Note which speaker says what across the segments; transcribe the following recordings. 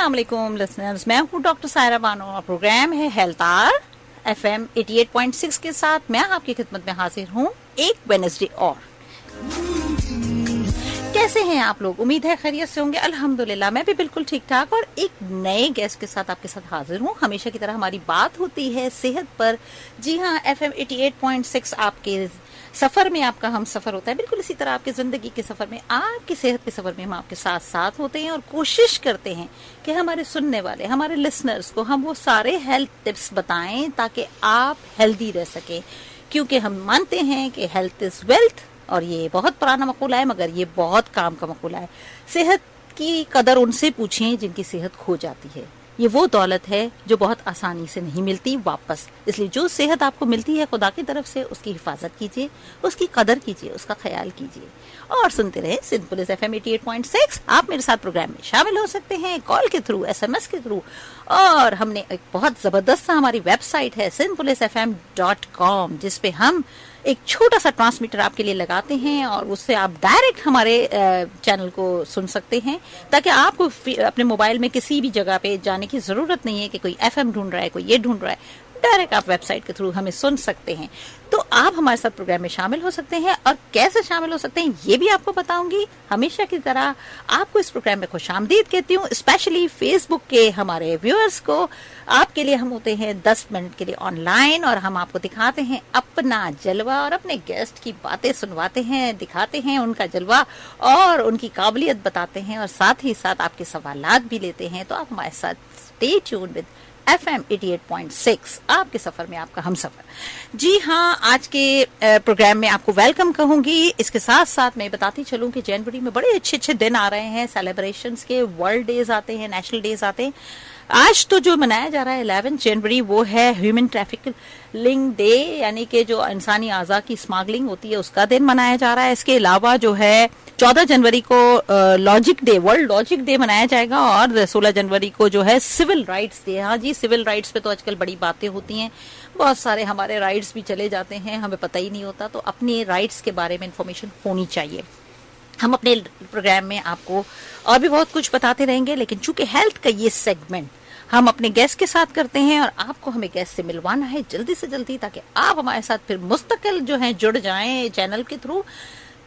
Speaker 1: अस्सलाम वालेकुम लिसनर्स, मैं हूँ डॉक्टर सायरा बानो और प्रोग्राम है हेल्थ आवर FM 88.6 के साथ मैं आपकी खिदमत में हाजिर हूँ एक वेडनेसडे और। कैसे हैं आप लोग? उम्मीद है खैरियत से होंगे। अल्हम्दुलिल्लाह मैं भी बिल्कुल ठीक ठाक और एक नए गेस्ट के साथ आपके साथ हाजिर हूँ। हमेशा की तरह हमारी बात होती है सेहत पर। जी हाँ, FM 88.6 आपके सफर में आपका हम सफर होता है। बिल्कुल इसी तरह आपकी जिंदगी के सफर में, आपकी सेहत के सफर में हम आपके साथ साथ होते हैं और कोशिश करते हैं कि हमारे सुनने वाले, हमारे लिसनर्स को हम वो सारे हेल्थ टिप्स बताएं ताकि आप हेल्दी रह सकें, क्योंकि हम मानते हैं कि हेल्थ इज वेल्थ और ये बहुत पुराना मकूला है मगर ये बहुत काम का मकूला है। सेहत की कदर उनसे पूछें जिनकी सेहत खो जाती है। ये वो दौलत है जो बहुत आसानी से नहीं मिलती वापस। इसलिए जो सेहत आपको मिलती है खुदा की तरफ से, उसकी हिफाजत कीजिए, उसकी कदर कीजिए, उसका ख्याल कीजिए और सुनते रहे सिंपल FM 88.6। आप मेरे साथ प्रोग्राम में शामिल हो सकते हैं कॉल के थ्रू, SMS के थ्रू, और हमने एक बहुत जबरदस्त हमारी वेबसाइट है simplicefm.com जिसपे हम एक छोटा सा ट्रांसमीटर आपके लिए लगाते हैं और उससे आप डायरेक्ट हमारे चैनल को सुन सकते हैं, ताकि आपको अपने मोबाइल में किसी भी जगह पे जाने की जरूरत नहीं है कि कोई FM ढूंढ रहा है, कोई ये ढूंढ रहा है। डायरेक्ट आप वेबसाइट के थ्रू हमें सुन सकते हैं। तो आप हमारे साथ प्रोग्राम में शामिल हो सकते हैं और कैसे शामिल हो सकते हैं ये भी आपको बताऊंगी। हमेशा की तरह आपको इस प्रोग्राम में खुशामदीद कहती हूँ, स्पेशली फेसबुक के हमारे व्यूअर्स को। आपके लिए हम होते हैं 10 मिनट के लिए ऑनलाइन और हम आपको दिखाते हैं अपना जलवा और अपने गेस्ट की बातें सुनवाते हैं, दिखाते हैं उनका जलवा और उनकी काबिलियत बताते हैं और साथ ही साथ आपके सवालात भी लेते हैं। तो आप हमारे साथ स्टे ट्यून विद FM 88.6 आपके सफर में आपका हम सफर। जी हाँ, आज के प्रोग्राम में आपको वेलकम कहूंगी। इसके साथ साथ मैं बताती चलूं कि जनवरी में बड़े अच्छे अच्छे दिन आ रहे हैं, सेलिब्रेशंस के, वर्ल्ड डेज आते हैं, नेशनल डेज आते हैं। आज तो जो मनाया जा रहा है 11 जनवरी वो है ह्यूमन ट्रैफिकिंग डे, यानी कि जो इंसानी आज़ा की स्मगलिंग होती है उसका दिन मनाया जा रहा है। इसके अलावा जो है 14 जनवरी को logic day, world logic day मनाया जाएगा और 16 जनवरी को जो है सिविल राइट्स डे। हाँ जी, सिविल राइट्स पे तो आजकल बड़ी बातें होती हैं, बहुत सारे हमारे राइट्स भी चले जाते हैं, हमें पता ही नहीं होता। तो अपने राइट्स के बारे में इंफॉर्मेशन होनी चाहिए। हम अपने प्रोग्राम में आपको और भी बहुत कुछ बताते रहेंगे, लेकिन चूंकि हेल्थ का ये सेगमेंट हम अपने गेस्ट के साथ करते हैं और आपको हमें गेस्ट से मिलवाना है जल्दी से जल्दी, ताकि आप हमारे साथ फिर मुस्तकिल जो है जुड़ जाएं चैनल के थ्रू।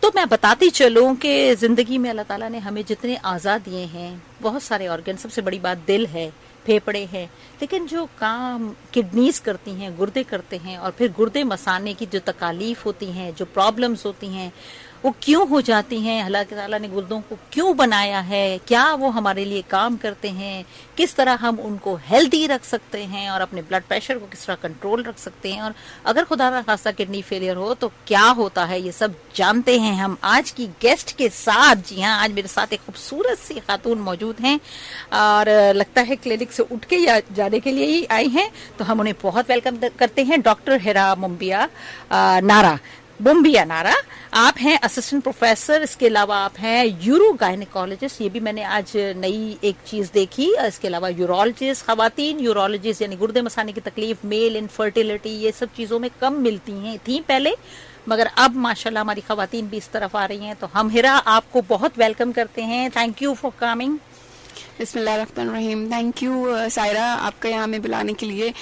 Speaker 1: तो मैं बताती चलूं कि जिंदगी में अल्लाह ताला ने हमें जितने आज़ाद दिए हैं, बहुत सारे ऑर्गन, सबसे बड़ी बात दिल है, फेफड़े हैं, लेकिन जो काम किडनीज करती हैं, गुर्दे करते हैं, और फिर गुर्दे मसाने की जो तकालीफ होती हैं, जो प्रॉब्लम्स होती हैं, वो क्यों हो जाती हैं, अल्लाह ताला ने गुर्दों को क्यों बनाया है, क्या वो हमारे लिए काम करते हैं, किस तरह हम उनको हेल्दी रख सकते हैं और अपने ब्लड प्रेशर को किस तरह कंट्रोल रख सकते हैं, और अगर खुदा ना खास्ता किडनी फेलियर हो तो क्या होता है, ये सब जानते हैं हम आज की गेस्ट के साथ। जी हाँ, आज मेरे साथ एक खूबसूरत सी खातून मौजूद हैं और लगता है क्लिनिक से उठ के या जाने के लिए ही आई हैं, तो हम उन्हें बहुत वेलकम करते हैं। डॉक्टर हिरा मुम्बिया नारा, आप हैं असिस्टेंट प्रोफेसर, इसके अलावा आप हैं यूरो गायनेकोलॉजिस्ट, ये भी मैंने आज नई एक चीज देखी। इसके अलावा यूरोलॉजिस्ट, खवातीन यूरोलॉजिस्ट यानी गुर्दे मसाने की तकलीफ, मेल इनफर्टिलिटी, ये सब चीजों में कम मिलती थी पहले, मगर अब माशाल्लाह हमारी खवातीन भी इस तरफ आ रही हैं। तो हम हिरा आपको बहुत वेलकम करते हैं। Thank you for coming.
Speaker 2: बिस्मिल्लाहिर्रहमानिर्रहीम। थैंक यू सायरा, आपका यहाँ में बुलाने के लिए,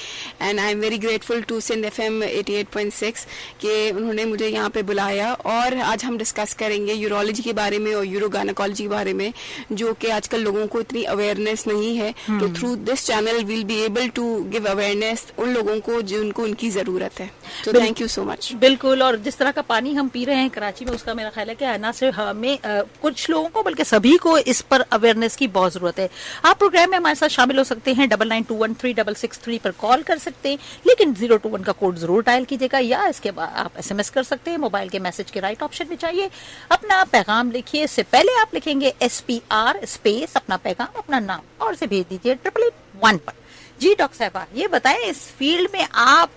Speaker 2: and I am very grateful to Sindh FM 88.6 कि उन्होंने मुझे यहाँ पे बुलाया। और आज हम डिस्कस करेंगे यूरोलॉजी के बारे में और यूरो गायनेकोलॉजी के बारे में, जो कि आजकल लोगों को इतनी अवेयरनेस नहीं है। तो through this channel we'll be able to give awareness उन लोगों को जिनको उनकी जरूरत है। तो थैंक यू सो मच।
Speaker 1: बिल्कुल, और जिस तरह का पानी हम पी रहे हैं कराची में, उसका मेरा ख्याल है कि ना सिर्फ हमें कुछ लोगों को बल्कि सभी को इस पर अवेयरनेस की बहुत जरूरत है। आप प्रोग्राम में हमारे साथ शामिल हो सकते हैं, 99213663 पर कॉल कर सकते हैं, लेकिन 021 का कोड जरूर डायल कीजिएगा, या इसके बाद आप SMS कर सकते हैं। मोबाइल के मैसेज के राइट ऑप्शन में चाहिए अपना पैगाम लिखिए, इससे पहले आप लिखेंगे SPR स्पेस अपना पैगाम, अपना नाम, और इसे भेज दीजिए 888-1 पर। जी डॉक्टर साहबा, ये बताएं, इस फील्ड में आप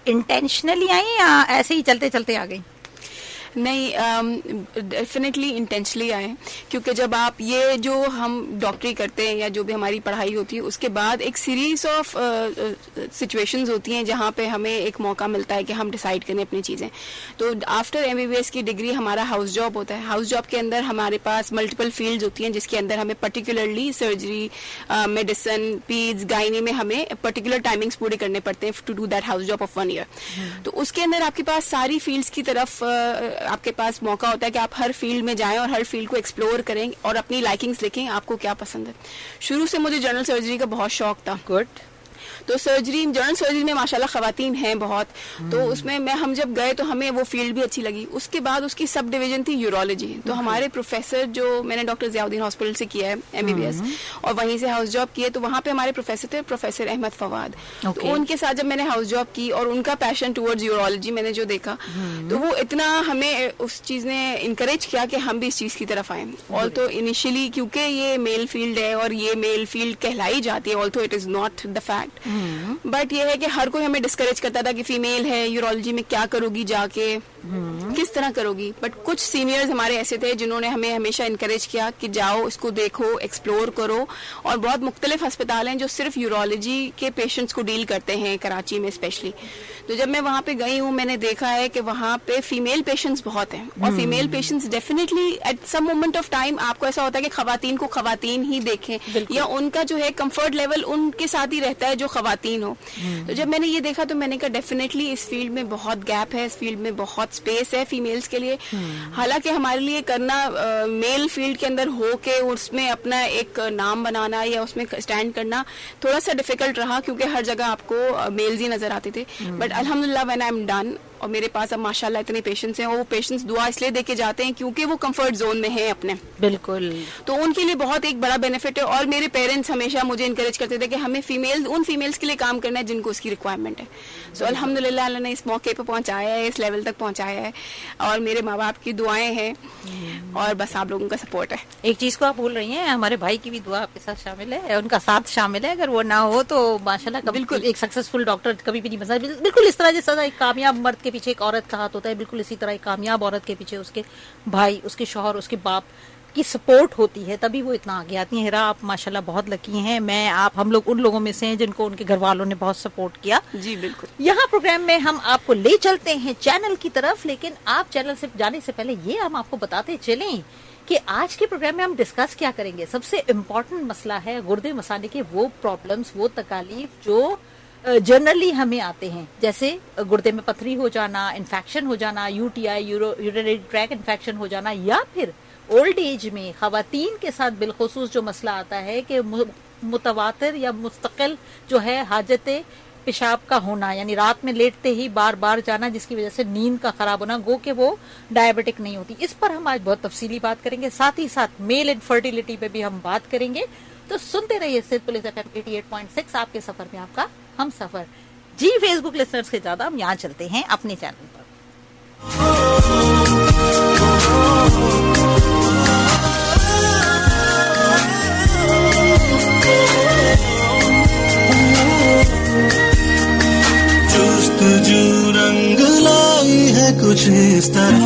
Speaker 1: इंटेंशनली आई या ऐसे ही चलते चलते आ गई?
Speaker 2: नहीं, डेफिनेटली इंटेंशनली आए, क्योंकि जब आप ये जो हम डॉक्टरी करते हैं या जो भी हमारी पढ़ाई होती है उसके बाद एक सीरीज ऑफ सिचुएशंस होती हैं जहाँ पे हमें एक मौका मिलता है कि हम डिसाइड करें अपनी चीज़ें। तो आफ्टर MBBS की डिग्री हमारा हाउस जॉब होता है। हाउस जॉब के अंदर हमारे पास मल्टीपल फील्ड्स होती हैं जिसके अंदर हमें particularly surgery, medicine, peds, gynae में हमें पर्टिकुलर टाइमिंग्स पूरे करने पड़ते हैं to do that house job of 1 year. तो उसके अंदर आपके पास सारी फील्ड्स की तरफ आपके पास मौका होता है कि आप हर फील्ड में जाएं और हर फील्ड को एक्सप्लोर करें और अपनी लाइकिंग्स देखें आपको क्या पसंद है। शुरू से मुझे जनरल सर्जरी का बहुत शौक था।
Speaker 1: गुड।
Speaker 2: तो जनरल सर्जरी में माशाल्लाह खवातीन हैं बहुत, तो उसमें हम जब गए तो हमें वो फील्ड भी अच्छी लगी। उसके बाद उसकी सब डिवीजन थी यूरोलॉजी। तो हमारे प्रोफेसर, जो मैंने डॉक्टर ज़ियाउद्दीन हॉस्पिटल से किया है MBBS और वहीं से हाउस जॉब किए, तो वहाँ पे हमारे प्रोफेसर थे प्रोफेसर अहमद फवाद। तो उनके साथ जब मैंने हाउस जॉब की और उनका पैशन टुवर्ड्स यूरोलॉजी मैंने जो देखा, तो वो इतना हमें उस चीज ने इंकरेज किया कि हम भी इस चीज की तरफ आए। ऑल्सो इनिशियली क्योंकि ये मेल फील्ड है और ये मेल फील्ड कहलाई जाती है, also it is not the fact, but ये है कि हर कोई हमें डिस्करेज करता था कि फीमेल है यूरोलॉजी में क्या करोगी जाके, किस तरह करोगी। बट कुछ सीनियर्स हमारे ऐसे थे जिन्होंने हमें हमेशा इनकरेज किया कि जाओ, इसको देखो, एक्सप्लोर करो। और बहुत मुख्तलिफ अस्पताल हैं जो सिर्फ यूरोलॉजी के पेशेंट्स को डील करते हैं, कराची में स्पेशली। तो जब मैं वहाँ पे गई हूँ, मैंने देखा है कि वहाँ पे फीमेल पेशेंट्स बहुत हैं और female patients definitely at some moment of time आपको ऐसा होता है कि खवातीन को खवातीन ही देखें या उनका जो है कंफर्ट लेवल उनके साथ ही रहता है जो खवातीन हो। तो जब मैंने ये देखा तो मैंने कहा डेफिनेटली इस फील्ड में बहुत गैप है, इस फील्ड में बहुत स्पेस है फीमेल्स के लिए। हालांकि हमारे लिए करना मेल फील्ड के अंदर हो के उसमें अपना एक नाम बनाना या उसमें स्टैंड करना थोड़ा सा डिफिकल्ट रहा, क्योंकि हर जगह आपको मेल्स ही नजर आते थे। बट अल्हम्दुलिल्लाह व्हेन आई एम डन, और मेरे पास अब माशाल्लाह इतने पेशेंट्स हैं, और वो पेशेंट्स दुआ इसलिए देके जाते हैं क्योंकि वो कंफर्ट जोन में हैं अपने।
Speaker 1: बिल्कुल।
Speaker 2: तो उनके लिए बहुत एक बड़ा बेनिफिट है। और मेरे पेरेंट्स हमेशा मुझे इनकरेज करते थे कि हमें उन फीमेल्स के लिए काम करना है जिनको उसकी रिक्वायरमेंट है। सो अल्हम्दुलिल्लाह अल्लाह ने इस मौके पे पहुंचाया है, इस लेवल तक पहुंचाया है, और मेरे माँ बाप की दुआएं हैं और बस आप लोगों का सपोर्ट है।
Speaker 1: एक चीज को आप भूल रही हैं, हमारे भाई की भी दुआ आपके साथ शामिल है, उनका साथ शामिल है। अगर वो ना हो तो माशाल्लाह बिल्कुल एक सक्सेसफुल डॉक्टर कभी भी नहीं बन सकता। बिल्कुल इस तरह जिस तरह एक कामयाब मर्द के पीछे एक औरत का हाथ होता है, बिल्कुल इसी तरह एक कामयाब औरत के पीछे उसके भाई, उसके शौहर, उसके बाप की सपोर्ट होती है, तभी वो इतना आगे आती है। हिरा, आप माशाल्लाह बहुत लकी हैं। मैं, आप, हम लोग उन लोगों में से हैं जिनको उनके घर वालों ने बहुत सपोर्ट किया।
Speaker 2: जी बिल्कुल।
Speaker 1: यहाँ प्रोग्राम में हम आपको ले चलते हैं चैनल की तरफ, लेकिन आप चैनल से जाने से पहले ये हम आपको बताते चलें कि आज के प्रोग्राम में हम डिस्कस क्या करेंगे। सबसे इम्पोर्टेंट मसला है गुर्दे मसाने के वो प्रॉब्लम्स, वो तकालीफ जो जनरली हमें आते हैं, जैसे गुर्दे में पथरी हो जाना, इन्फेक्शन हो जाना, UTI यूरिनरी ट्रैक इन्फेक्शन हो जाना, या फिर ओल्ड एज में खवातीन के साथ बिलखुसूस जो मसला आता है कि मुतवातिर या मुस्तकिल जो है हाजत पेशाब का होना, यानी रात में लेटते ही बार बार जाना, जिसकी वजह से नींद का खराब होना, गो के वो डायबिटिक नहीं होती। इस पर हम आज बहुत तफसीली बात करेंगे। साथ ही साथ मेल इनफर्टिलिटी पे भी हम बात करेंगे। तो सुनते रहिए सिर्फ पुलिस FM 88.6, आपके सफर में आपका हम सफर। जी, फेसबुक लिसनर्स के ज्यादा हम यहाँ चलते हैं अपने चैनल पर।
Speaker 3: जुस्तजू रंग लाई है कुछ इस तरह,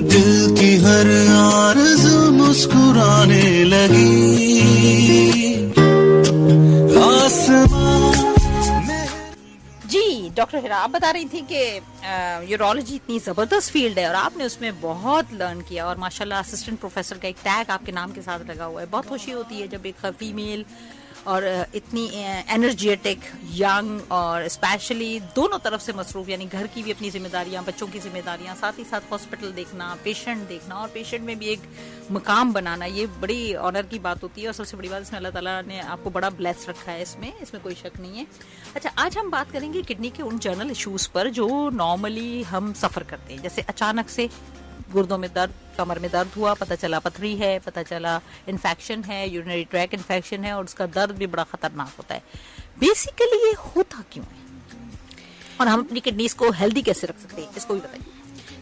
Speaker 3: दिल की हर आरज़ू मुस्कुराने लगी।
Speaker 1: जी डॉक्टर हिरा, आप बता रही थी कि यूरोलॉजी इतनी जबरदस्त फील्ड है और आपने उसमें बहुत लर्न किया, और माशाल्लाह असिस्टेंट प्रोफेसर का एक टैग आपके नाम के साथ लगा हुआ है। बहुत खुशी होती है जब एक फीमेल और इतनी एनर्जेटिक, यंग और स्पेशली दोनों तरफ से मसरूफ, यानी घर की भी अपनी जिम्मेदारियां, बच्चों की जिम्मेदारियां, साथ ही साथ हॉस्पिटल देखना, पेशेंट देखना और पेशेंट में भी एक मुकाम बनाना, ये बड़ी ऑनर की बात होती है। और सबसे बड़ी बात, इसमें अल्लाह ताला ने आपको बड़ा ब्लेस रखा है, इसमें कोई शक नहीं है। अच्छा, आज हम बात करेंगे किडनी के उन जनरल इश्यूज पर जो नॉर्मली हम सफर करते हैं, जैसे अचानक से गुर्दों में दर्द, कमर में दर्द हुआ, पता चला पथरी है, पता चला इन्फेक्शन है, यूरिनरी ट्रैक इन्फेक्शन है, और उसका दर्द भी बड़ा खतरनाक होता है। बेसिकली ये होता क्यों है और हम अपनी किडनीज को हेल्दी कैसे रख सकते हैं, इसको भी बताइए।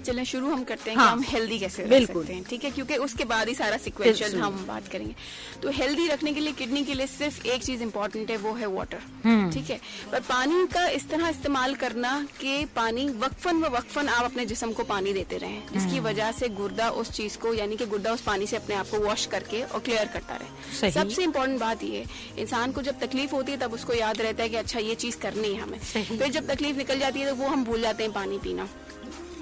Speaker 2: चलें शुरू हम करते हैं कि हम हेल्दी कैसे रख सकते हैं, ठीक है, क्योंकि उसके बाद ही सारा सिक्वेंशियल हम बात करेंगे। तो हेल्दी रखने के लिए किडनी के लिए सिर्फ एक चीज इंपॉर्टेंट है, वो है वाटर, ठीक है। पर पानी का इस तरह इस्तेमाल करना कि पानी वक्फन आप अपने जिस्म को पानी देते रहें, जिसकी वजह से गुर्दा उस चीज को, यानी कि गुर्दा उस पानी से अपने आप को वॉश करके और क्लियर करता रहे। सबसे इम्पोर्टेंट बात ये है, इंसान को जब तकलीफ होती है तब उसको याद रहता है कि अच्छा ये चीज करनी है हमें, फिर जब तकलीफ निकल जाती है तो वो हम भूल जाते हैं पानी पीना।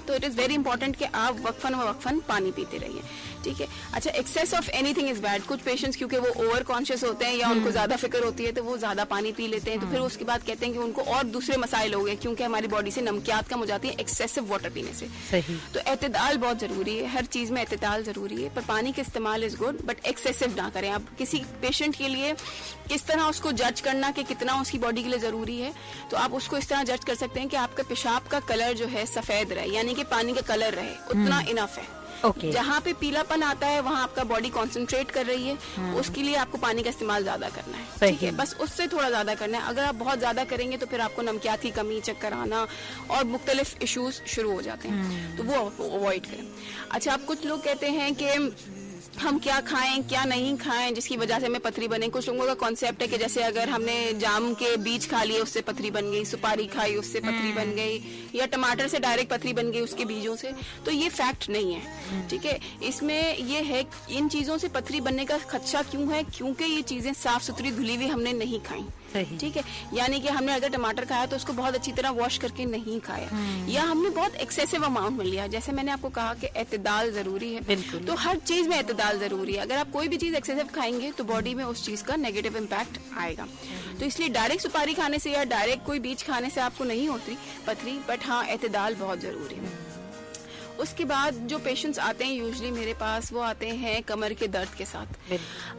Speaker 2: तो इट इज वेरी इंपॉर्टेंट कि आप वक्फन पानी पीते रहिए, ठीक है। अच्छा, excess of anything is bad. कुछ पेशेंट्स क्योंकि वो ओवर कॉन्शियस होते हैं या उनको ज्यादा फिक्र होती है तो वो ज्यादा पानी पी लेते हैं, तो फिर उसके बाद कहते हैं कि उनको और दूसरे मसाइल हो गए, क्योंकि हमारी बॉडी से नमकियात कम हो जाती है एक्सेसिव वाटर पीने से।
Speaker 1: सही।
Speaker 2: तो एतदाल बहुत जरूरी है, हर चीज में एतदाल जरूरी है, पर पानी का इस्तेमाल इज गुड, बट एक्सेसिव ना करें। आप किसी पेशेंट के लिए किस तरह उसको जज करना कि कितना उसकी बॉडी के लिए जरूरी है, तो आप उसको इस तरह जज कर सकते हैं कि आपका पेशाब का कलर जो है सफेद रहे, यानी कि पानी का कलर रहे, उतना इनफ है।
Speaker 1: Okay.
Speaker 2: जहाँ पे पीलापन आता है वहाँ आपका बॉडी कंसंट्रेट कर रही है, उसके लिए आपको पानी का इस्तेमाल ज्यादा करना है, ठीक है, बस उससे थोड़ा ज्यादा करना है। अगर आप बहुत ज्यादा करेंगे तो फिर आपको नमकियात की कमी, चक्कर आना और मुख्तलिफ इश्यूज शुरू हो जाते हैं, तो वो अवॉइड करें। अच्छा, अब कुछ लोग कहते हैं कि हम क्या खाएं क्या नहीं खाएं जिसकी वजह से हमें पथरी बने। कुछ लोगों का कॉन्सेप्ट है कि जैसे अगर हमने जाम के बीज खा लिए उससे पथरी बन गई, सुपारी खाई उससे पथरी बन गई, या टमाटर से डायरेक्ट पथरी बन गई उसके बीजों से, तो ये फैक्ट नहीं है, ठीक है। इसमें ये है इन चीजों से पथरी बनने का खदशा क्यों है, क्योंकि ये चीजें साफ सुथरी धुली हुई हमने नहीं खाई, ठीक है। यानी कि हमने अगर टमाटर खाया तो उसको बहुत अच्छी तरह वॉश करके नहीं खाया, या हमने बहुत एक्सेसिव अमाउंट में लिया। जैसे मैंने आपको कहा कि एतदाल जरूरी है, तो हर चीज में एतदाल जरूरी है। अगर आप कोई भी चीज एक्सेसिव खाएंगे तो बॉडी में उस चीज का नेगेटिव इम्पैक्ट आएगा। तो इसलिए डायरेक्ट सुपारी खाने से या डायरेक्ट कोई बीज खाने से आपको नहीं होती पथरी, बट हाँ एतदाल बहुत जरूरी है। उसके बाद जो पेशेंट्स आते हैं यूजुअली मेरे पास, वो आते हैं कमर के दर्द के साथ।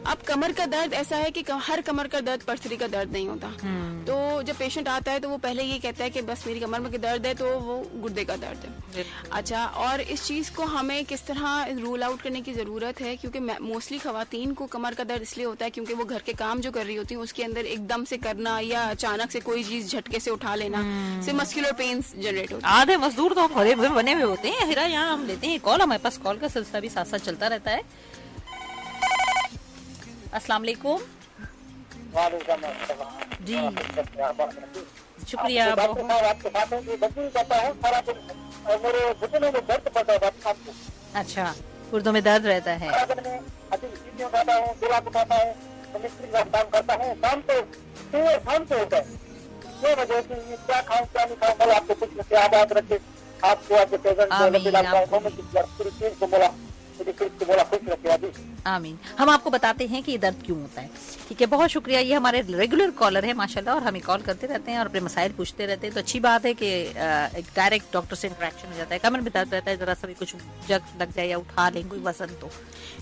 Speaker 2: अब कमर का दर्द ऐसा है कि हर कमर का दर्द पथरी का दर्द नहीं होता। तो जब पेशेंट आता है तो वो पहले ये कहता है कि बस मेरी कमर में के दर्द है, तो वो गुर्दे का दर्द है। अच्छा, और इस चीज को हमें किस तरह रूल आउट करने की जरूरत है, क्योंकि मोस्टली खवातीन को कमर का दर्द इसलिए होता है क्योंकि वो घर के काम जो कर रही होती है उसके अंदर एकदम से करना या अचानक से कोई चीज झटके से उठा लेना से मस्कुलर पेन्स जनरेट होते हैं।
Speaker 1: आधे मजदूर तो भरे हुए बने हुए होते हैं। यहाँ हम लेते हैं कॉल, हमारे पास कॉल का सिलसिला भी साथ साथ चलता रहता है। अस्सलाम वालेकुम। जी शुक्रिया। अच्छा, उर्दू में दर्द रहता है।
Speaker 4: क्या खाऊं क्या नहीं खाऊं, आपको कुछ याद रखे, आपको आपके
Speaker 1: आमीन। हम आपको बताते हैं कि ये दर्द क्यों होता है, ठीक है। बहुत शुक्रिया, ये हमारे रेगुलर कॉलर है माशाल्लाह, और हमें कॉल करते रहते हैं और अपने मसाइल पूछते रहते हैं। तो अच्छी बात है कि एक डायरेक्ट डॉक्टर से इंटरेक्शन हो जाता है। कमर में दर्द रहता है, जरा सा भी कुछ जग लग जाए या उठा लें कोई वजन,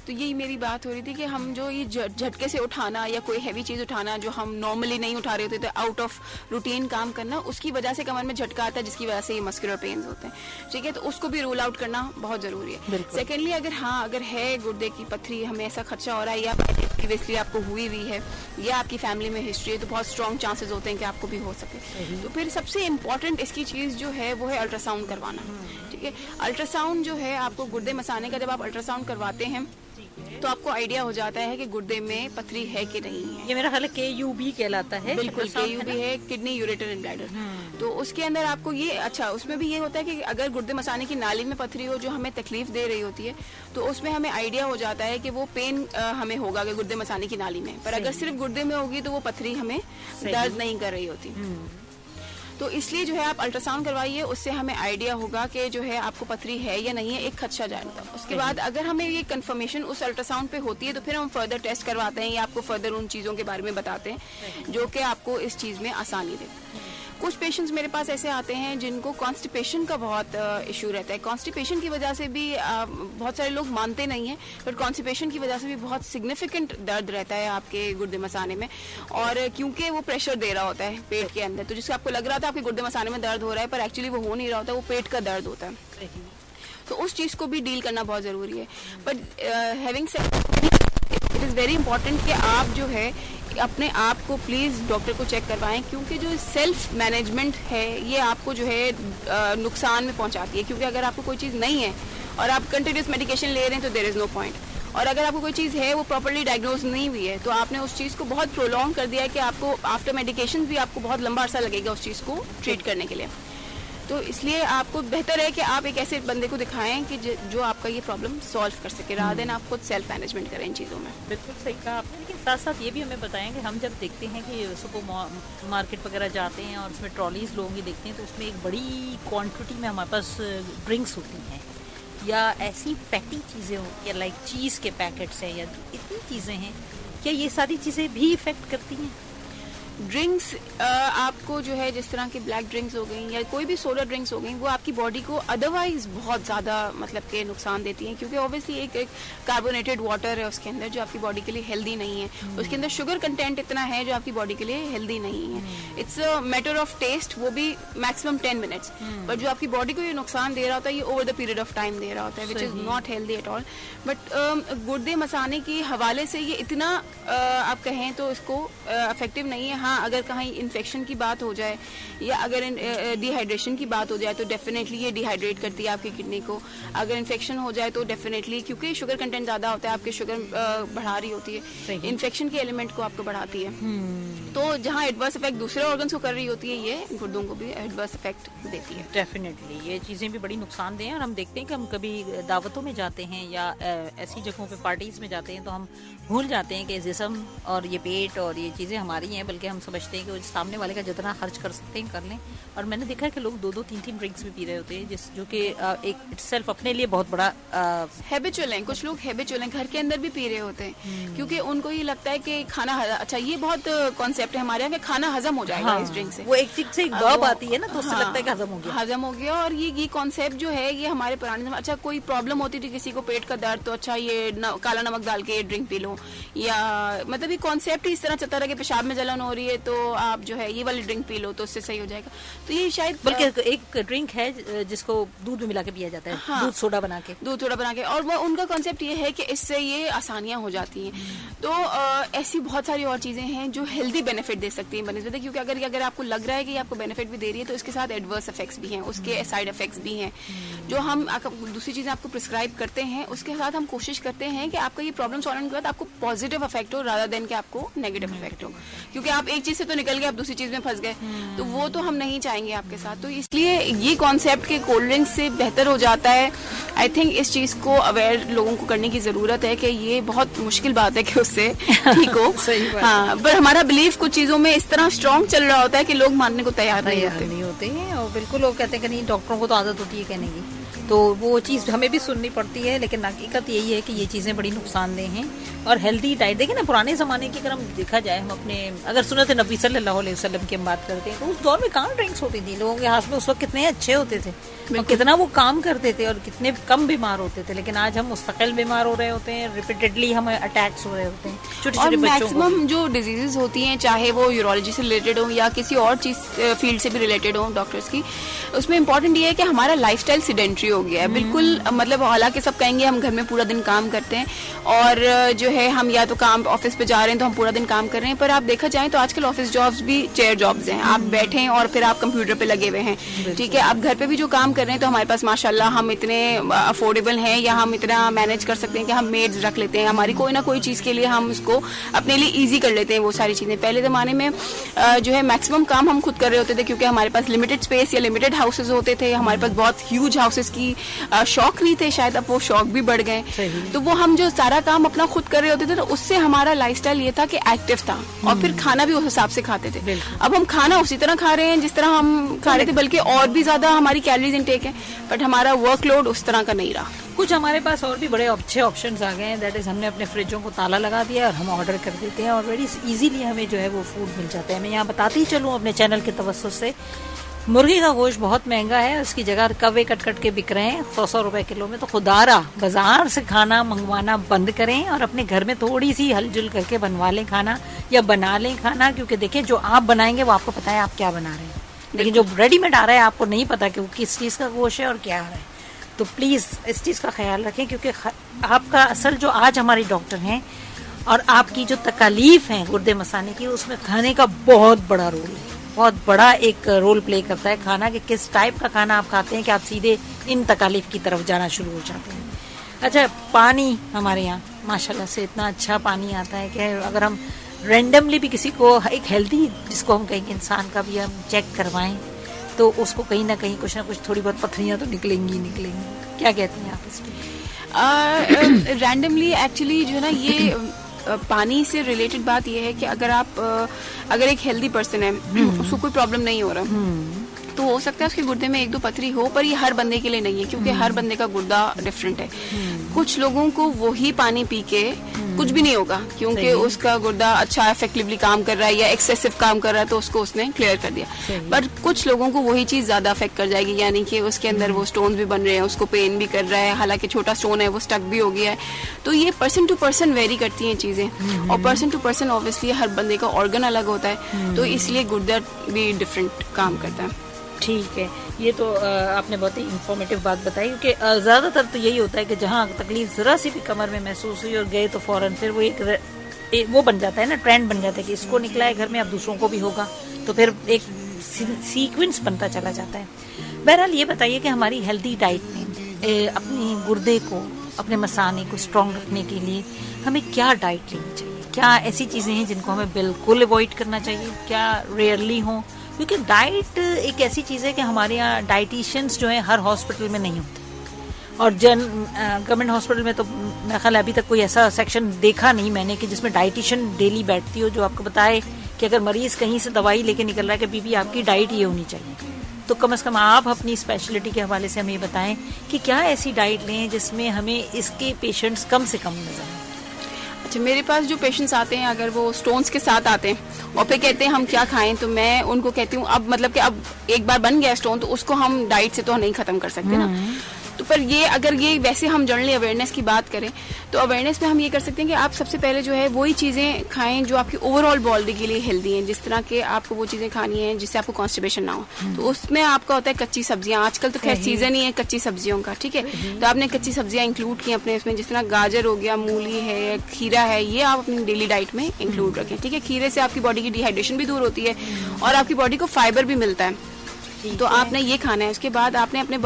Speaker 1: तो
Speaker 2: यही मेरी बात हो रही थी कि हम जो ये झटके से उठाना या कोई हैवी चीज उठाना जो हम नॉर्मली नहीं उठा रहे होते, तो आउट ऑफ रूटीन काम करना, उसकी वजह से कमर में झटका आता है, जिसकी वजह से ये मस्कुलर पेन्स होते हैं, ठीक है। तो उसको भी रूल आउट करना बहुत जरूरी है। सेकेंडली, अगर है गुर्दे की पथरी, हमें ऐसा खदशा हो रहा है या प्रीवियसली आपको हुई है या आपकी फैमिली में हिस्ट्री है, तो बहुत स्ट्रॉन्ग चांसेस होते हैं कि आपको भी हो सके। तो फिर सबसे इम्पोर्टेंट इसकी चीज जो है वो है अल्ट्रासाउंड करवाना, ठीक है। अल्ट्रासाउंड जो है आपको गुर्दे मसाने का, जब आप अल्ट्रासाउंड करवाते हैं तो आपको आइडिया हो जाता है कि गुर्दे में पथरी है कि नहीं है।
Speaker 1: ये मेरा ख्याल है KUB कहलाता है।
Speaker 2: बिल्कुल, KUB है, किडनी यूरेटर एंड ब्लैडर। तो उसके अंदर आपको ये, अच्छा, उसमें भी ये होता है कि अगर गुर्दे मसाने की नाली में पथरी हो जो हमें तकलीफ दे रही होती है, तो उसमें हमें आइडिया हो जाता है कि वो पेन हमें होगा कि गुर्दे मसाने की नाली में, पर अगर सिर्फ गुर्दे में होगी तो वो पथरी हमें दर्द नहीं कर रही होती। तो इसलिए जो है आप अल्ट्रासाउंड करवाइए, उससे हमें आइडिया होगा कि जो है आपको पथरी है या नहीं है, एक खदशा जाएगा। उसके बाद अगर हमें ये कंफर्मेशन उस अल्ट्रासाउंड पे होती है तो फिर हम फर्दर टेस्ट करवाते हैं या आपको फर्दर उन चीज़ों के बारे में बताते हैं जो कि आपको इस चीज़ में आसानी दे। कुछ पेशेंट्स मेरे पास ऐसे आते हैं जिनको कॉन्स्टिपेशन का बहुत इशू रहता है। कॉन्स्टिपेशन की वजह से भी बहुत सारे लोग मानते नहीं हैं, पर कॉन्स्टिपेशन की वजह से भी बहुत सिग्निफिकेंट दर्द रहता है आपके गुर्दे मसाने में, और क्योंकि वो प्रेशर दे रहा होता है पेट के अंदर, तो जिससे आपको लग रहा था आपके गुर्दे मसाने में दर्द हो रहा है, पर एक्चुअली वो हो नहीं रहा होता, वो पेट का दर्द होता है। तो उस चीज़ को भी डील करना बहुत ज़रूरी है। But having said, it is very important कि आप जो है अपने आप को प्लीज़ डॉक्टर को चेक करवाएं, क्योंकि जो सेल्फ मैनेजमेंट है ये आपको जो है नुकसान में पहुंचाती है। क्योंकि अगर आपको कोई चीज़ नहीं है और आप कंटिन्यूस मेडिकेशन ले रहे हैं तो देयर इज़ नो पॉइंट, और अगर आपको कोई चीज़ है वो प्रॉपर्ली डायग्नोज नहीं हुई है तो आपने उस चीज़ को बहुत प्रोलॉन्ग कर दिया है कि आपको आफ्टर मेडिकेशन भी आपको बहुत लंबा अरसा लगेगा उस चीज़ को ट्रीट करने के लिए। तो इसलिए आपको बेहतर है कि आप एक ऐसे बंदे को दिखाएं कि जो आपका ये प्रॉब्लम सॉल्व कर सके, रादर देन आप खुद सेल्फ मैनेजमेंट करें इन चीज़ों में।
Speaker 1: बिल्कुल सही कहा आपने, लेकिन साथ साथ ये भी हमें बताएं कि हम जब देखते हैं कि सुपर मार्केट वगैरह जाते हैं और उसमें ट्रॉलीज लोगों की देखते हैं तो उसमें एक बड़ी क्वांटिटी में हमारे पास ड्रिंक्स होती हैं या ऐसी फैटी चीज़ें होती हैं, लाइक चीज़ के पैकेट्स हैं या इतनी चीज़ें हैं, क्या ये सारी चीज़ें भी इफेक्ट करती हैं?
Speaker 2: ड्रिंक्स आपको जो है जिस तरह की ब्लैक ड्रिंक्स हो गई या कोई भी सोडा ड्रिंक्स हो गई वो आपकी बॉडी को अदरवाइज बहुत ज़्यादा मतलब के नुकसान देती हैं, क्योंकि ऑब्वियसली एक कार्बोनेटेड वाटर है उसके अंदर जो आपकी बॉडी के लिए हेल्दी नहीं है। उसके अंदर शुगर कंटेंट इतना है जो आपकी बॉडी के लिए हेल्दी नहीं है। It's a matter of taste, वो भी मैक्सिमम 10 मिनट्स, बट जो आपकी बॉडी को ये नुकसान दे रहा होता है ये over the period of time दे रहा होता है, which is not healthy at all. But गुर्दे मसाने के हवाले से ये इतना आप कहें तो इसको इफेक्टिव नहीं है। हाँ, अगर कहीं इन्फेक्शन की बात हो जाए या अगर डिहाइड्रेशन की बात हो जाए तो डेफिनेटली ये डिहाइड्रेट करती है आपकी किडनी को। अगर इन्फेक्शन हो जाए तो डेफिनेटली, क्योंकि शुगर कंटेंट ज़्यादा होता है, आपके शुगर बढ़ा रही होती है, इन्फेक्शन के एलिमेंट को आपको बढ़ाती है। तो जहाँ एडवर्स इफेक्ट दूसरे ऑर्गन्स को कर रही होती है ये गुर्दों को भी एडवर्स इफेक्ट देती है।
Speaker 1: डेफिनेटली ये चीज़ें भी बड़ी नुकसानदेह हैं और हम देखते हैं कि हम कभी दावतों में जाते हैं या ऐसी जगहों पे पार्टीज में जाते हैं तो हम भूल जाते हैं कि जिस्म और ये पेट और ये चीज़ें हमारी हैं, बल्कि हम समझते हैं कि सामने वाले का जितना खर्च कर सकते हैं कर लें। और मैंने देखा है कि लोग 2-2, 3-3 ड्रिंक्स भी पी रहे होते हैं, जो कि एक इटसेल्फ अपने लिए बहुत बड़ा
Speaker 2: हैबिचुअल है। कुछ लोग हैबिचुअल हैं, घर के अंदर भी पी रहे होते हैं क्योंकि उनको ये लगता है कि खाना अच्छा, ये बहुत कॉन्सेप्ट है हमारे यहाँ कि खाना हजम हो जाएगा इस ड्रिंक से।
Speaker 1: वो एक चीज से एक वर्ब आती है ना तो उससे लगता है कि हजम हो गया।
Speaker 2: और ये कॉन्सेप्ट जो है ये हमारे पुराने समय, अच्छा कोई प्रॉब्लम होती थी किसी को पेट का दर्द तो अच्छा ये काला नमक डाल के ड्रिंक पी लो, या मतलब ये कॉन्सेप्ट ही इस तरह चलता रहा कि पेशाब में जलन हो रही है तो आप जो है ये वाली ड्रिंक पी लो तो उससे सही हो जाएगा। तो ये शायद
Speaker 1: बल्कि एक ड्रिंक है जिसको दूध में मिला के पिया जाता है, हाँ, दूध सोडा बना के,
Speaker 2: और वो उनका कॉन्सेप्ट ये है कि इससे ये आसानियां हो जाती हैं। तो ऐसी बहुत सारी और चीजें हैं जो हेल्दी बेनिफिट दे सकती हैं बनस्बत, क्योंकि अगर आपको लग रहा है कि आपको बेनिफिट भी दे रही है तो इसके साथ एडवर्स इफेक्ट्स भी हैं, उसके साइड इफेक्ट्स भी हैं। जो हम दूसरी चीजें आपको प्रिस्क्राइब करते हैं उसके साथ हम कोशिश करते हैं कि आपका ये प्रॉब्लम सॉल्व होने के बाद आपको पॉजिटिव इफेक्ट हो रादर देन कि आपको नेगेटिव इफेक्ट हो, क्योंकि आप एक चीज से तो निकल गए आप दूसरी चीज में फंस गए, तो वो तो हम नहीं चाहेंगे आपके साथ। तो इसलिए ये कॉन्सेप्ट के कोल्ड ड्रिंक से बेहतर हो जाता है। आई थिंक इस चीज को अवेयर लोगों को करने की जरूरत है कि ये बहुत मुश्किल बात है कि उससे ठीक हो। हाँ, पर हमारा बिलीफ कुछ चीजों में इस तरह स्ट्रॉन्ग चल रहा होता है कि लोग मानने को तैयार नहीं
Speaker 1: होते हैं। और बिल्कुल लोग कहते हैं कि नहीं, डॉक्टरों को तो आदत होती है कहने की, तो वो चीज़ हमें भी सुननी पड़ती है। लेकिन हकीकत यही है कि ये चीज़ें बड़ी नुकसानदेह हैं। और हेल्दी डाइट देखिए ना, पुराने ज़माने की अगर हम देखा जाए, हम अपने अगर सुन्नत नबी सल्लल्लाहु अलैहि वसल्लम की हम बात करते हैं तो उस दौर में कहाँ ड्रिंक्स होती थी, लोगों के हाथ में उस वक्त कितने अच्छे होते थे और कितना वो काम करते थे और कितने कम बीमार होते थे। लेकिन आज हम मुस्तकिल बीमार हो रहे होते हैं, रिपीटेडली हमें अटैक्स हो रहे होते हैं छोटे-छोटे बच्चों को।
Speaker 2: मैक्सिमम जो डिजीजेस होती हैं, चाहे वो यूरोलॉजी से रिलेटेड हो या किसी और चीज फील्ड से भी रिलेटेड हो डॉक्टर्स की, उसमें इम्पोर्टेंट ये है कि हमारा लाइफस्टाइल सिडेंट्री हो गया है बिल्कुल। मतलब हालांकि सब कहेंगे हम घर में पूरा दिन काम करते हैं और जो है हम या तो काम ऑफिस पे जा रहे हैं तो हम पूरा दिन काम कर रहे हैं, पर आप देखा जाए तो आजकल ऑफिस जॉब्स भी चेयर जॉब्स हैं, आप बैठे हैं और फिर आप कंप्यूटर पे लगे हुए हैं, ठीक है। आप घर पे भी जो काम कर रहे हैं तो हमारे पास माशाल्लाह हम इतने अफोर्डेबल हैं या हम इतना मैनेज कर सकते हैं कि हम मेड्स रख लेते हैं, हमारी कोई ना कोई चीज के लिए हम उसको अपने लिए ईजी कर लेते हैं वो सारी चीजें। पहले जमाने में जो है मैक्सिमम काम हम खुद कर रहे होते थे क्योंकि हमारे पास लिमिटेड स्पेस या लिमिटेड हाउसेज होते थे, हमारे पास बहुत ह्यूज हाउसेज की शौक नहीं थे, शायद अब वो शौक भी बढ़ गए। तो वो हम जो सारा काम अपना खुद कर रहे होते थे तो उससे हमारा लाइफस्टाइल ये था कि एक्टिव था और फिर खाना भी उस हिसाब से खाते थे। अब हम खाना उसी तरह खा रहे हैं जिस तरह हम खा रहे थे, बल्कि और भी ज्यादा हमारी कैलोरीज इनटेक है, बट हमारा वर्कलोड उस तरह का नहीं रहा।
Speaker 1: कुछ हमारे पास और भी बड़े अच्छे ऑप्शंस आ गए हैं, दैट इज हमने अपने फ्रिजों को ताला लगा दिया और हम ऑर्डर कर देते हैं और वेरी इजीली हमें जो है वो फूड मिल जाता है। मैं यहाँ बताती ही चलूँ अपने चैनल के तवज्जुह से, मुर्गी का गोश्त बहुत महंगा है, उसकी जगह कवे कट के बिक रहे हैं 100 रुपए किलो में। तो खुदारा बाजार से खाना मंगवाना बंद करें और अपने घर में थोड़ी सी हलजुल करके बनवा लें खाना या बना लें खाना, क्योंकि देखें जो आप बनाएंगे वो आपको पता है आप क्या बना रहे हैं, लेकिन जो रेडीमेड आ रहा है आपको नहीं पता कि वो किस चीज़ का गोश्त है और क्या आ रहा है। तो प्लीज़ इस चीज़ का ख्याल रखें, क्योंकि आपका असल जो आज हमारे डॉक्टर हैं और आपकी जो तकालीफ है गुर्दे मसाने की, उसमें खाने का बहुत बड़ा रोल है, बहुत बड़ा एक रोल प्ले करता है खाना, कि किस टाइप का खाना आप खाते हैं कि आप सीधे इन तकालीफ की तरफ जाना शुरू हो जाते हैं। अच्छा, पानी हमारे यहाँ माशाल्लाह से इतना अच्छा पानी आता है कि अगर हम रैंडमली भी किसी को एक हेल्दी, जिसको हम कहेंगे इंसान का भी हम चेक करवाएं, तो उसको कहीं ना कहीं कुछ ना कुछ थोड़ी बहुत पथरियाँ तो निकलेंगी। क्या कहते हैं आप इसमें?
Speaker 2: रैंडमली एक्चुअली जो है ना, ये पानी से रिलेटेड बात ये है कि अगर एक हेल्दी पर्सन है, उसको कोई प्रॉब्लम नहीं हो रहा, तो हो सकता है उसके गुर्दे में 1-2 पथरी हो, पर ये हर बंदे के लिए नहीं है, क्योंकि हर बंदे का गुर्दा डिफरेंट है। कुछ लोगों को वही पानी पी के कुछ भी नहीं होगा, क्योंकि उसका गुर्दा अच्छा इफेक्टिवली काम कर रहा है या एक्सेसिव काम कर रहा है, तो उसको उसने क्लियर कर दिया। पर कुछ लोगों को वही चीज ज्यादा अफेक्ट कर जाएगी, यानी कि उसके अंदर वो स्टोन्स भी बन रहे हैं, उसको पेन भी कर रहा है, हालांकि छोटा स्टोन है वो स्टक भी हो गया है। तो ये पर्सन टू पर्सन वेरी करती हैं चीजें, और पर्सन टू पर्सन ऑब्वियसली हर बंदे का ऑर्गन अलग होता है, तो इसलिए गुर्दा भी डिफरेंट काम करता है।
Speaker 1: ठीक है, ये तो आपने बहुत ही इंफॉर्मेटिव बात बताई, क्योंकि ज़्यादातर तो यही होता है कि जहाँ तकलीफ ज़रा सी भी कमर में महसूस हुई और गए तो फ़ौरन फिर वो वो बन जाता है ना, ट्रेंड बन जाता है कि इसको निकला है घर में, अब दूसरों को भी होगा, तो फिर एक सीक्वेंस बनता चला जाता है। बहरहाल ये बताइए कि हमारी हेल्दी डाइट में अपनी गुर्दे को, अपने मसाने को स्ट्रॉन्ग रखने के लिए हमें क्या डाइट लेनी चाहिए? क्या ऐसी चीज़ें हैं जिनको हमें बिल्कुल अवॉइड करना चाहिए, क्या रेयरली हों? क्योंकि डाइट एक ऐसी चीज़ है कि हमारे यहाँ डाइटिशियंस जो है हर हॉस्पिटल में नहीं होते, और गवर्नमेंट हॉस्पिटल में तो मेरा ख्याल अभी तक कोई ऐसा सेक्शन देखा नहीं मैंने कि जिसमें डाइटिशियन डेली बैठती हो, जो आपको बताए कि अगर मरीज कहीं से दवाई लेके निकल रहा है कि बीबी आपकी डाइट ये होनी चाहिए, तो कम से कम आप अपनी स्पेशलिटी के हवाले से हमें ये बताएं कि क्या ऐसी डाइट लें जिसमें हमें इसके पेशेंट्स कम से कम नजर आए।
Speaker 2: अच्छा, मेरे पास जो पेशेंट्स आते हैं, अगर वो स्टोन्स के साथ आते हैं और फिर कहते हैं हम क्या खाएं, तो मैं उनको कहती हूँ अब मतलब कि अब एक बार बन गया स्टोन, तो उसको हम डाइट से तो नहीं खत्म कर सकते ना। तो पर ये अगर ये वैसे हम जनरली अवेयरनेस की बात करें, तो अवेयरनेस में हम ये कर सकते हैं कि आप सबसे पहले जो है वही चीजें खाएं जो आपकी ओवरऑल बॉडी के लिए हेल्दी हैं। जिस तरह के आपको वो चीजें खानी है जिससे आपको कॉन्स्टिपेशन ना हो, तो उसमें आपका होता है कच्ची सब्जियां। आजकल तो खैर सीजन ही है कच्ची सब्जियों का, ठीक है, तो आपने कच्ची सब्जियां इंक्लूड की अपने इसमें, जिस तरह गाजर हो गया, मूली है, खीरा है, ये आप अपनी डेली डाइट में इंक्लूड रखें, ठीक है। खीरे से आपकी बॉडी की डिहाइड्रेशन भी दूर होती है और आपकी बॉडी को फाइबर भी मिलता है, तो आपने ये खाना है। उसके बाद आपने अपने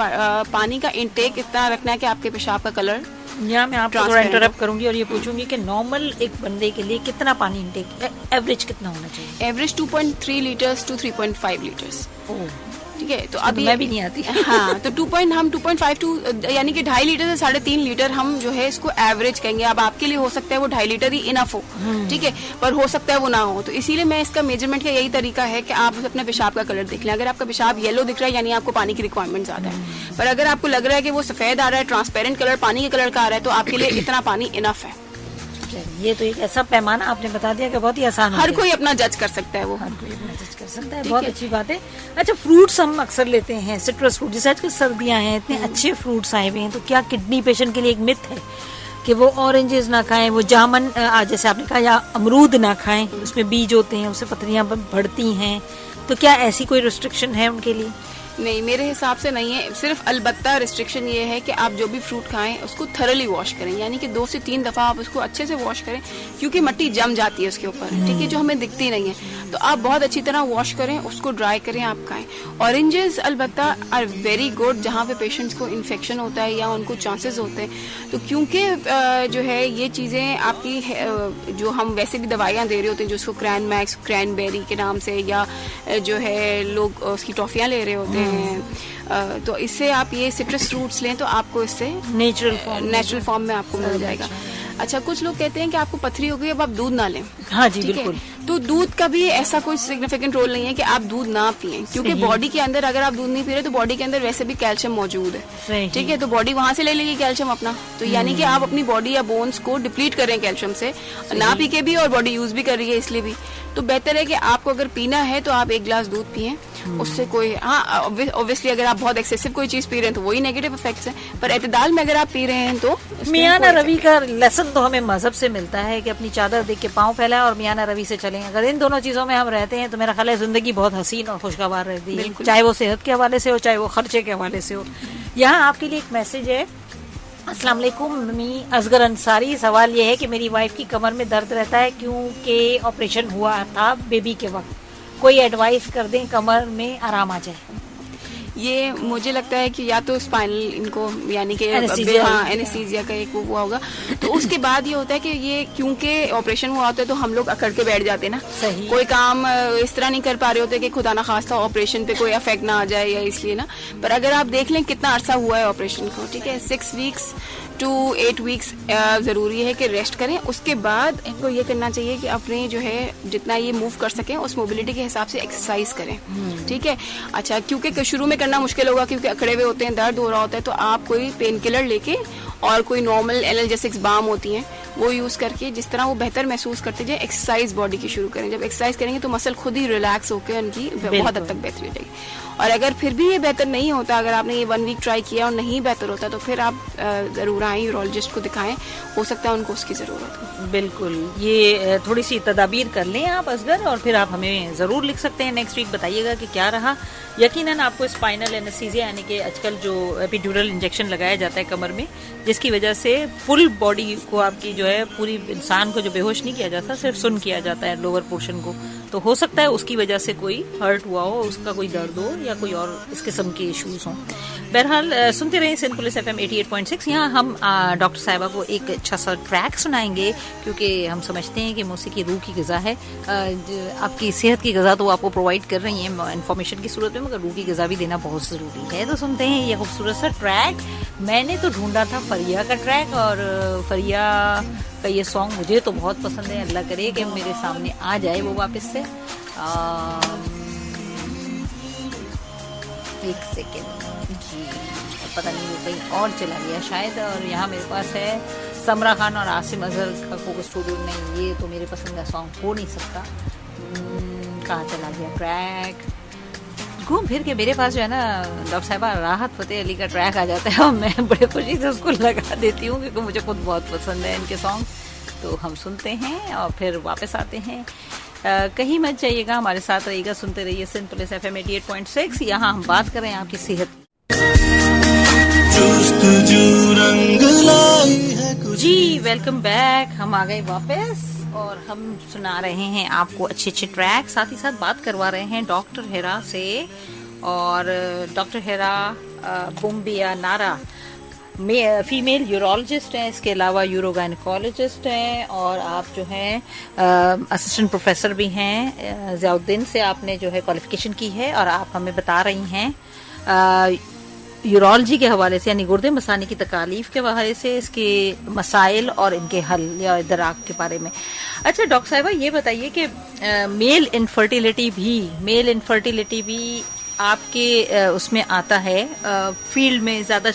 Speaker 2: पानी का इंटेक इतना रखना है कि आपके पेशाब का कलर,
Speaker 1: यहाँ मैं आपको थोड़ा इंटरप्ट करूंगी और ये पूछूंगी कि नॉर्मल एक बंदे के लिए कितना पानी इंटेक, एवरेज कितना होना चाहिए?
Speaker 2: एवरेज 2.3 लीटर्स टू 3.5 लीटर्स, ठीक है। तो अभी
Speaker 1: मैं भी नहीं आती।
Speaker 2: हाँ, तो 2.5 टू यानी कि 2.5 लीटर से 3.5 लीटर हम जो है इसको एवरेज कहेंगे। अब आपके लिए हो सकता है वो 2.5 लीटर ही इनफ हो, ठीक है, पर हो सकता है वो ना हो, तो इसीलिए मैं इसका मेजरमेंट का यही तरीका है कि आप अपने पेशाब का कलर देख लें। अगर आपका पेशाब येलो दिख रहा है यानी आपको पानी की रिक्वायरमेंट ज्यादा है, पर अगर आपको लग रहा है कि वो सफेद आ रहा है, ट्रांसपेरेंट कलर पानी के कलर का आ रहा है, तो आपके लिए इतना पानी इनफ है।
Speaker 1: ये तो एक ऐसा पैमाना आपने बता दिया कि बहुत ही आसान है,
Speaker 2: हर कोई अपना जज कर सकता है, वो
Speaker 1: हर कोई अपना जज कर सकता है, बहुत अच्छी बात है। अच्छा, फ्रूट्स हम अक्सर लेते हैं, सिट्रस फ्रूट, जैसे आजकल सर्दियां हैं, इतने अच्छे फ्रूट्स आए हुए हैं, तो क्या किडनी पेशेंट के लिए एक मिथ है कि वो ऑरेंजेस ना खाएं, वो जामन जैसे आपने कहा, या अमरूद ना खाएं, उसमें बीज होते हैं, उससे पथरियां बढ़ती हैं, तो क्या ऐसी कोई रिस्ट्रिक्शन है उनके लिए?
Speaker 2: नहीं, मेरे हिसाब से नहीं है। सिर्फ अलबत्ता रिस्ट्रिक्शन ये है कि आप जो भी फ्रूट खाएं उसको थरली वॉश करें, यानी कि 2 से 3 दफा आप उसको अच्छे से वॉश करें, क्योंकि मिट्टी जम जाती है उसके ऊपर, ठीक है, जो हमें दिखती नहीं है। तो आप बहुत अच्छी तरह वॉश करें, उसको ड्राई करें, आप खाएं। ऑरेंजेस अलबत्ता आर वेरी गुड जहाँ पे पेशेंट्स को इन्फेक्शन होता है या उनको चांसेस होते हैं, तो क्योंकि जो है ये चीज़ें आपकी जो हम वैसे भी दवाइयाँ दे रहे होते हैं, जो उसको क्रैन मैक्स, क्रैनबेरी के नाम से, या जो है लोग उसकी टॉफियाँ ले रहे होते हैं, तो इससे आप ये सिट्रस फ्रूट्स लें तो आपको इससे नेचुरल फॉर्म में आपको मिल जाएगा। अच्छा, कुछ लोग कहते हैं कि आपको पथरी हो गई, अब आप दूध ना लें।
Speaker 1: हाँ जी, बिल्कुल।
Speaker 2: तो दूध का भी ऐसा कोई सिग्निफिकेंट रोल नहीं है कि आप दूध ना पिएं, क्योंकि बॉडी के अंदर अगर आप दूध नहीं पी रहे तो बॉडी के अंदर वैसे भी कैल्शियम मौजूद है, ठीक है, तो बॉडी वहां से ले लेगी कैल्शियम अपना, तो यानी कि आप अपनी बॉडी या बोन्स को डिप्लीट कर रहे हैं कैल्शियम से, ना पी के भी, और बॉडी यूज भी कर रही है इसलिए भी। तो बेहतर है कि आपको अगर पीना है तो आप 1 गिलास दूध पिए, उससे कोई, हाँ ऑब्वियसली अगर आप बहुत एक्सेसिव कोई चीज पी रहे हैं तो वही नेगेटिव इफेक्ट्स हैं, पर एतदाल में अगर आप पी रहे हैं तो
Speaker 1: मियाना रवि का लेसन तो हमें मजहब से मिलता है कि अपनी चादर देख के पाँव फैलाएं और मियाना रवि से चलें। अगर इन दोनों चीजों में हम रहते हैं तो मेरा ख्याल है जिंदगी बहुत हसीन और खुशगवार रहती है, चाहे वो सेहत के हवाले से हो, चाहे वो खर्चे के हवाले से हो। यहाँ आपके लिए एक मैसेज है, अस्सलाम वालेकुम, मी असगर अंसारी। सवाल यह है कि मेरी वाइफ की कमर में दर्द रहता है क्योंकि ऑपरेशन हुआ था बेबी के वक्त। कोई एडवाइस कर दें, कमर में आराम आ जाए।
Speaker 2: ये मुझे लगता है कि या तो स्पाइनल इनको यानी कि एनेस्थीसिया का एक वो हुआ होगा। तो उसके बाद ये होता है कि ये क्योंकि ऑपरेशन हुआ होता है तो हम लोग अकड़ के बैठ जाते हैं ना,
Speaker 1: सही।
Speaker 2: कोई काम इस तरह नहीं कर पा रहे होते कि खुदा ना खास्ता ऑपरेशन पे कोई इफेक्ट ना आ जाए या इसलिए ना। पर अगर आप देख लें कितना अरसा हुआ है ऑपरेशन को, ठीक है, 6 वीक्स to 8 वीक्स जरूरी है कि रेस्ट करें। उसके बाद इनको ये करना चाहिए कि अपने जो है जितना ये मूव कर सकें उस मोबिलिटी के हिसाब से एक्सरसाइज करें, ठीक है। अच्छा, क्योंकि शुरू में करना मुश्किल होगा क्योंकि अकड़े हुए होते हैं, दर्द हो रहा होता है, तो आप कोई पेन किलर लेके और कोई नॉर्मल एनाल्जेसिक्स बाम होती हैं वो यूज करके जिस तरह वो बेहतर महसूस करते जाए एक्सरसाइज बॉडी की शुरू करें। जब एक्सरसाइज करेंगे तो मसल खुद ही रिलैक्स होकर उनकी बहुत हद तक बेहतरी हो जाएगी। और अगर फिर भी ये बेहतर नहीं होता, अगर आपने ये 1 वीक ट्राई किया और नहीं बेहतर होता तो फिर आप जरूर आए, यूरोलॉजिस्ट को दिखाएं, हो सकता है उनको उसकी जरूरत हो।
Speaker 1: बिल्कुल, ये थोड़ी सी तदाबीर कर लें आप असगर, और फिर आप हमें ज़रूर लिख सकते हैं नेक्स्ट वीक, बताइएगा कि क्या रहा। यकीनन आपको स्पाइनल एनेस्थीसिया यानी कि आजकल जो एपिड्यूरल इंजेक्शन लगाया जाता है कमर में, जिसकी वजह से फुल बॉडी को आपकी जो है पूरी इंसान को जो बेहोश नहीं किया जाता, सिर्फ सुन किया जाता है लोअर पोर्शन को, तो हो सकता है उसकी वजह से कोई हर्ट हुआ हो, उसका कोई दर्द हो या कोई और इस किस्म के इश्यूज हों। बहरहाल सुनते रहे सिंध पुलिस FM 88.6। यहाँ हम डॉक्टर साहिबा को एक अच्छा सा ट्रैक सुनाएंगे क्योंकि हम समझते हैं कि मौसीकी रूह की ग़िज़ा है। आपकी सेहत की ग़िज़ा तो आपको प्रोवाइड कर रही है इन्फॉर्मेशन की सूरत में, मगर रूह की ग़िज़ा भी देना बहुत ज़रूरी है। तो सुनते हैं ये खूबसूरत सा ट्रैक। मैंने तो ढूंढा था फरिया का ट्रैक, और फरिया का ये सॉन्ग मुझे तो बहुत पसंद है। अल्लाह करे कि मेरे सामने आ जाए वो वापस से। एक सेकेंड जी, पता नहीं वो कहीं और चला गया शायद। और यहाँ मेरे पास है समरा खान और आसिम अजहर का कोको स्टूडियो। नहीं, ये तो मेरे पसंद का सॉन्ग हो नहीं सकता। कहाँ चला गया ट्रैक? घूम फिर के मेरे पास जो है ना डॉक्टर साहिबा राहत फतेह अली का ट्रैक आ जाता है और मैं बड़े खुशी से उसको लगा देती हूँ क्योंकि मुझे खुद बहुत पसंद है इनके सॉन्ग। तो हम सुनते हैं और फिर वापस आते हैं। कहीं मत जाइएगा, हमारे साथ रहिएगा, सुनते रहिए सिंध पुलिस FM 88.6। यहाँ हम बात कर रहे हैं आपकी सेहत जी। वेलकम बैक, हम आ गए वापस और हम सुना रहे हैं आपको अच्छे अच्छे ट्रैक, साथ ही साथ बात करवा रहे हैं डॉक्टर हेरा से। और डॉक्टर हेरा बुम्बिया नारा फीमेल यूरोलॉजिस्ट हैं, इसके अलावा यूरोगायनेकोलॉजिस्ट हैं, और आप जो हैं असिस्टेंट प्रोफेसर भी हैं। ज़ियाउद्दीन से आपने जो है क्वालिफिकेशन की है और आप हमें बता रही हैं यूरोलॉजी के हवाले से, यानी गुर्दे मसानी की तकालीफ के हवाले से, इसके मसाइल और इनके हल या दराक के बारे में। अच्छा डॉक्टर साहिबा, ये बताइए कि मेल इनफर्टिलिटी भी आपके उसमें आता है फील्ड में ज़्यादा,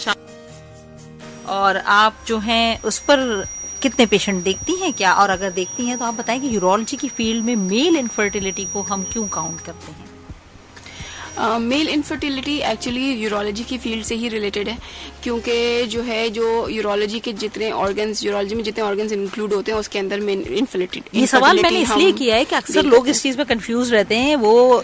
Speaker 1: और आप जो हैं उस पर कितने पेशेंट देखती हैं क्या? और अगर देखती हैं तो आप बताएं कि यूरोलॉजी की फील्ड में मेल इनफर्टिलिटी को हम क्यों काउंट करते हैं?
Speaker 2: मेल इनफर्टिलिटी एक्चुअली यूरोलॉजी की फील्ड से ही रिलेटेड है, क्योंकि जो यूरोलॉजी के जितने ऑर्गन्स, यूरोलॉजी में जितने ऑर्गन्स इंक्लूड होते हैं उसके अंदर मेल इनफर्टिलिटी।
Speaker 1: ये सवाल मैंने इसलिए किया है कि अक्सर लोग इस चीज में कंफ्यूज रहते हैं। वो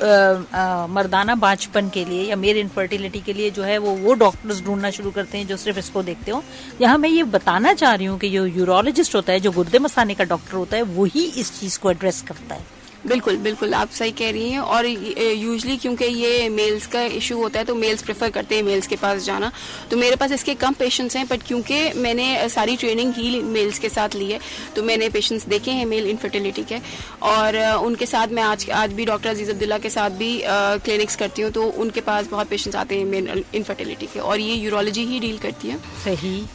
Speaker 1: मर्दाना बांझपन के लिए या मेल इनफर्टिलिटी के लिए जो है वो डॉक्टर्स ढूंढना शुरू करते हैं जो सिर्फ इसको देखते हो। यहाँ मैं ये बताना चाह रही हूँ कि जो यूरोलॉजिस्ट होता है, जो गुर्दे मसाने का डॉक्टर होता है, वही इस चीज को एड्रेस करता है।
Speaker 2: बिल्कुल बिल्कुल, आप सही कह रही हैं। और यूजली क्योंकि ये मेल्स का इशू होता है तो मेल्स प्रेफर करते हैं मेल्स के पास जाना। तो मेरे पास इसके कम पेशेंट्स हैं, बट क्योंकि मैंने सारी ट्रेनिंग ही मेल्स के साथ ली है तो मैंने पेशेंट्स देखे हैं मेल इनफर्टिलिटी के, और उनके साथ मैं आज भी डॉक्टर अजीज अब्दुल्ला के साथ भी क्लिनिक्स करती हूँ, तो उनके पास बहुत पेशेंट्स आते हैं मेल इनफर्टिलिटी के, और ये यूरोलॉजी ही डील करती है।
Speaker 1: सही।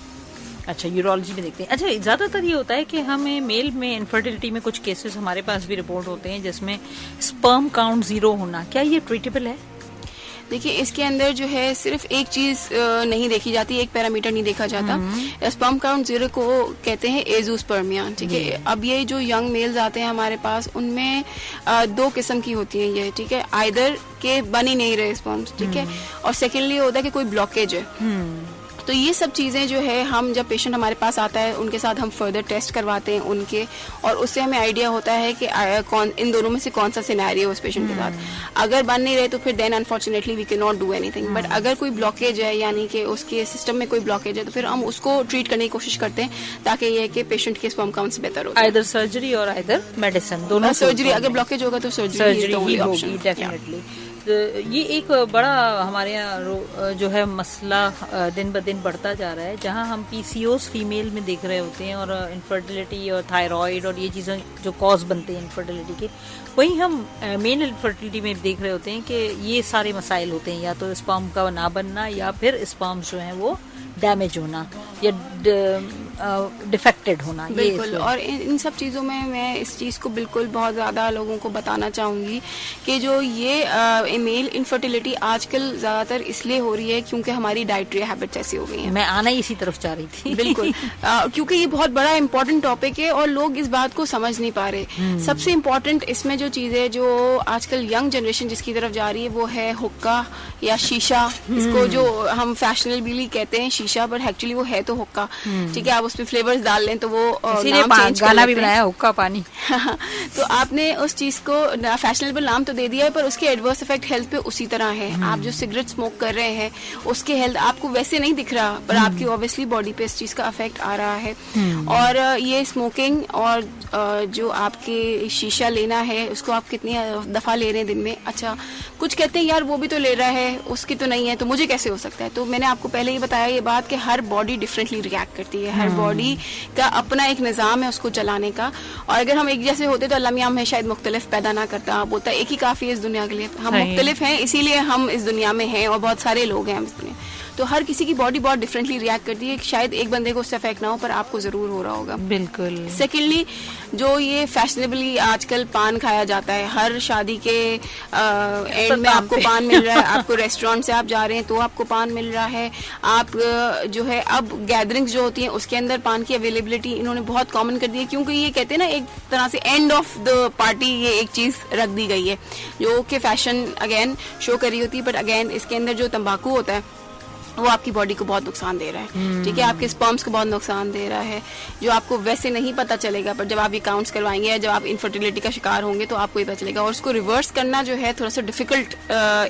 Speaker 1: अच्छा, यूरोलॉजी में देखते हैं। अच्छा, ज़्यादातर ये होता है कि हमें मेल में इनफर्टिलिटी में कुछ केसेस हमारे पास भी रिपोर्ट होते हैं जिसमें स्पर्म काउंट 0 होना, क्या ये ट्रीटेबल है?
Speaker 2: देखिए, इसके अंदर जो है सिर्फ एक चीज नहीं देखी जाती, एक पैरामीटर नहीं देखा जाता। स्पर्म काउंट 0 को कहते हैं एजोस्पर्मिया, ठीक है। अब ये जो यंग मेल्स आते हैं हमारे पास, उनमें 2 किस्म की होती हैं ये, ठीक है। आइदर के बन ही नहीं रहे स्पर्म्स, ठीक है, और सेकेंडली होता है कि कोई ब्लॉकेज है, तो ये सब चीज़ें जो है हम जब पेशेंट हमारे पास आता है उनके साथ हम फर्दर टेस्ट करवाते हैं उनके, और उससे हमें आइडिया होता है कि कौन इन दोनों में से कौन सा सिनेरियो उस पेशेंट के साथ। अगर बन नहीं रहे तो फिर then unfortunately we can not do anything. But अगर कोई ब्लॉकेज है यानी कि उसके सिस्टम में कोई ब्लॉकेज है तो फिर हम उसको ट्रीट करने की कोशिश करते हैं ताकि ये है कि पेशेंट के स्पर्म काउंट्स बेहतर हो।
Speaker 1: आइदर सर्जरी और आइदर मेडिसिन, दोनों
Speaker 2: सर्जरी, अगर ब्लॉकेज होगा तो सर्जरी
Speaker 1: ही होगी डेफिनेटली। ये एक बड़ा हमारे यहाँ जो है मसला दिन ब दिन बढ़ता जा रहा है, जहाँ हम पीसीओस फीमेल में देख रहे होते हैं और इनफर्टिलिटी और थायराइड और ये चीज़ें जो कॉज बनते हैं इनफर्टिलिटी के, वहीं हम मेन इनफर्टिलिटी में देख रहे होते हैं कि ये सारे मसाइल होते हैं, या तो स्पर्म का ना बनना या फिर स्पर्म जो है वो डैमेज होना या डिफेक्टेड होना।
Speaker 2: बिल्कुल। और इन सब चीज़ों में मैं इस चीज़ को बिल्कुल बहुत ज़्यादा लोगों को बताना चाहूँगी कि जो ये मेल इनफर्टिलिटी आजकल ज़्यादातर इसलिए हो रही है क्योंकि हमारी डाइटरी हैबिट्स ऐसी हो गई हैं।
Speaker 1: मैं आना ही इसी तरफ चाह रही थी।
Speaker 2: बिल्कुल। क्योंकि ये बहुत बड़ा इंपॉर्टेंट टॉपिक है और लोग इस बात को समझ नहीं पा रहे। सबसे इम्पोर्टेंट इसमें जो चीज़ है जो आजकल यंग जनरेशन जिसकी तरफ जा रही है वो है हुक्का या शीशा, इसको जो हम फैशनेबली कहते हैं शीशा, बट एक्चुअली वो है तो हुक्का। ठीक है, आप उसमें फ्लेवर्स डाल लें तो वो
Speaker 1: गाना भी बनाया हुक्का पानी।
Speaker 2: तो आपने उस चीज को फैशनेबल नाम तो दे दिया है पर उसके एडवर्स इफेक्ट हेल्थ पे उसी तरह है। आप जो सिगरेट स्मोक कर रहे हैं उसके हेल्थ आपको वैसे नहीं दिख रहा पर आपकी ऑब्वियसली बॉडी पे इस चीज का इफेक्ट आ रहा है। और ये स्मोकिंग और जो आपके शीशा लेना है उसको आप कितनी दफा ले रहे हैं दिन में। अच्छा, कुछ कहते हैं यार वो भी तो ले रहा है उसकी तो नहीं है तो मुझे कैसे हो सकता है। तो मैंने आपको पहले ही बताया ये बात कि हर बॉडी डिफरेंटली रिएक्ट करती है, हर बॉडी का अपना एक निज़ाम है उसको चलाने का। और अगर हम एक जैसे होते तो अल्लाह मियां हमें शायद मुख्तलिफ पैदा ना करता, बोलता एक ही काफ़ी है इस दुनिया के लिए। हम मुख्तलिफ हैं इसीलिए हम इस दुनिया में हैं और बहुत सारे लोग हैं इस दुनिया। तो हर किसी की बॉडी बहुत डिफरेंटली रिएक्ट करती है। शायद एक बंदे को उससे इफेक्ट ना हो पर आपको जरूर हो रहा होगा।
Speaker 1: बिल्कुल।
Speaker 2: सेकेंडली, जो ये फैशनेबली आजकल पान खाया जाता है, हर शादी के एंड में आपको पान मिल रहा है। आपको रेस्टोरेंट से आप जा रहे हैं तो आपको पान मिल रहा है। आप जो है अब गैदरिंग्स जो होती हैं उसके अंदर पान की अवेलेबिलिटी इन्होंने बहुत कॉमन कर दी है, क्योंकि ये कहते हैं ना एक तरह से एंड ऑफ द पार्टी ये एक चीज रख दी गई है जो कि फैशन अगेन शो कर रही होती है। बट अगेन इसके अंदर जो तंबाकू होता है वो आपकी बॉडी को बहुत नुकसान दे रहा है। ठीक है, आपके स्पर्म्स को बहुत नुकसान दे रहा है जो आपको वैसे नहीं पता चलेगा, पर जब आप ये काउंट्स करवाएंगे या जब आप इनफर्टिलिटी का शिकार होंगे तो आपको ये पता चलेगा। और उसको रिवर्स करना जो है थोड़ा सा डिफिकल्ट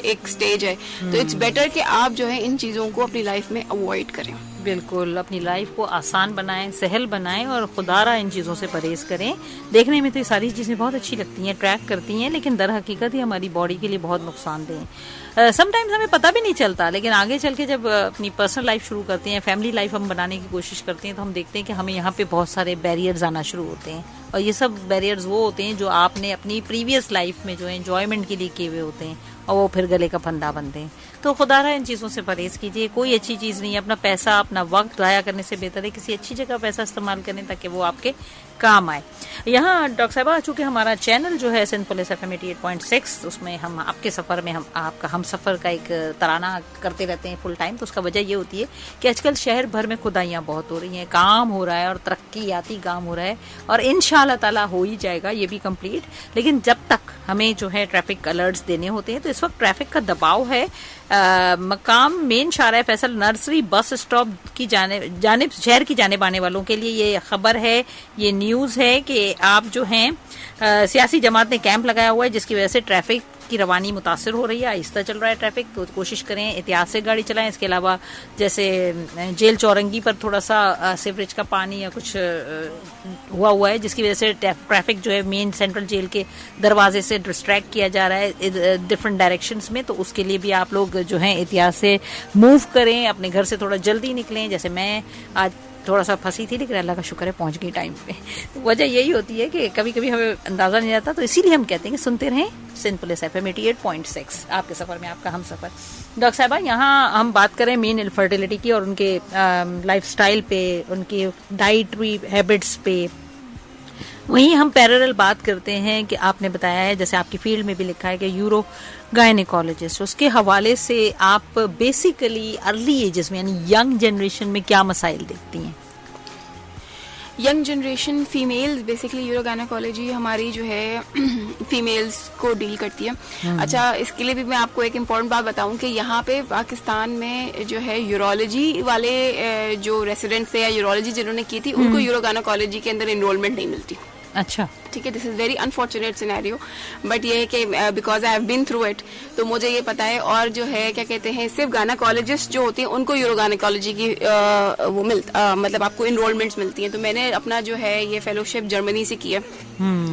Speaker 2: एक स्टेज है। तो इट्स बेटर कि आप जो है इन चीज़ों को अपनी लाइफ में अवॉइड करें।
Speaker 1: बिल्कुल, अपनी लाइफ को आसान बनाएं, सहल बनाएं और खुदारा इन चीज़ों से परहेज करें। देखने में तो ये सारी चीज़ें बहुत अच्छी लगती हैं, ट्रैक करती हैं, लेकिन दर हकीकत ही हमारी बॉडी के लिए बहुत नुकसानदेह हैं। समटाइम्स हमें पता भी नहीं चलता, लेकिन आगे चल के जब अपनी पर्सनल लाइफ शुरू करते हैं, फैमिली लाइफ हम बनाने की कोशिश करते हैं, तो हम देखते हैं कि हमें यहाँ पे बहुत सारे बैरियर्स आना शुरू होते हैं। और ये सब बैरियर्स वो होते हैं जो आपने अपनी प्रीवियस लाइफ में जो है एंजॉयमेंट के लिए किए हुए होते हैं और वो फिर गले का फंदा बनते हैं। तो खुदारा इन चीज़ों से परहेज कीजिए। कोई अच्छी चीज़ नहीं है, अपना पैसा अपना वक्त ज़ाया करने से बेहतर है किसी अच्छी जगह पैसा इस्तेमाल करें ताकि वो आपके काम आए। यहाँ डॉक्टर साहिबा, चूंकि हमारा चैनल जो है सिंध पुलिस FM 88.6, उसमें हम आपके सफ़र में हम सफ़र का एक तराना करते रहते हैं फुल टाइम। तो उसका वजह ये होती है कि आजकल शहर भर में खुदाइयाँ बहुत हो रही हैं, काम हो रहा है और तरक्कीयाती काम हो रहा है और इंशाअल्लाह ताला हो ही जाएगा ये भी कंप्लीट। लेकिन जब तक हमें जो है ट्रैफिक अलर्ट्स देने होते हैं, तो इस वक्त ट्रैफिक का दबाव है। मकाम main Shahrah Faisal nursery bus stop की जानिब शहर की जानिब आने वालों के लिए ये खबर है, ये न्यूज़ है कि आप जो हैं सियासी जमात ने कैंप लगाया हुआ है जिसकी वजह से ट्रैफिक की रवानी मुतासर हो रही है, आहिस्ता चल रहा है ट्रैफिक। तो कोशिश करें एहतियात से गाड़ी चलाएं। इसके अलावा जैसे जेल चौरंगी पर थोड़ा सा सीवरेज का पानी या कुछ हुआ है जिसकी वजह से ट्रैफिक जो है मेन सेंट्रल जेल के दरवाजे से डिस्ट्रैक्ट किया जा रहा है डिफरेंट डायरेक्शंस में। तो उसके लिए भी आप लोग जो है एहतियात से मूव करें, अपने घर से थोड़ा जल्दी निकलें। जैसे मैं आज थोड़ा सा फंसी थी लेकिन अल्लाह का शुक्र है पहुंच गई टाइम पे। तो वजह यही होती है कि कभी कभी हमें अंदाजा नहीं आता, तो इसीलिए हम कहते हैं कि सुनते रहें सिंध पुलिस FM 88.6, आपके सफर में आपका हम सफर। डॉक्टर साहिबा, यहाँ हम बात करें मेन इनफर्टिलिटी की और उनके लाइफस्टाइल पे, उनके डाइटरी हैबिट्स पे। वहीं हम पैरेलल बात करते हैं कि आपने बताया है, जैसे आपकी फील्ड में भी लिखा है कि यूरो गायनेकोलॉजिस्ट, उसके हवाले से आप बेसिकली अर्ली एजेस में यानी यंग जनरेशन में क्या मसाइल देखती हैं?
Speaker 2: यंग जनरेशन फीमेल्स, बेसिकली यूरोगायनेकोलॉजी हमारी जो है फीमेल्स को डील करती है। अच्छा, इसके लिए भी मैं आपको एक इम्पॉर्टेंट बात बताऊं कि यहाँ पे पाकिस्तान में जो है यूरोलॉजी वाले जो रेसिडेंट्स थे या यूरोलॉजी जिन्होंने की थी उनको यूरोगायनेकोलॉजी के अंदर एनरोलमेंट नहीं मिलती।
Speaker 1: अच्छा,
Speaker 2: ठीक है, this is very unfortunate scenario, but ये है कि because I have been through it, तो मुझे ये पता है। और जो है क्या कहते हैं, सिर्फ गायनेकोलॉजिस्ट जो होते हैं उनको यूरोगायनेकोलॉजी की वो मतलब आपको इनरोलमेंट्स मिलती हैं। तो मैंने अपना जो है ये फेलोशिप जर्मनी से की है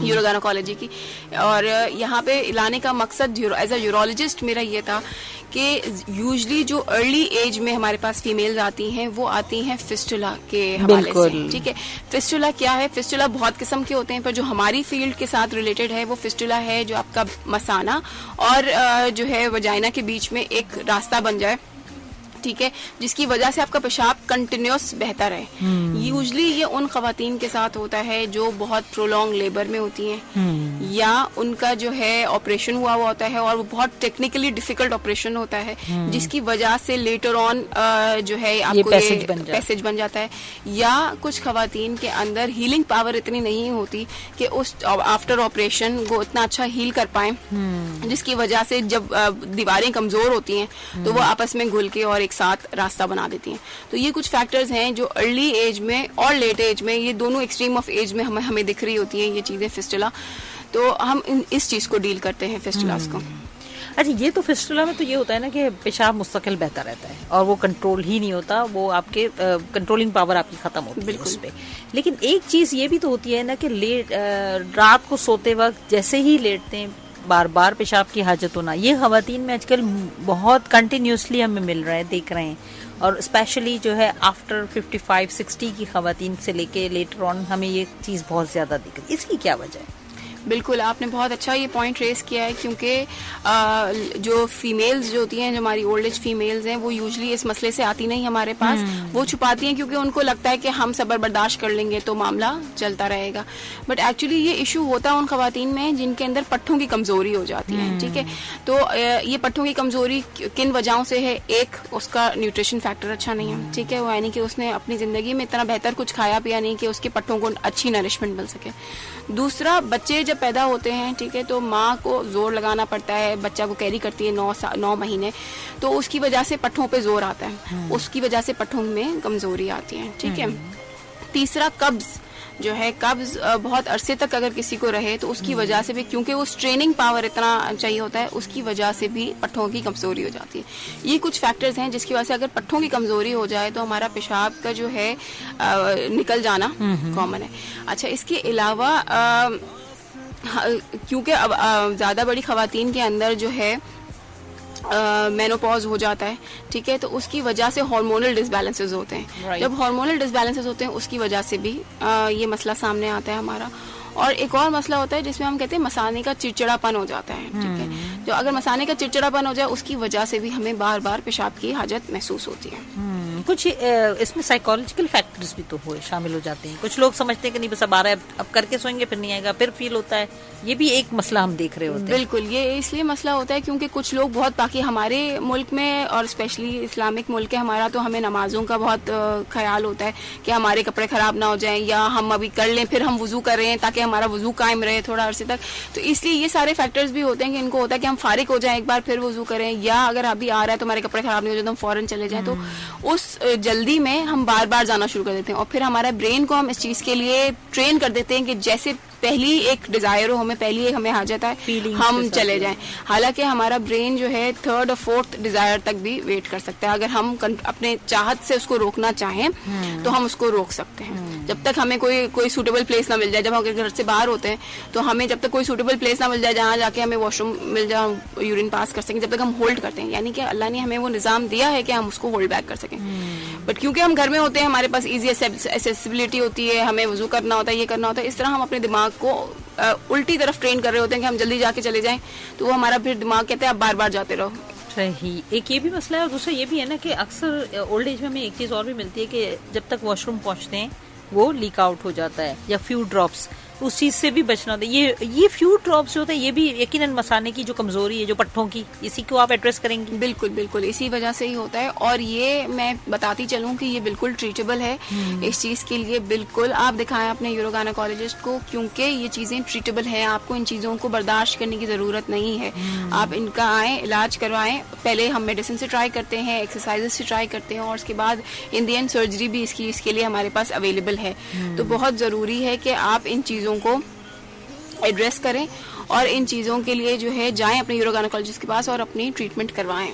Speaker 2: यूरोगायनेकोलॉजी की, और यहाँ पे लाने का मकसद एज अ यूरोलॉजिस्ट मेरा ये था कि यूजुअली जो अर्ली एज में हमारे पास फीमेल्स आती हैं वो आती हैं फिस्टुला के हवाले से। ठीक है, फिस्टुला क्या है? फिस्टुला बहुत किस्म के होते हैं, पर जो हमारी फील्ड के साथ रिलेटेड है वो फिस्टुला है जो आपका मसाना और जो है वजाइना के बीच में एक रास्ता बन जाए, ठीक है, जिसकी वजह से आपका पेशाब कंटिन्यूस बहता रहे। यूजुअली ये उन खवातीन के साथ होता है जो बहुत प्रोलॉन्ग लेबर में होती हैं या उनका जो है ऑपरेशन हुआ होता है और वो बहुत टेक्निकली डिफिकल्ट ऑपरेशन होता है, जिसकी वजह से लेटर ऑन जो है आपको ये पैसेज बन जाता है। या कुछ खवातीन के अंदर हीलिंग पावर इतनी नहीं होती कि उस आफ्टर ऑपरेशन वो इतना अच्छा हील कर पाए, जिसकी वजह से जब दीवारें कमजोर होती हैं तो वो आपस में घुल के और साथ रास्ता बना देती हैं। तो ये कुछ फैक्टर्स हैं जो अर्ली एज में और लेट एज में, ये दोनों एक्सट्रीम ऑफ एज में हमें दिख रही होती हैं ये चीजें फिस्टुला। तो हम इस चीज को डील करते हैं फिस्टुलास को।
Speaker 1: अच्छा, ये तो फिस्टुला में तो ये होता है ना कि पेशाब मुस्तकिल बहता रहता है और वो कंट्रोल ही नहीं होता, वो आपके कंट्रोलिंग पावर आपकी खत्म होती है उस पे। लेकिन एक चीज ये भी तो होती है ना कि रात को सोते वक्त जैसे ही लेटते हैं बार बार पेशाब की हाजत होना, ये खवातीन में आजकल बहुत कंटिन्यूसली हमें मिल रहा है, देख रहे हैं। और स्पेशली जो है आफ्टर 55-60 की खवातीन से लेके लेटर ऑन हमें ये चीज़ बहुत ज़्यादा दिख रही है। इसकी क्या वजह है?
Speaker 2: बिल्कुल, आपने बहुत अच्छा ये पॉइंट रेस किया है, क्योंकि जो फीमेल्स जो होती हैं, जो हमारी ओल्ड एज फीमेल्स हैं, वो यूजुअली इस मसले से आती नहीं हमारे पास। वो छुपाती हैं क्योंकि उनको लगता है कि हम सब्र बर्दाश्त कर लेंगे तो मामला चलता रहेगा। बट एक्चुअली ये इशू होता है उन खवातीन में जिनके अंदर पट्ठों की कमजोरी हो जाती है। ठीक है, तो ये पट्ठों की कमजोरी किन वजहों से है? एक, उसका न्यूट्रिशन फैक्टर अच्छा नहीं है। ठीक है, वो यानी कि उसने अपनी जिंदगी में इतना बेहतर कुछ खाया पिया नहीं कि उसके पट्ठों को अच्छी नरिशमेंट मिल सके। दूसरा, बच्चे जब पैदा होते हैं, ठीक है, तो माँ को जोर लगाना पड़ता है, बच्चा को कैरी करती है 9 महीने, तो उसकी वजह से पट्ठों पे जोर आता है, उसकी वजह से पट्ठों में कमजोरी आती है। ठीक है। तीसरा, कब्ज जो है, कब्ज बहुत अरसे तक अगर किसी को रहे तो उसकी वजह से भी, क्योंकि वो स्ट्रेनिंग पावर इतना चाहिए होता है, उसकी वजह से भी पट्ठों की कमजोरी हो जाती है। ये कुछ फैक्टर्स हैं जिसकी वजह से अगर पट्ठों की कमजोरी हो जाए तो हमारा पेशाब का जो है निकल जाना कॉमन है। अच्छा, इसके अलावा क्योंकि अब ज्यादा बड़ी खवातीन के अंदर जो है मेनोपॉज हो जाता है, ठीक है, तो उसकी वजह से हार्मोनल डिसबैलेंसेस होते हैं। जब हार्मोनल डिसबैलेंसेस होते हैं उसकी वजह से भी ये मसला सामने आता है हमारा। और एक और मसला होता है जिसमें हम कहते हैं मसाने का चिड़चिड़ापन हो जाता है। ठीक है, जो अगर मसाने का चिड़चिड़ापन हो जाए उसकी वजह से भी हमें बार बार पेशाब की हाजत महसूस होती है।
Speaker 1: कुछ इसमें साइकोलॉजिकल फैक्टर्स भी तो शामिल हो जाते हैं। कुछ लोग समझते हैं कि नहीं बस अब आ रहा है, अब करके सोएंगे फिर नहीं आएगा, फिर फील होता है। ये भी एक मसला हम देख रहे होते हैं।
Speaker 2: बिल्कुल, ये इसलिए मसला होता है क्योंकि कुछ लोग बहुत, बाकी हमारे मुल्क में और स्पेशली इस्लामिक मुल्क है हमारा, तो हमें नमाजों का बहुत ख्याल होता है कि हमारे कपड़े खराब ना हो जाएं, या हम अभी कर लें फिर हम वुजू कर रहे हैं ताकि हमारा वुजू कायम रहे थोड़ा अरसे तक। तो इसलिए ये सारे फैक्टर्स भी होते हैं कि इनको होता है कि हम फारिग हो जाएं एक बार फिर वुजू करें, या अगर अभी आ रहा है तो हमारे कपड़े खराब नहीं हो जाए तो हम फौरन चले जाएं। तो उस जल्दी में हम बार बार जाना शुरू कर देते हैं और फिर हमारा ब्रेन को हम इस चीज के लिए ट्रेन कर देते हैं कि जैसे पहली एक डिजायर हो, हमें पहली एक हमें हाजत है, हम चले जाएं। हालांकि हमारा ब्रेन जो है 3rd और 4th डिजायर तक भी वेट कर सकता है। अगर हम अपने चाहत से उसको रोकना चाहें तो हम उसको रोक सकते हैं, जब तक हमें कोई सूटेबल प्लेस ना मिल जाए। जब हम घर से बाहर होते हैं तो हमें जब तक कोई सूटेबल प्लेस ना मिल जाए जहाँ जाके हमें वॉशरूम मिल जाए, यूरिन पास कर सकें, जब तक हम होल्ड करते हैं। यानी कि अल्लाह ने हमें वो निजाम दिया है कि हम उसको होल्ड बैक कर सकें। बट क्योंकि हम घर में होते हैं, हमारे पास इजी एक्सेसिबिलिटी होती है, हमें वजू करना होता है, ये करना होता है, इस तरह हम अपने दिमाग को उल्टी तरफ ट्रेन कर रहे होते हैं कि हम जल्दी जाके चले जाएं, तो वो हमारा फिर दिमाग कहता है आप बार बार जाते रहो।
Speaker 1: सही, एक ये भी मसला है। और दूसरा ये भी है ना कि अक्सर ओल्ड एज में हमें एक चीज और भी मिलती है कि जब तक वॉशरूम पहुंचते हैं वो लीक आउट हो जाता है, या फ्यू ड्रॉप्स उस चीज से भी बचना होता है। ये फ्यू ड्रॉप्स जो होते हैं ये भी यकीनन मसाने की जो कमजोरी है, जो पट्टों की, इसी को आप एड्रेस करेंगी?
Speaker 2: बिल्कुल बिल्कुल, इसी वजह से ही होता है। और ये मैं बताती चलूं कि ये बिल्कुल ट्रीटेबल है। इस चीज के लिए बिल्कुल आप दिखाएं अपने यूरोगायनेकोलॉजिस्ट को, क्योंकि ये चीजें ट्रीटेबल है। आपको इन चीजों को बर्दाश्त करने की जरूरत नहीं है। आप इनका आए, इलाज करवाएं। पहले हम मेडिसिन से ट्राई करते हैं, एक्सरसाइजेस से ट्राई करते हैं, और उसके बाद इन दी एंड सर्जरी भी इसके लिए हमारे पास अवेलेबल है। तो बहुत जरूरी है कि आप इन चीजों को एड्रेस करें और इन चीजों के लिए जो है जाएं अपने यूरोगायनेकोलॉजिस्ट के पास और अपनी ट्रीटमेंट करवाएं।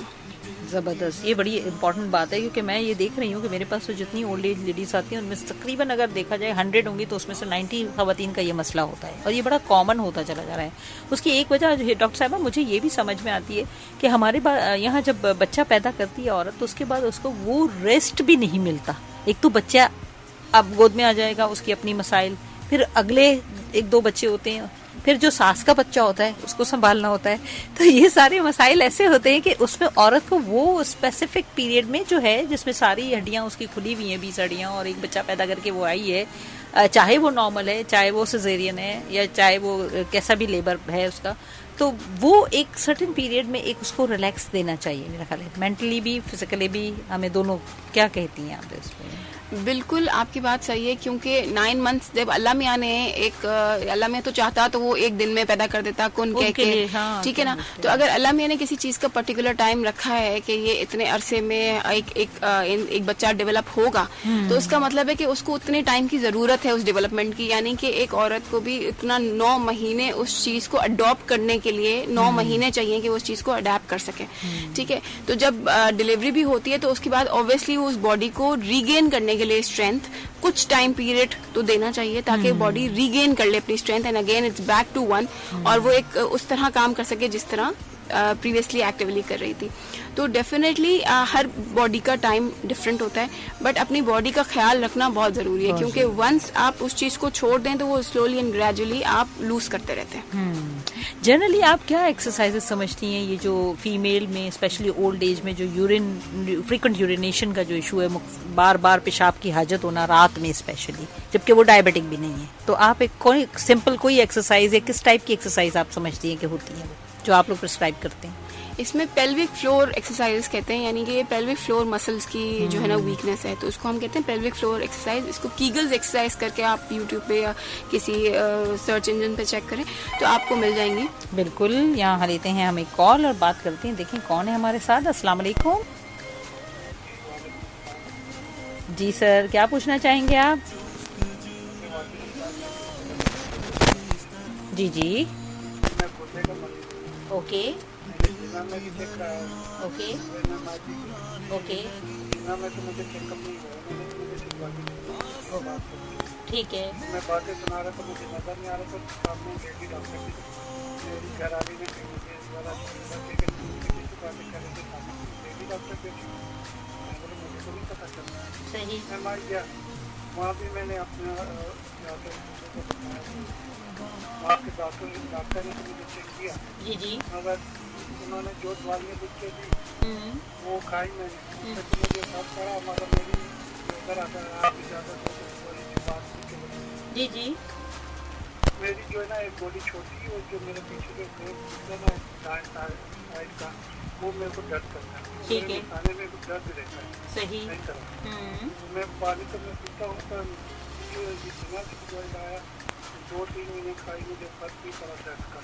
Speaker 1: जबरदस्त, ये बड़ी इंपॉर्टेंट बात है, क्योंकि मैं ये देख रही हूँ कि मेरे पास तो जितनी ओल्ड एज लेडीज आती हैं उनमें तकरीबन अगर देखा जाए 100 होंगी तो उसमें से 90 खवातीन का ये मसला होता है, और ये बड़ा कॉमन होता चला जा रहा है। उसकी एक वजह जो है डॉक्टर साहबा मुझे ये भी समझ में आती है कि हमारे यहाँ जब बच्चा पैदा करती है औरत, तो उसके बाद उसको वो रेस्ट भी नहीं मिलता। एक तो बच्चा अब गोद में आ जाएगा, उसकी अपनी मसाइल, फिर अगले 1-2 बच्चे होते हैं, फिर जो सास का बच्चा होता है उसको संभालना होता है। तो ये सारे मसाइल ऐसे होते हैं कि उसमें औरत को वो स्पेसिफिक पीरियड में जो है जिसमें सारी हड्डियां उसकी खुली हुई हैं, 20 हड्डियां, और एक बच्चा पैदा करके वो आई है, चाहे वो नॉर्मल है, चाहे वो सिजेरियन है, या चाहे वो कैसा भी लेबर है उसका, तो वो एक सर्टेन पीरियड में एक उसको रिलैक्स देना चाहिए मेरा ख्याल है, मेंटली भी फिजिकली भी। हमें दोनों, क्या कहती हैं आप इसमें?
Speaker 2: बिल्कुल आपकी बात सही है, क्योंकि 9 मंथ्स जब अल्लाह मियाँ ने अल्लाह मियाँ तो चाहता तो वो एक दिन में पैदा कर देता कौन कह के, ठीक है ना। तो अगर अल्लाह मियाँ ने किसी चीज का पर्टिकुलर टाइम रखा है कि ये इतने अरसे में एक बच्चा डेवलप होगा, तो उसका मतलब है कि उसको उतने टाइम की जरूरत है उस डेवलपमेंट की। यानी कि एक औरत को भी इतना 9 महीने उस चीज को अडॉप्ट करने के लिए 9 महीने चाहिए कि वो उस चीज को अडेप्ट कर सके, ठीक है। तो जब डिलीवरी भी होती है तो उसके बाद ऑब्वियसली उस बॉडी को रीगेन करने के लिए स्ट्रेंथ कुछ टाइम पीरियड तो देना चाहिए ताकि बॉडी रीगेन कर ले अपनी strength, and again it's back to 1, और वो एक उस तरह काम कर सके जिस तरह प्रीवियसली एक्टिवली कर रही थी। तो डेफिनेटली हर बॉडी का टाइम डिफरेंट होता है, बट अपनी बॉडी का ख्याल रखना बहुत जरूरी है, क्योंकि वंस आप उस चीज को छोड़ दें तो वो स्लोली एंड ग्रेजुअली आप लूज करते रहते हैं।
Speaker 1: जनरली आप क्या एक्सरसाइजेस समझती हैं ये जो फीमेल में स्पेशली ओल्ड एज में जो फ्रीक्वेंट यूरिनेशन का जो इशू है, बार बार पेशाब की हाजत होना रात में स्पेशली, जबकि वो डायबिटिक भी नहीं है, तो आप एक कोई सिंपल कोई एक्सरसाइज या किस टाइप की एक्सरसाइज आप समझती हैं कि होती है जो आप लोग प्रिस्क्राइब करते हैं?
Speaker 2: इसमें पेल्विक फ्लोर एक्सरसाइज कहते हैं, यानी कि ये पेल्विक फ्लोर मसल्स की जो है ना वीकनेस है, तो उसको हम कहते हैं पेल्विक फ्लोर एक्सरसाइज। इसको कीगल्स एक्सरसाइज करके आप यूट्यूब पे या किसी सर्च इंजन पे चेक करें तो आपको मिल जाएंगी।
Speaker 1: बिल्कुल, यहाँ लेते हैं हम एक कॉल और बात करते हैं, देखें कौन है हमारे साथ। अस्सलाम वालेकुम जी सर, क्या पूछना चाहेंगे आप? जी जी, ओके ओके ओके, ठीक है।
Speaker 4: मैं बातें सुना रहा था, मुझे नजर नहीं आ रहा था, सामने लेडी डॉक्टर की मेरी घर आ रही है, मुझे इस वाला बातें कर रहे थे, लेडी डॉक्टर पे मुझे तो नहीं पता चला।
Speaker 1: सही,
Speaker 4: मैं मार गया, वहाँ भी मैंने अपने वहाँ के डॉक्टर ने मुझे चेक किया, जी जी, मगर उन्होंने जो दवाइयाँ लिख के दी वो खाई मैंने, मुझे बहुत पड़ा, मगर मेरी उधर आप ज़्यादा
Speaker 1: जी जी,
Speaker 4: मेरी जो है ना एक बॉडी छोटी है, जो मेरे पीछे जो ना साइड का वो मेरे को दर्द करता है, ठीक है, खाने में कुछ दर्द रहता है, सही नहीं करता। मैं पानी तो मैं पीता हूँ, पर जितना दवाई लाया 2-3 महीने खाई, मुझे फर्क भी पड़ा दर्द का।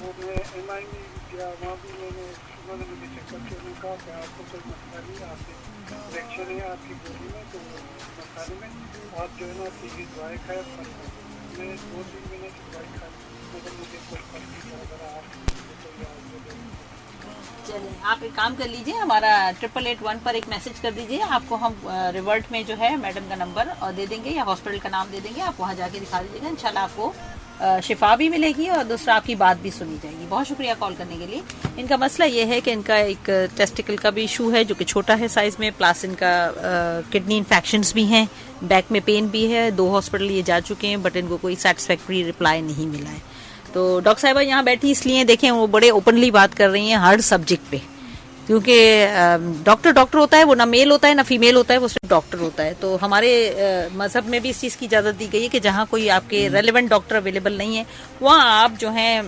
Speaker 4: वो मैं MI में गया, वहाँ भी उन्होंने मुझे चेकअप किया, उन्होंने कहा कि आपको कोई मसला नहीं है, आपके फ्रैक्चर है आपकी बॉडी में, तो मसाले में आप जो है ना सीधी दवाई खाए, फर्क हो। मैंने 2-3 महीने की दवाई खाई, मगर मुझे कोई फर्क नहीं पड़ा।
Speaker 1: चलिए आप एक काम कर लीजिए, हमारा 8881 पर एक मैसेज कर दीजिए, आपको हम रिवर्ट में जो है मैडम का नंबर और दे देंगे या हॉस्पिटल का नाम दे देंगे, आप वहाँ जाके दिखा दीजिएगा, इंशाल्लाह आपको शिफा भी मिलेगी और दूसरा आपकी बात भी सुनी जाएगी। बहुत शुक्रिया कॉल करने के लिए। इनका मसला ये है कि इनका एक टेस्टिकल का भी इशू है जो कि छोटा है साइज में, प्लस इनका किडनी इन्फेक्शंस भी हैं, बैक में पेन भी है, 2 हॉस्पिटल ये जा चुके हैं, बट इनको कोई सेटिस्फैक्ट्री रिप्लाई नहीं मिला है। तो डॉक्टर साहिबा यहाँ बैठी इसलिए, देखें वो बड़े ओपनली बात कर रही हैं हर सब्जेक्ट पे, क्योंकि डॉक्टर होता है वो ना मेल होता है ना फीमेल होता है, वो सिर्फ डॉक्टर होता है। तो हमारे मजहब में भी इस चीज़ की इजाज़त दी गई है कि जहाँ कोई आपके रेलेवेंट डॉक्टर अवेलेबल नहीं है वहाँ आप जो है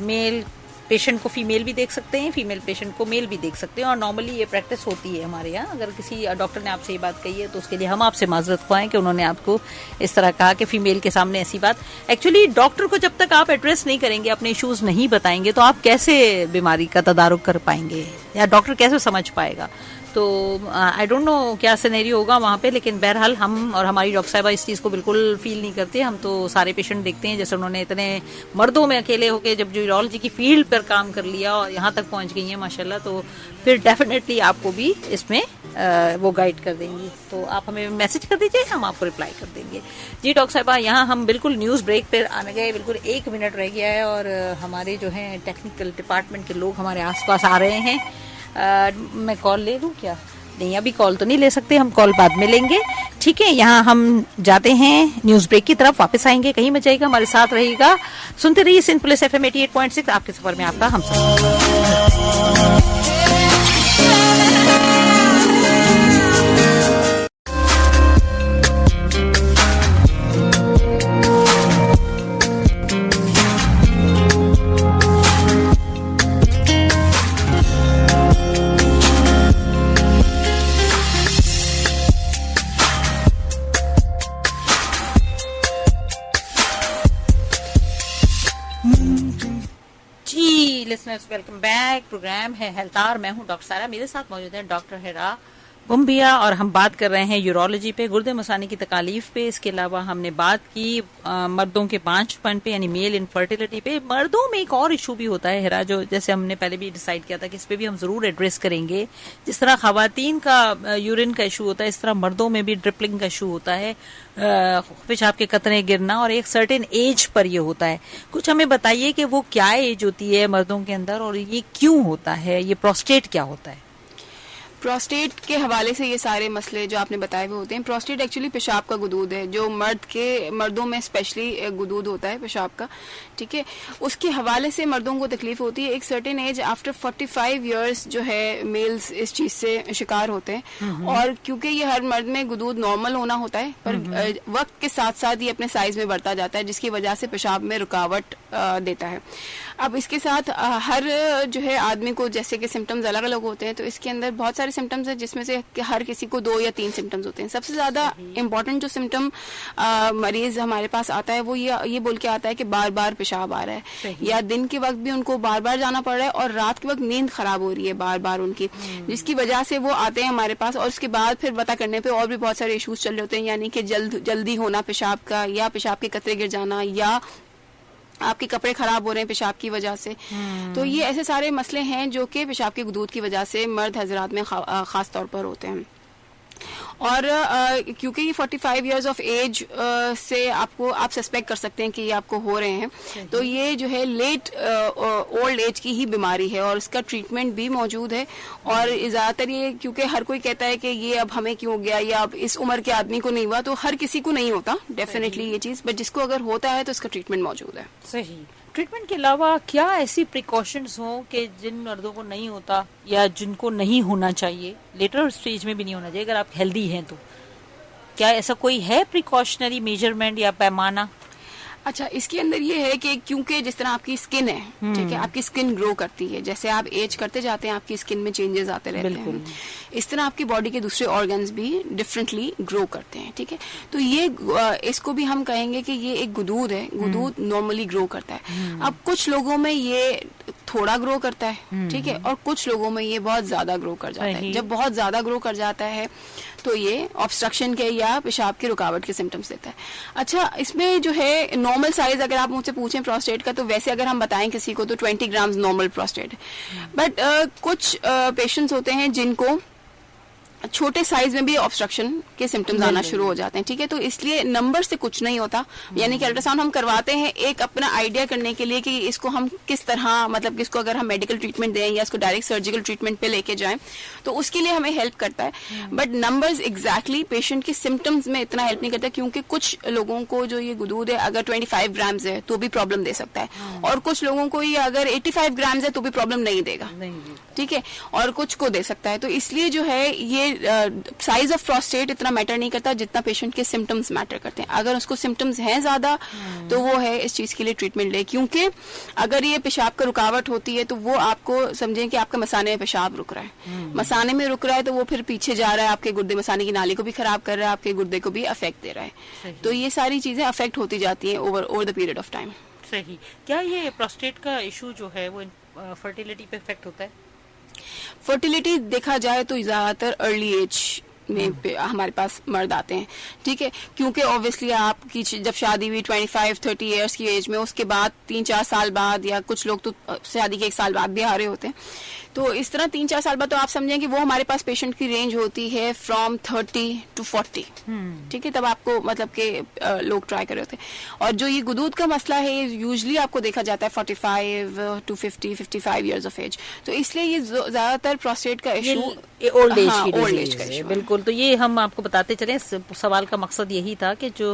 Speaker 1: मेल पेशेंट को फीमेल भी देख सकते हैं, फीमेल पेशेंट को मेल भी देख सकते हैं। और नॉर्मली ये प्रैक्टिस होती है हमारे यहाँ। अगर किसी डॉक्टर ने आपसे ये बात कही है तो उसके लिए हम आपसे माजरत ख्वाएं कि उन्होंने आपको इस तरह कहा कि फीमेल के सामने ऐसी बात। एक्चुअली डॉक्टर को जब तक आप एड्रेस नहीं करेंगे, अपने इश्यूज नहीं बताएंगे, तो आप कैसे बीमारी का तदारुक कर पाएंगे या डॉक्टर कैसे समझ पाएगा। तो आई डोंट नो क्या सिनेरियो होगा वहाँ पे, लेकिन बहरहाल हम और हमारी डॉक्टर साहिबा इस चीज़ को बिल्कुल फील नहीं करते। हम तो सारे पेशेंट देखते हैं, जैसे उन्होंने इतने मर्दों में अकेले होके जब यूरोलॉजी की फील्ड पर काम कर लिया और यहाँ तक पहुँच गई हैं माशाल्लाह, तो फिर डेफिनेटली आपको भी इसमें वो गाइड कर देंगी। तो आप हमें मैसेज कर दीजिए, हम आपको रिप्लाई कर देंगे। जी डॉक्टर साहिबा, यहाँ हम बिल्कुल न्यूज़ ब्रेक पर आने गए, बिल्कुल 1 मिनट रह गया है और हमारे जो है टेक्निकल डिपार्टमेंट के लोग हमारे आसपास आ रहे हैं। मैं कॉल ले लूँ क्या? नहीं, अभी कॉल तो नहीं ले सकते, हम कॉल बाद में लेंगे। ठीक है, यहाँ हम जाते हैं न्यूज ब्रेक की तरफ, वापस आएंगे। कहीं मत जाइएगा, हमारे साथ रहिएगा, सुनते रहिए सिंध पुलिस FM 88.6, आपके सफर में आपका हम सब। Listeners welcome back. प्रोग्राम है हेल्थार, मैं हूं डॉक्टर सारा, मेरे साथ मौजूद है डॉक्टर हिरा बुम्बिया और हम बात कर रहे हैं यूरोलॉजी पे, गुर्दे मसाने की तकालीफ पे। इसके अलावा हमने बात की मर्दों के बांझपन पे यानी मेल इनफर्टिलिटी पे। मर्दों में एक और इशू भी होता है हिरा, जो जैसे हमने पहले भी डिसाइड किया था कि इस पे भी हम जरूर एड्रेस करेंगे। जिस तरह खवातीन का यूरिन का इशू होता है, इस तरह मर्दों में भी ड्रिपलिंग का इशू होता है, पेशाब के कतरे गिरना, और एक सर्टेन एज पर ये होता है। कुछ हमें बताइए कि वो क्या एज होती है मर्दों के अंदर और ये क्यों होता है, ये प्रोस्टेट क्या होता है?
Speaker 2: प्रोस्टेट के हवाले से ये सारे मसले जो आपने बताए हुए होते हैं। प्रोस्टेट एक्चुअली पेशाब का गुदूद है, जो मर्दों में स्पेशली गुदूद होता है पेशाब का, ठीक है। उसके हवाले से मर्दों को तकलीफ होती है। एक सर्टेन एज आफ्टर 45 इयर्स जो है मेल्स इस चीज से शिकार होते हैं। और क्योंकि ये हर मर्द में गुदूद नॉर्मल होना होता है, पर वक्त के साथ साथ ये अपने साइज में बढ़ता जाता है, जिसकी वजह से पेशाब में रुकावट देता है। अब इसके साथ हर जो है आदमी को जैसे कि सिम्टम्स अलग अलग होते हैं, तो इसके अंदर बहुत सारे सिम्टम्स हैं, जिसमें से हर किसी को 2 या 3 सिम्टम्स होते हैं। सबसे ज्यादा इम्पोर्टेंट जो सिम्टम मरीज हमारे पास आता है वो ये बोल के आता है कि बार बार पेशाब आ रहा है, या दिन के वक्त भी उनको बार बार जाना पड़ रहा है, और रात के वक्त नींद खराब हो रही है बार बार उनकी, जिसकी वजह से वो आते हैं हमारे पास। और उसके बाद फिर पता करने पे और भी बहुत सारे इश्यूज चल रहे होते हैं, यानी कि जल्दी होना पेशाब का, या पेशाब के कतरे गिर जाना, या आपके कपड़े खराब हो रहे हैं पेशाब की वजह से। तो ये ऐसे सारे मसले हैं जो कि पेशाब के गुदूद की वजह से मर्द हजरात में खास तौर पर होते हैं। और क्योंकि ये 45 इयर्स ऑफ एज से आप सस्पेक्ट कर सकते हैं कि ये आपको हो रहे हैं, तो ये जो है लेट ओल्ड एज की ही बीमारी है और इसका ट्रीटमेंट भी मौजूद है। और ज्यादातर ये क्योंकि हर कोई कहता है कि ये अब हमें क्यों हो गया, या अब इस उम्र के आदमी को नहीं हुआ, तो हर किसी को नहीं होता डेफिनेटली ये चीज, बट जिसको अगर होता है तो इसका ट्रीटमेंट मौजूद है।
Speaker 1: सही। ट्रीटमेंट के अलावा क्या ऐसी प्रिकॉशंस हों कि जिन मर्दों को नहीं होता या जिनको नहीं होना चाहिए, लेटर स्टेज में भी नहीं होना चाहिए, अगर आप हेल्दी हैं तो क्या ऐसा कोई है प्रिकॉशनरी मेजरमेंट या पैमाना?
Speaker 2: अच्छा, इसके अंदर ये है कि क्योंकि जिस तरह आपकी स्किन है, ठीक है, आपकी स्किन ग्रो करती है, जैसे आप एज करते जाते हैं आपकी स्किन में चेंजेस आते रहते हैं, इस तरह आपकी बॉडी के दूसरे ऑर्गन्स भी डिफरेंटली ग्रो करते हैं, ठीक है। तो ये इसको भी हम कहेंगे कि ये एक गुदूद है, गुदूद नॉर्मली ग्रो करता है। अब कुछ लोगों में ये थोड़ा ग्रो करता है, ठीक है, और कुछ लोगों में ये बहुत ज्यादा ग्रो कर जाता है। जब बहुत ज्यादा ग्रो कर जाता है तो ये ऑब्स्ट्रक्शन के या पेशाब की रुकावट के सिम्टम्स देता है। अच्छा, इसमें जो है नॉर्मल साइज अगर आप मुझसे पूछें प्रोस्टेट का, तो वैसे अगर हम बताएं किसी को तो 20 ग्राम्स नॉर्मल प्रोस्टेट है। बट कुछ पेशेंट्स होते हैं जिनको छोटे साइज में भी ऑब्स्ट्रक्शन के सिम्टम्स आना शुरू हो जाते हैं, ठीक है। तो इसलिए नंबर से कुछ नहीं होता, यानी कि अल्ट्रासाउंड हम करवाते हैं एक अपना आइडिया करने के लिए कि इसको हम किस तरह, मतलब इसको अगर हम मेडिकल ट्रीटमेंट दें या इसको डायरेक्ट सर्जिकल ट्रीटमेंट पे लेके जाएं तो उसके लिए हमें हेल्प करता है। बट नंबर्स एग्जैक्टली पेशेंट के सिम्टम्स में इतना हेल्प नहीं करता, क्योंकि कुछ लोगों को जो ये गुदूद है अगर 25 ग्राम्स है तो भी प्रॉब्लम दे सकता है, और कुछ लोगों को ये अगर 85 ग्राम्स है तो भी प्रॉब्लम नहीं देगा, ठीक है, और कुछ को दे सकता है। तो इसलिए जो है ये साइज ऑफ प्रोस्टेट इतना मैटर नहीं करता जितना पेशेंट के सिम्टम्स मैटर करते हैं। अगर उसको सिम्टम्स हैं ज्यादा तो वो है इस चीज के लिए ट्रीटमेंट ले, क्योंकि अगर ये पेशाब का रुकावट होती है तो वो आपको समझें कि आपका मसाने में पेशाब रुक रहा है, मसाने में रुक रहा है तो वो फिर पीछे जा रहा है, आपके गुर्दे मसाने की नाली को भी खराब कर रहा है, आपके गुर्दे को भी अफेक्ट दे रहा है। तो ये सारी चीजें अफेक्ट होती जाती हैं over the period of time.
Speaker 1: सही। क्या ये प्रोस्टेट का इशू जो है वो फर्टिलिटी पे इफेक्ट होता है?
Speaker 2: फर्टिलिटी देखा जाए तो ज्यादातर अर्ली एज में हमारे पास मर्द आते हैं, ठीक है, क्योंकि ऑब्वियसली आपकी जब शादी हुई 25-30 इयर्स की एज में, उसके बाद 3-4 साल बाद, या कुछ लोग तो शादी के 1 साल बाद भी आ रहे होते हैं, तो इस तरह 3-4 साल बाद तो आप समझें कि वो हमारे पास पेशेंट की रेंज होती है फ्रॉम 30 to 40, ठीक है, तब आपको मतलब के लोग ट्राई कर रहे होते हैं। और जो ये गुदूद का मसला है यूजुअली आपको देखा जाता है 45 to 50-55 इयर्स ऑफ एज, तो इसलिए ये ज्यादातर प्रोस्टेट का इशू
Speaker 1: ओल्ड एज का इशू। बिल्कुल। तो ये हम आपको बताते चले, सवाल का मकसद यही था कि जो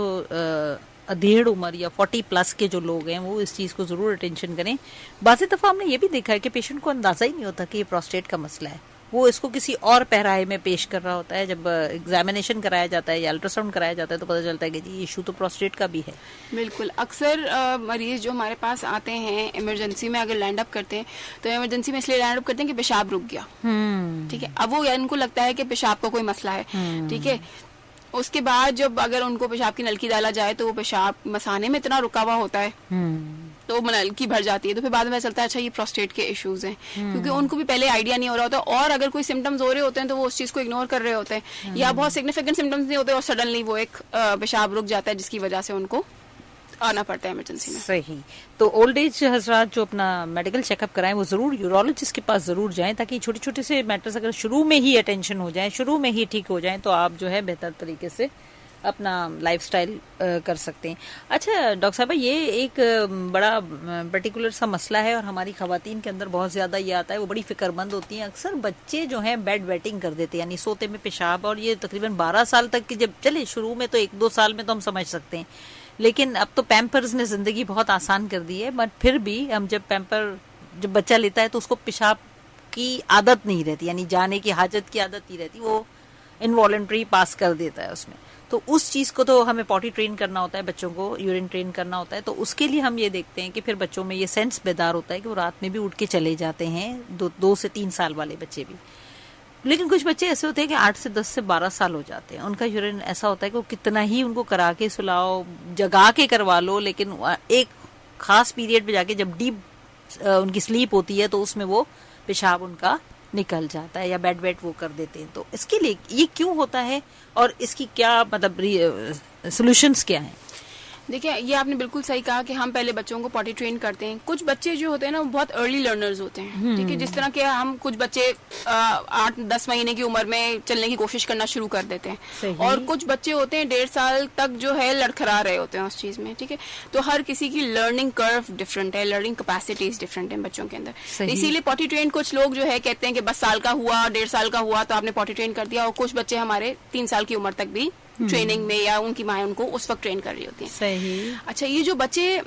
Speaker 1: अधेड़ उम्र या 40+ के जो लोग हैं वो इस चीज को जरूर अटेंशन करें। बाज़ दफा हमने ये भी देखा है कि पेशेंट को अंदाजा ही नहीं होता कि ये प्रोस्टेट का मसला है, वो इसको किसी और पहराए में पेश कर रहा होता है। जब एग्जामिनेशन कराया जाता है या अल्ट्रासाउंड कराया जाता है तो पता चलता है कि जी इशू तो प्रोस्टेट का भी है।
Speaker 2: बिल्कुल। अक्सर मरीज जो हमारे पास आते हैं इमरजेंसी में, अगर लैंड अप करते हैं तो इमरजेंसी में इसलिए लैंड अप करते हैं कि पेशाब रुक गया, ठीक है, अब वो उनको लगता है कि पेशाब का कोई मसला है, ठीक है। उसके बाद जब अगर उनको पेशाब की नलकी डाला जाए तो वो पेशाब मसाने में इतना रुका हुआ होता है तो नलकी भर जाती है, तो फिर बाद में चलता है अच्छा ये प्रोस्टेट के इश्यूज हैं, क्योंकि उनको भी पहले आइडिया नहीं हो रहा होता, और अगर कोई सिम्टम्स हो रहे होते हैं तो वो उस चीज को इग्नोर कर रहे होते हैं, या बहुत सिग्निफिकेंट सिम्टम्स नहीं होते और सडनली वो एक पेशाब रुक जाता है जिसकी वजह से उनको आना पड़ता है इमरजेंसी में।
Speaker 1: सही। तो ओल्ड एज हजरात जो अपना मेडिकल चेकअप कराएं वो जरूर यूरोलॉजिस्ट के पास जरूर जाएं, ताकि छोटे छोटे से मैटर्स अगर शुरू में ही अटेंशन हो जाए, शुरू में ही ठीक हो जाएं, तो आप जो है बेहतर तरीके से अपना लाइफस्टाइल कर सकते हैं। अच्छा डॉक्टर साहब, ये एक बड़ा पर्टिकुलर सा मसला है और हमारी खवातीन के अंदर बहुत ज्यादा ये आता है, वो बड़ी फिक्रमंद होती हैं। अक्सर बच्चे जो हैं बेड वेटिंग कर देते हैं, यानी सोते में पेशाब, और ये तकरीबन 12 साल तक की, जब चले शुरू में तो 1-2 साल में तो हम समझ सकते हैं, लेकिन अब तो पैम्पर्स ने जिंदगी बहुत आसान कर दी है। बट फिर भी हम जब बच्चा लेता है तो उसको पेशाब की आदत नहीं रहती, यानी जाने की हाजत की आदत नहीं रहती, वो इनवॉलंटरी पास कर देता है उसमें। तो उस चीज को तो हमें पॉटी ट्रेन करना होता है, बच्चों को यूरिन ट्रेन करना होता है, तो उसके लिए हम ये देखते हैं कि फिर बच्चों में ये सेंस बेदार होता है कि वो रात में भी उठ के चले जाते हैं, 2 से 3 साल वाले बच्चे भी। लेकिन कुछ बच्चे ऐसे होते हैं कि 8 से 10 से 12 साल हो जाते हैं, उनका यूरिन ऐसा होता है कि वो कितना ही उनको करा के सुलाओ, जगा के करवा लो, लेकिन एक खास पीरियड पे जाके जब डीप उनकी स्लीप होती है तो उसमें वो पेशाब उनका निकल जाता है या बेड वेट वो कर देते हैं। तो इसके लिए ये क्यों होता है और इसकी क्या मतलब सॉल्यूशंस क्या हैं?
Speaker 2: देखिए, ये आपने बिल्कुल सही कहा कि हम पहले बच्चों को पॉटी ट्रेन करते हैं। कुछ बच्चे जो होते हैं ना वो बहुत अर्ली लर्नर्स होते हैं, ठीक है, जिस तरह के हम कुछ बच्चे 8-10 महीने की उम्र में चलने की कोशिश करना शुरू कर देते हैं, और कुछ बच्चे होते हैं 1.5 साल तक जो है लड़खड़ा रहे होते हैं उस चीज में, ठीक है। तो हर किसी की लर्निंग कर्व डिफरेंट है, लर्निंग कैपेसिटीज डिफरेंट है बच्चों के अंदर। इसीलिए पॉटी ट्रेन कुछ लोग जो है कहते हैं कि बस साल का हुआ, 1.5 साल का हुआ तो आपने पॉटी ट्रेन कर दिया, और कुछ बच्चे हमारे 3 साल की उम्र तक भी ट्रेनिंग में या उनकी माँ उनको उस वक्त ट्रेन कर रही होती है।
Speaker 1: सही।
Speaker 2: अच्छा, ये जो बच्चे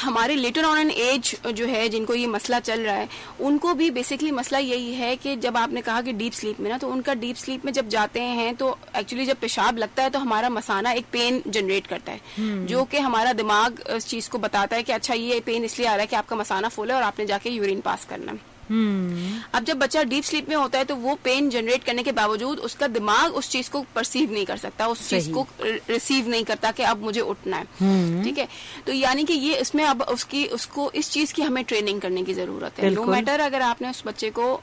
Speaker 2: हमारे लेटर ऑन एन एज जो है जिनको ये मसला चल रहा है, उनको भी बेसिकली मसला यही है कि जब आपने कहा कि डीप स्लीप में ना, तो उनका डीप स्लीप में जब जाते हैं तो एक्चुअली जब पेशाब लगता है तो हमारा मसाना एक पेन जनरेट करता है, जो कि हमारा दिमाग इस चीज को बताता है कि अच्छा ये पेन इसलिए आ रहा है कि आपका मसाना फुल है और आपने जाके यूरिन पास करना है। अब जब बच्चा डीप स्लीप में होता है तो वो पेन जनरेट करने के बावजूद उसका दिमाग उस चीज को परसीव नहीं कर सकता, उस चीज को रिसीव नहीं करता कि अब मुझे उठना है, ठीक है। तो यानी कि ये इसमें अब उसको इस चीज की हमें ट्रेनिंग करने की जरूरत है। नो मैटर अगर आपने उस बच्चे को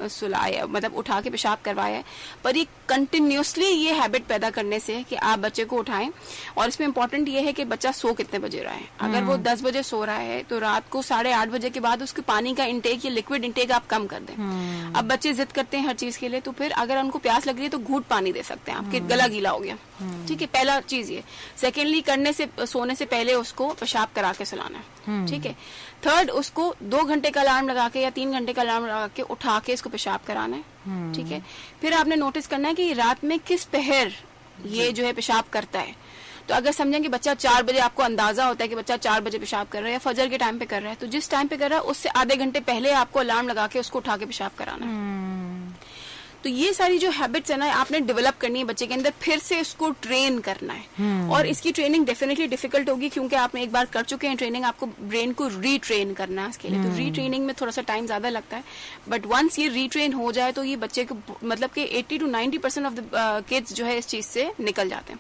Speaker 2: सुलाया, मतलब उठा के पेशाब करवाया है, पर ये कंटिन्यूसली ये हैबिट पैदा करने से कि आप बच्चे को उठाएं, और इसमें इम्पोर्टेंट ये है कि बच्चा सो कितने बजे रहा है। अगर वो 10 बजे सो रहा है तो रात को 8:30 बजे के बाद उसके पानी का इंटेक, ये लिक्विड लिक्विड इंटेक आप कम कर दें। अब बच्चे जिद करते हैं हर चीज के लिए, तो फिर अगर उनको प्यास लग रही है तो घूंट पानी दे सकते हैं, आपके गला गीला हो गया, ठीक है, पहला चीज ये। सेकेंडली, सोने से पहले उसको पेशाब करा के सुलाना है, ठीक है। थर्ड, उसको 2 घंटे का अलार्म लगा के या 3 घंटे का अलार्म लगा के उठा के इसको पेशाब कराना है, ठीक है। फिर आपने नोटिस करना है कि रात में किस पहर ये जो है पेशाब करता है। तो अगर समझें कि बच्चा 4 बजे, आपको अंदाजा होता है कि बच्चा 4 बजे पेशाब कर रहा है या फजर के टाइम पे कर रहा है, तो जिस टाइम पे कर रहा है उससे आधे घंटे पहले आपको अलार्म लगा के उसको उठा के पेशाब कराना है। तो ये सारी जो हैबिट्स है ना, आपने डेवलप करनी है बच्चे के अंदर, फिर से इसको ट्रेन करना है। और इसकी ट्रेनिंग डेफिनेटली डिफिकल्ट होगी, क्योंकि आपने एक बार कर चुके हैं ट्रेनिंग, आपको ब्रेन को रीट्रेन करना है इसके लिए। तो रीट्रेनिंग में थोड़ा सा टाइम ज्यादा लगता है, बट वंस ये रीट्रेन हो जाए तो ये बच्चे को मतलब कि 80 to 90% ऑफ द किड्स जो है इस चीज से निकल जाते हैं।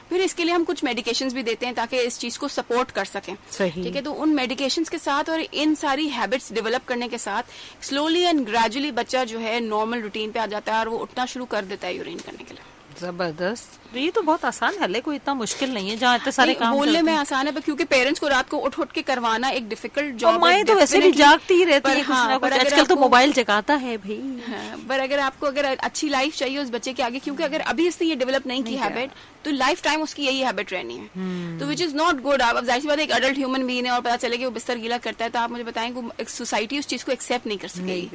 Speaker 2: फिर इसके लिए हम कुछ मेडिकेशंस भी देते हैं ताकि इस चीज को सपोर्ट कर सकें, ठीक है। तो उन मेडिकेशंस के साथ और इन सारी हैबिट्स डेवलप करने के साथ स्लोली एंड ग्रेजुअली बच्चा जो है नॉर्मल रूटीन पे आ जाता है और वो उठना शुरू कर देता है यूरिन करने के लिए।
Speaker 1: जबरदस्त। ये तो बहुत आसान है, कोई इतना मुश्किल नहीं है जहाँ इतने सारे काम
Speaker 2: बोलने में आसान है, क्योंकि पेरेंट्स को रात को उठ के करवाना एक डिफिकल्ट जॉब है।
Speaker 1: तो वैसे भी जागती ही रहती है, आजकल तो मोबाइल जगाता है भाई।
Speaker 2: पर अगर आपको अच्छी लाइफ चाहिए उस बच्चे के आगे, क्योंकि अगर अभी इसने ये डेवलप नहीं की हैबिट, तो लाइफ टाइम उसकी यही हैबिट रहनी है, तो विच इज नॉट गुड। अब जाहिर सी बात है, एक अडल्ट ह्यूमन बीइंग है और पता चले कि वो बिस्तर गीला करता है, तो आप मुझे बताएं कि सोसाइटी उस चीज को एक्सेप्ट नहीं कर सकती।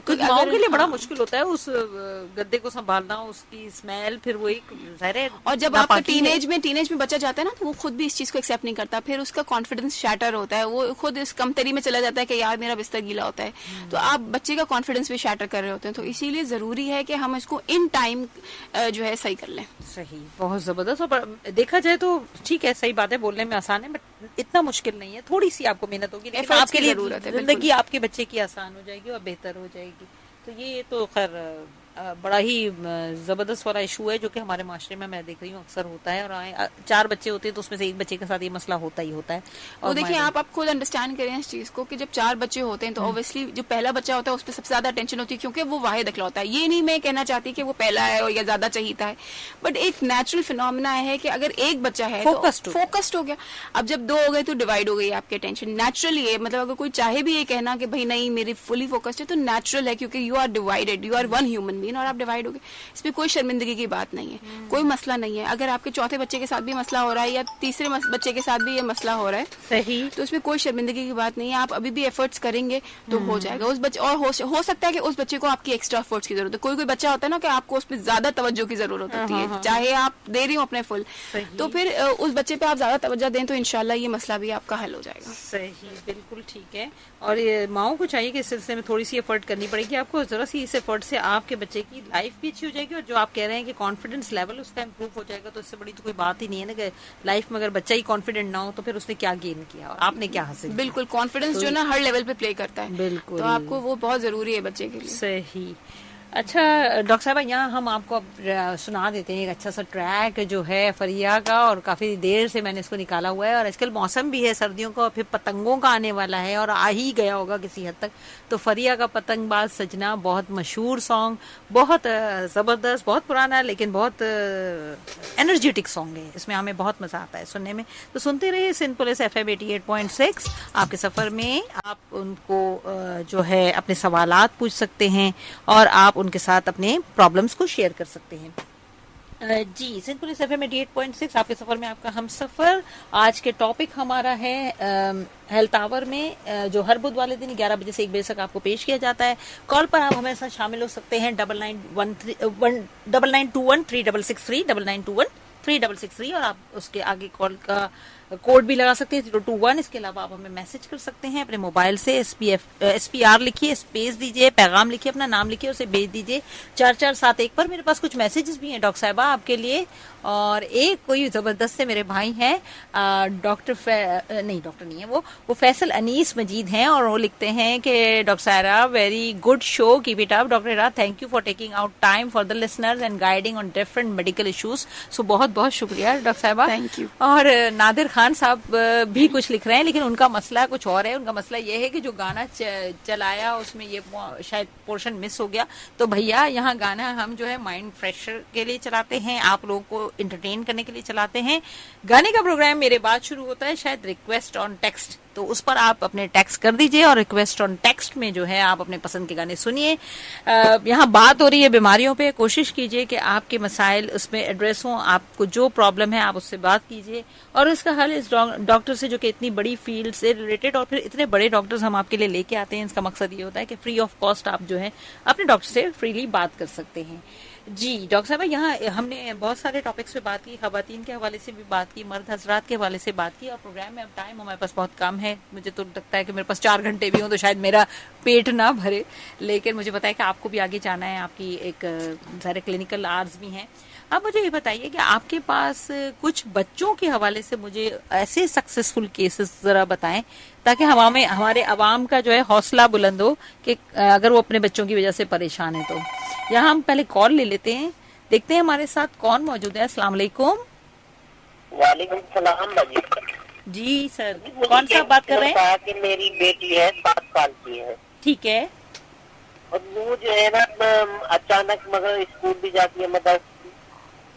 Speaker 1: तो माओ के लिए बड़ा मुश्किल होता है उस गद्दे को संभालना, उसकी स्मेल, फिर वो एक
Speaker 2: और जब आपका टीनेज में बच्चा जाता है ना, तो वो खुद भी इस चीज को एक्सेप्ट नहीं करता, फिर उसका कॉन्फिडेंस शैटर होता है, वो खुद इस कमतरी में चला जाता है कि यार मेरा बिस्तर गीला होता है, तो आप बच्चे का कॉन्फिडेंस भी शैटर कर रहे होते हैं। तो इसीलिए जरूरी है कि हम इसको इन टाइम जो है सही कर लें।
Speaker 1: सही, बहुत जबरदस्त। और देखा जाए तो ठीक है, सही बात है, बोलने में आसान है, बट इतना मुश्किल नहीं है, थोड़ी सी आपको मेहनत होगी, लेकिन आपके लिए जिंदगी आपके बच्चे की आसान हो जाएगी और बेहतर हो जाएगी। तो ये तो खैर बड़ा ही जबरदस्त वाला इशू है जो कि हमारे माशरे में मैं देख रही हूँ अक्सर होता है। और 4 बच्चे होते हैं तो उसमें से एक बच्चे के साथ ये मसला होता ही होता है।
Speaker 2: और देखिए, आप खुद अंडरस्टैंड करें इस चीज को कि जब 4 बच्चे होते हैं तो ऑब्वियसली जो पहला बच्चा होता है उस पर सबसे ज्यादा टेंशन होती है, क्योंकि वो वाहिद इकलौता है। ये नहीं मैं कहना चाहती कि वो पहला है और या ज्यादा चाहिए है, बट एक नेचुरल फिनोमिना है कि अगर एक बच्चा है तो फोकस्ड हो गया। अब जब 2 हो गए तो डिवाइड हो गई आपकी अटेंशन। नेचुरली है, मतलब अगर कोई चाहे भी ये कहना कि भाई नहीं मेरी फुली फोकस्ड है, तो नेचुरल है, क्योंकि you are divided, you are one human being और आप डिवाइड हो गए। इसमें कोई शर्मिंदगी की बात नहीं है, कोई मसला नहीं है। अगर आपके चौथे बच्चे के साथ भी मसला हो रहा है या तीसरे बच्चे के साथ भी ये मसला हो रहा है, सही, तो इसमें कोई शर्मिंदगी की बात नहीं है। आप अभी भी एफर्ट्स करेंगे तो हो जाएगा उस बच्चे। और हो सकता है कि उस बच्चे को आपकी एक्स्ट्रा एफर्ट्स की जरूरत है। कोई बच्चा होता है ना कि आपको उस पर ज्यादा तवज्जो की जरूरत होती है, चाहे आप दे रही हो अपने फुल, तो फिर उस बच्चे पे आप ज्यादा तवज्जो दें तो इंशाल्लाह ये मसला भी आपका हल हो जाएगा।
Speaker 1: सही, बिल्कुल ठीक है। और ये माओ को चाहिए कि इस सिलसिले में थोड़ी सी एफर्ट करनी पड़ेगी आपको, जरा सी इस एफर्ट से आपके बच्चे की लाइफ भी अच्छी हो जाएगी, और जो आप कह रहे हैं कि कॉन्फिडेंस लेवल उसका इम्प्रूव हो जाएगा, तो इससे बड़ी तो कोई बात ही नहीं है ना कि लाइफ में अगर बच्चा ही कॉन्फिडेंट ना हो तो फिर उसने क्या गेन किया और आपने क्या हासिल।
Speaker 2: बिल्कुल, कॉन्फिडेंस जो ना हर लेवल पे प्ले करता है,
Speaker 1: बिल्कुल,
Speaker 2: तो आपको वो बहुत जरूरी है बच्चे के लिए।
Speaker 1: सही। अच्छा डॉक्टर साहब, यहाँ हम आपको अब सुना देते हैं एक अच्छा सा ट्रैक जो है फरिया का, और काफी देर से मैंने इसको निकाला हुआ है, और आजकल मौसम भी है सर्दियों का, और फिर पतंगों का आने वाला है और आ ही गया होगा किसी हद तक। तो फरिया का पतंगबाज सजना बहुत मशहूर सॉन्ग, बहुत जबरदस्त, बहुत पुराना लेकिन बहुत एनर्जेटिक सॉन्ग है। इसमें हमें बहुत मजा आता है सुनने में। तो सुनते रहिए सिंध पुलिस FM 88.6। आपके सफर में आप उनको जो है अपने सवालात पूछ सकते हैं और आप उनके साथ अपने प्रॉब्लम्स को शेयर कर सकते हैं। जी, सिंध पुलिस FM 88.6 आपके सफर में आपका हम सफर। आज के टॉपिक हमारा है हेल्थ आवर में, जो हर बुध वाले दिन 11 बजे से 1 बजे तक आपको पेश किया जाता है। कॉल पर आप हमारे साथ शामिल हो सकते हैं 99213663 99213663, और आप उसके आगे कॉल का कोड भी लगा सकते हैं 021। इसके अलावा आप हमें मैसेज कर सकते हैं अपने मोबाइल से, SPR लिखिए, स्पेस दीजिए, पैगाम लिखिए, अपना नाम लिखिए, उसे भेज दीजिए 4471 पर। मेरे पास कुछ मैसेजेस भी हैं डॉक्टर साहिबा आपके लिए, और एक कोई जबरदस्त से मेरे भाई हैं डॉक्टर नहीं है वो फैसल अनीस मजीद हैं, और वो लिखते हैं कि डॉक्टर साहिबा very good show, keep it up doctor, thank you for taking out time for the listeners and guiding on different medical issues. So बहुत बहुत शुक्रिया डॉक्टर साहिबा,
Speaker 2: थैंक यू।
Speaker 1: और नादिर खान साहब भी कुछ लिख रहे हैं, लेकिन उनका मसला कुछ और है। उनका मसला ये है कि जो गाना चलाया उसमें ये शायद पोर्शन मिस हो गया। तो भैया, यहाँ गाना हम जो है माइंड फ्रेशर के लिए चलाते हैं, आप लोगों को एंटरटेन करने के लिए चलाते हैं। गाने का प्रोग्राम मेरे बाद शुरू होता है, शायद रिक्वेस्ट ऑन टेक्स्ट तो उस पर आप अपने टेक्स्ट कर दीजिए और रिक्वेस्ट ऑन टेक्स्ट में जो है आप अपने पसंद के गाने सुनिए। यहाँ बात हो रही है बीमारियों पे, कोशिश कीजिए कि आपके मसाइल उसमें एड्रेस हों, आपको जो प्रॉब्लम है आप उससे बात कीजिए और इसका हल इस डॉक्टर से जो कि इतनी बड़ी फील्ड से रिलेटेड और फिर इतने बड़े डॉक्टर्स हम आपके लिए लेके आते हैं। इसका मकसद ये होता है कि फ्री ऑफ कॉस्ट आप जो है अपने डॉक्टर से फ्रीली बात कर सकते हैं। जी डॉक्टर साहब, यहाँ हमने बहुत सारे टॉपिक्स पे बात की, खवातीन के हवाले से भी बात की, मर्द हजरात के हवाले से बात की और प्रोग्राम में अब टाइम हमारे पास बहुत कम है। मुझे तो लगता है कि मेरे पास 4 घंटे भी हों तो शायद मेरा पेट ना भरे, लेकिन मुझे पता है कि आपको भी आगे जाना है, आपकी एक सारे क्लिनिकल आवर्स भी हैं। अब मुझे ये बताइए कि आपके पास कुछ बच्चों के हवाले से मुझे ऐसे सक्सेसफुल केसेस जरा बताएं ताकि हमारे अवाम का जो है हौसला बुलंद हो कि अगर वो अपने बच्चों की वजह से परेशान है। तो यहाँ हम पहले कॉल ले लेते हैं, देखते हैं हमारे साथ कौन मौजूद है। अस्सलाम वालेकुम।
Speaker 5: वालेकुम सलाम बाजी।
Speaker 1: जी सर, कौन सा बात कर रहे हैं?
Speaker 5: कि मेरी बेटी है 7 साल की है।
Speaker 1: ठीक है।
Speaker 5: और वो जो है ना अचानक मगर स्कूल भी जाती है, मदर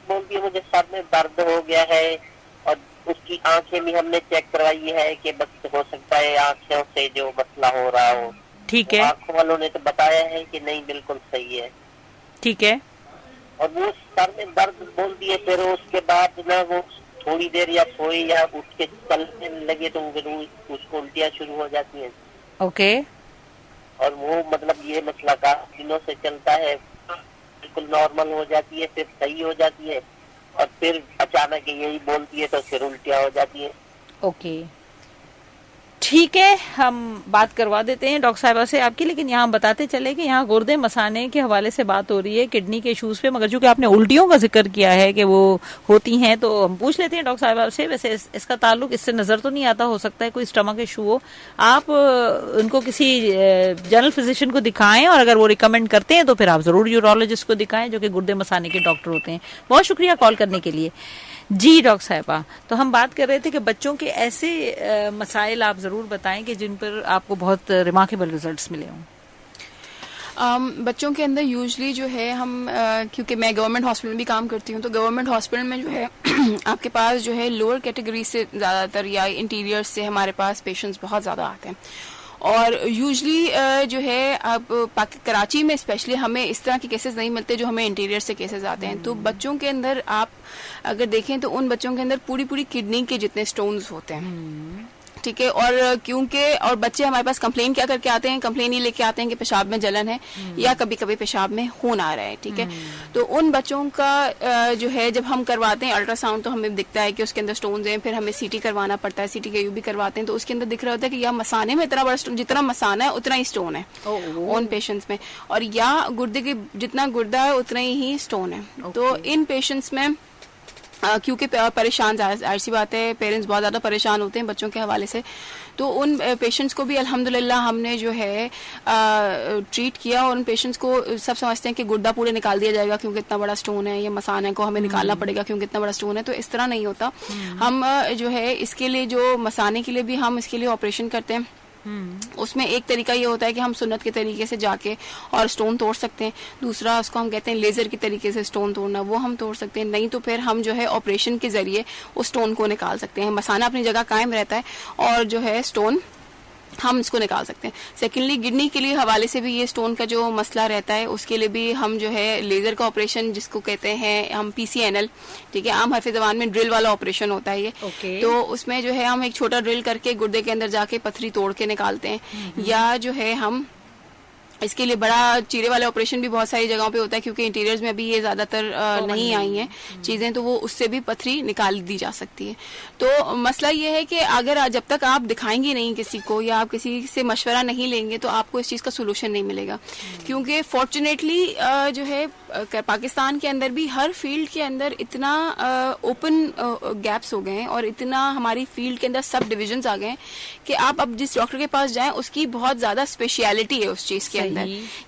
Speaker 5: बोलती है मुझे सर में दर्द हो गया है और उसकी आंखें भी हमने चेक करवाई है कि बस हो सकता है आंखों से जो मसला हो रहा हो।
Speaker 1: ठीक है।
Speaker 5: आंखों वालों ने तो बताया है कि नहीं बिल्कुल सही है।
Speaker 1: ठीक है।
Speaker 5: और वो सर में दर्द बोलती है, फिर उसके बाद ना वो थोड़ी देर या सोए या उठ के चलने लगे तो फिर उसको उल्टियाँ शुरू हो जाती हैं।
Speaker 1: ओके।
Speaker 5: और वो मतलब ये मसला काफी दिनों से चलता है, बिल्कुल नॉर्मल हो जाती है, फिर सही हो जाती है और फिर अचानक यही बोलती है तो फिर उल्टियाँ हो जाती है।
Speaker 1: ओके, ठीक है, हम बात करवा देते हैं डॉक्टर साहिबा से आपकी, लेकिन यहाँ बताते चले कि यहाँ गुर्दे मसाने के हवाले से बात हो रही है, किडनी के इश्यूज पे, मगर चूंकि आपने उल्टियों का जिक्र किया है कि वो होती हैं तो हम पूछ लेते हैं डॉक्टर साहिबा से। वैसे इसका ताल्लुक इससे नजर तो नहीं आता, हो सकता है कोई स्टमक इशू हो। आप उनको किसी जनरल फिजिशियन को दिखाएं और अगर वो रिकमेंड करते हैं तो फिर आप जरूर यूरोलॉजिस्ट को दिखाएं जो कि गुर्दे मसाने के डॉक्टर होते हैं। बहुत शुक्रिया कॉल करने के लिए। जी डॉक्टर साहिबा, तो हम बात कर रहे थे कि बच्चों के ऐसे मसाइल आप जरूर बताएं कि जिन पर आपको बहुत रिमार्केबल रिजल्ट्स मिले हों।
Speaker 2: बच्चों के अंदर यूजली जो है हम क्योंकि मैं गवर्नमेंट हॉस्पिटल में भी काम करती हूँ, तो गवर्नमेंट हॉस्पिटल में जो है आपके पास जो है लोअर कैटेगरी से ज़्यादातर या इंटीरियर से हमारे पास पेशेंट्स बहुत ज़्यादा आते हैं। और यूजली जो है अब कराची में स्पेशली हमें इस तरह के केसेस नहीं मिलते जो हमें इंटीरियर से केसेस आते हैं। तो बच्चों के अंदर आप अगर देखें तो उन बच्चों के अंदर पूरी पूरी किडनी के जितने स्टोन्स होते हैं, ठीक है। और क्योंकि और बच्चे हमारे पास कंप्लेन क्या करके आते हैं, कंप्लेन ये लेके आते हैं कि पेशाब में जलन है या कभी कभी पेशाब में खून आ रहा है, ठीक है। तो उन बच्चों का जो है जब हम करवाते हैं अल्ट्रासाउंड तो हमें दिखता है कि उसके अंदर स्टोन्स हैं, फिर हमें सीटी करवाना पड़ता है, सीटी के भी करवाते हैं तो उसके अंदर दिख रहा होता है कि या मसाने में इतना बड़ा स्टोन, जितना मसाना है उतना ही स्टोन है उन पेशेंट्स में, और या गुर्दे के जितना गुर्दा है उतना ही स्टोन है। तो इन पेशेंट्स में क्योंकि परेशान, जाहिर सी बात है पेरेंट्स बहुत ज़्यादा परेशान होते हैं बच्चों के हवाले से, तो उन पेशेंट्स को भी अल्हम्दुलिल्लाह हमने जो है ट्रीट किया। और उन पेशेंट्स को सब समझते हैं कि गुर्दा पूरे निकाल दिया जाएगा क्योंकि इतना बड़ा स्टोन है, या मसाने को हमें निकालना पड़ेगा क्योंकि इतना बड़ा स्टोन है, तो इस तरह नहीं होता। हम जो है इसके लिए जो मसाने के लिए भी हम इसके लिए ऑपरेशन करते हैं। उसमें एक तरीका ये होता है कि हम सुन्नत के तरीके से जाके और स्टोन तोड़ सकते हैं, दूसरा उसको हम कहते हैं लेजर के तरीके से स्टोन तोड़ना, वो हम तोड़ सकते हैं, नहीं तो फिर हम जो है ऑपरेशन के जरिए उस स्टोन को निकाल सकते हैं। मसाना अपनी जगह कायम रहता है और जो है स्टोन हम इसको निकाल सकते हैं। सेकेंडली किडनी के लिए हवाले से भी ये स्टोन का जो मसला रहता है उसके लिए भी हम जो है लेजर का ऑपरेशन जिसको कहते हैं हम PCNL, ठीक है, आम हरफ ज़बान में ड्रिल वाला ऑपरेशन होता है ये। तो उसमें जो है हम एक छोटा ड्रिल करके गुर्दे के अंदर जाके पथरी तोड़ के निकालते हैं, या जो है हम इसके लिए बड़ा चीरे वाले ऑपरेशन भी बहुत सारी जगहों पे होता है क्योंकि इंटीरियर्स में अभी ये ज्यादातर नहीं आई हैं चीजें, तो वो उससे भी पथरी निकाल दी जा सकती है। तो मसला ये है कि अगर जब तक आप दिखाएंगे नहीं किसी को या आप किसी से मशवरा नहीं लेंगे तो आपको इस चीज का सोल्यूशन नहीं मिलेगा। क्योंकि फॉर्चुनेटली जो है पाकिस्तान के अंदर भी हर फील्ड के अंदर इतना ओपन गैप्स हो गए हैं और इतना हमारी फील्ड के अंदर सब डिविजन्स आ गए हैं कि आप अब जिस डॉक्टर के पास जाएं उसकी बहुत ज्यादा स्पेशलिटी है उस चीज के अंदर।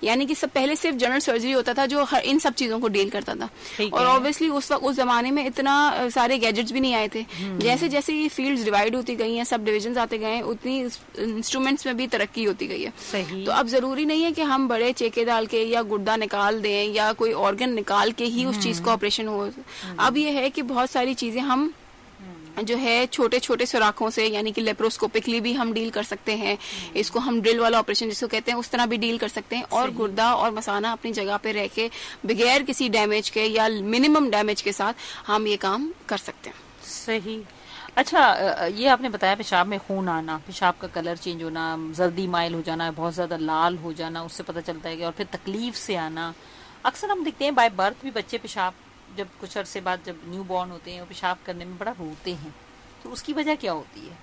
Speaker 2: यानी कि सब पहले सिर्फ जनरल सर्जरी होता था जो हर इन सब चीजों को डील करता था, और ऑब्वियसली उस वक्त उस जमाने में इतना सारे गैजेट्स भी नहीं आए थे। जैसे जैसे ये फील्ड्स डिवाइड होती गई हैं, सब डिविजन्स आते गए, उतनी इंस्ट्रूमेंट्स में भी तरक्की होती गई है। तो अब जरूरी नहीं है कि हम बड़े चेके डाल के या गुर्दा निकाल दें या कोई ऑर्गन निकाल के ही उस चीज का ऑपरेशन हो। अब ये है कि बहुत सारी चीजें हम जो है छोटे छोटे सुराखों से, यानी कि लेप्रोस्कोपिकली भी हम डील कर सकते हैं, इसको हम ड्रिल वाला ऑपरेशन जिसको कहते हैं उस तरह भी डील कर सकते हैं, और गुर्दा और मसाना अपनी जगह पे रह के बगैर किसी डैमेज के या मिनिमम डैमेज के साथ हम ये काम कर सकते हैं।
Speaker 1: सही। अच्छा, ये आपने बताया पेशाब में खून आना, पेशाब का कलर चेंज होना, जर्दी माइल हो जाना, बहुत ज्यादा लाल हो जाना, उससे पता चलता है कि, और फिर तकलीफ से आना। अक्सर हम देखते हैं बाय बर्थ भी बच्चे पेशाब जब कुछ अरसे बाद जब न्यू बॉर्न होते हैं वो पेशाब करने में बड़ा रोते हैं, तो उसकी वजह क्या होती है?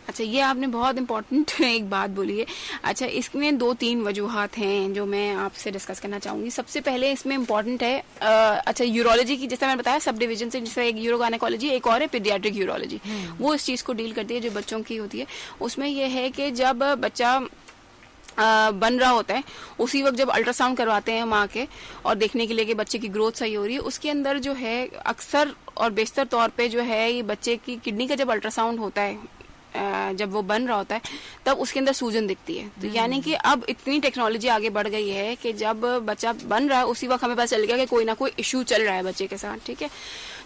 Speaker 2: अच्छा, ये आपने बहुत इम्पोर्टेंट एक बात बोली है। अच्छा, इसमें 2-3 वजूहात हैं जो मैं आपसे डिस्कस करना चाहूंगी। सबसे पहले इसमें इम्पोर्टेंट है अच्छा यूरोलॉजी की, जैसे मैंने बताया सब डिवीजन से, जैसे एक यूरोगायनेकोलॉजी, एक और है पीडियाट्रिक यूरोलॉजी, वो इस चीज को डील करती है जो बच्चों की होती है। उसमें यह है कि जब बच्चा बन रहा होता है उसी वक्त जब अल्ट्रासाउंड करवाते हैं माँ के और देखने के लिए कि बच्चे की ग्रोथ सही हो रही है, उसके अंदर जो है अक्सर और बेशतर तौर पे जो है ये बच्चे की किडनी का जब अल्ट्रासाउंड होता है जब वो बन रहा होता है तब उसके अंदर सूजन दिखती है। तो यानी कि अब इतनी टेक्नोलॉजी आगे बढ़ गई है कि जब बच्चा बन रहा है उसी वक्त हमें पता चल गया कि कोई ना कोई इश्यू चल रहा है बच्चे के साथ, ठीक है।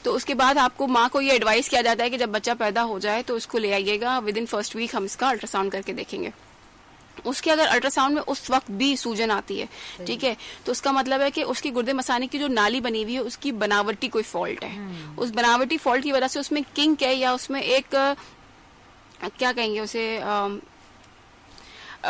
Speaker 2: तो उसके बाद आपको माँ को ये एडवाइस किया जाता है कि जब बच्चा पैदा हो जाए तो उसको ले आइएगा, विद इन फर्स्ट वीक हम इसका अल्ट्रासाउंड करके देखेंगे। उसके अगर अल्ट्रासाउंड में उस वक्त भी सूजन आती है, ठीक है, तो उसका मतलब है कि उसकी गुर्दे मसाने की जो नाली बनी हुई है उसकी बनावटी कोई फॉल्ट है। उस बनावटी फॉल्ट की वजह से उसमें किंक है या उसमें एक क्या कहेंगे उसे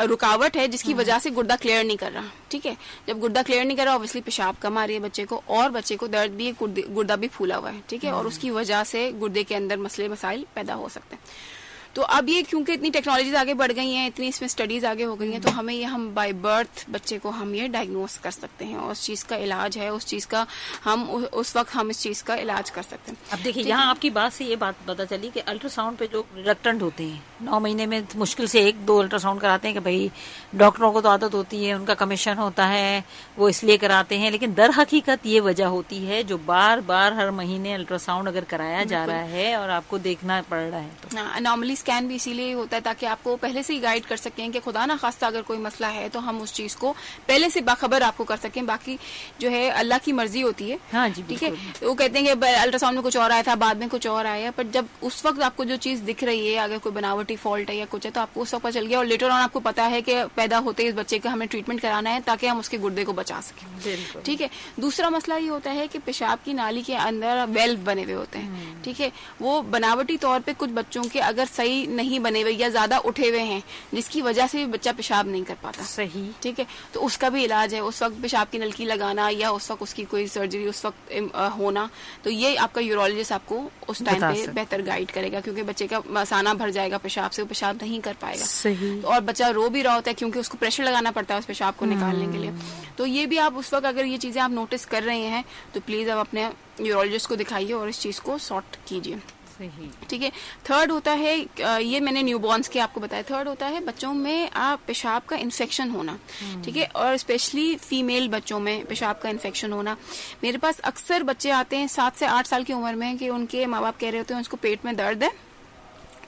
Speaker 2: रुकावट है जिसकी वजह से गुर्दा क्लियर नहीं कर रहा, ठीक है। जब गुर्दा क्लियर नहीं कर रहा ऑब्वियसली पेशाब कम आ रही है बच्चे को, और बच्चे को दर्द भी, गुर्दा भी फूला हुआ है, ठीक है, और उसकी वजह से गुर्दे के अंदर मसले मसाइल पैदा हो सकते हैं। तो अब ये क्योंकि इतनी टेक्नोलॉजीज आगे बढ़ गई हैं, इतनी इसमें स्टडीज आगे हो गई हैं, तो हमें ये हम बाय बर्थ बच्चे को हम ये डायग्नोस कर सकते हैं और उस चीज का इलाज है, उस चीज का हम उस वक्त हम इस चीज का इलाज कर सकते हैं।
Speaker 1: अब देखिए यहाँ आपकी बात से ये बात पता चली कि अल्ट्रासाउंड पे जो रिलक्टेंट होते हैं 9 महीने में मुश्किल से 1-2 अल्ट्रासाउंड कराते हैं कि भाई डॉक्टरों को तो आदत होती है, उनका कमीशन होता है, वो इसलिए कराते हैं, लेकिन दर हकीकत ये वजह होती है जो बार बार हर महीने अल्ट्रासाउंड अगर कराया जा रहा है और आपको देखना पड़ रहा है तो
Speaker 2: अनॉमली स्कैन भी इसीलिए होता है ताकि आपको पहले से ही गाइड कर सकें कि खुदा ना खास्ता अगर कोई मसला है तो हम उस चीज को पहले से बाखबर आपको कर सकें। बाकी जो है अल्लाह की मर्जी होती है,
Speaker 1: हाँ जी,
Speaker 2: ठीक है। वो कहते हैं कि अल्ट्रासाउंड में कुछ और आया था, बाद में कुछ और आया, पर जब उस वक्त आपको जो चीज दिख रही है, अगर कोई बनावटी फॉल्ट है या कुछ है, तो आपको उस वक्त पता चल गया और लेटर ऑन आपको पता है कि पैदा होते इस बच्चे का हमें ट्रीटमेंट कराना है ताकि हम उसके गुर्दे को बचा सकें, ठीक है। दूसरा मसला ये होता है कि पेशाब की नाली के अंदर वेल्व बने हुए होते हैं, ठीक है। वो बनावटी तौर पे कुछ बच्चों के अगर सही नहीं बने हुए या ज्यादा उठे हुए हैं जिसकी वजह से बच्चा पेशाब नहीं कर पाता,
Speaker 1: सही,
Speaker 2: ठीक है, तो उसका भी इलाज है। उस वक्त पेशाब की नलकी लगाना या उस वक्त उसकी कोई सर्जरी उस वक्त होना, तो ये आपका यूरोलॉजिस्ट आपको उस टाइम पे बेहतर गाइड करेगा, क्योंकि बच्चे का मसाना भर जाएगा पेशाब से, वो पेशाब नहीं कर पाएगा,
Speaker 1: सही।
Speaker 2: और बच्चा रो भी रहा होता है क्योंकि उसको प्रेशर लगाना पड़ता है उस पेशाब को निकालने के लिए। तो ये भी आप उस वक्त अगर ये चीजें आप नोटिस कर रहे हैं तो प्लीज आप अपने यूरोलॉजिस्ट को दिखाइए और इस चीज को सॉर्ट कीजिए, ठीक है। थर्ड होता है, ये मैंने न्यूबॉर्न्स के आपको बताया, थर्ड होता है बच्चों में पेशाब का इन्फेक्शन होना, ठीक है, और स्पेशली फीमेल बच्चों में पेशाब का इन्फेक्शन होना। मेरे पास अक्सर बच्चे आते हैं 7 से 8 साल की उम्र में कि उनके माँ बाप कह रहे होते हैं उसको पेट में दर्द है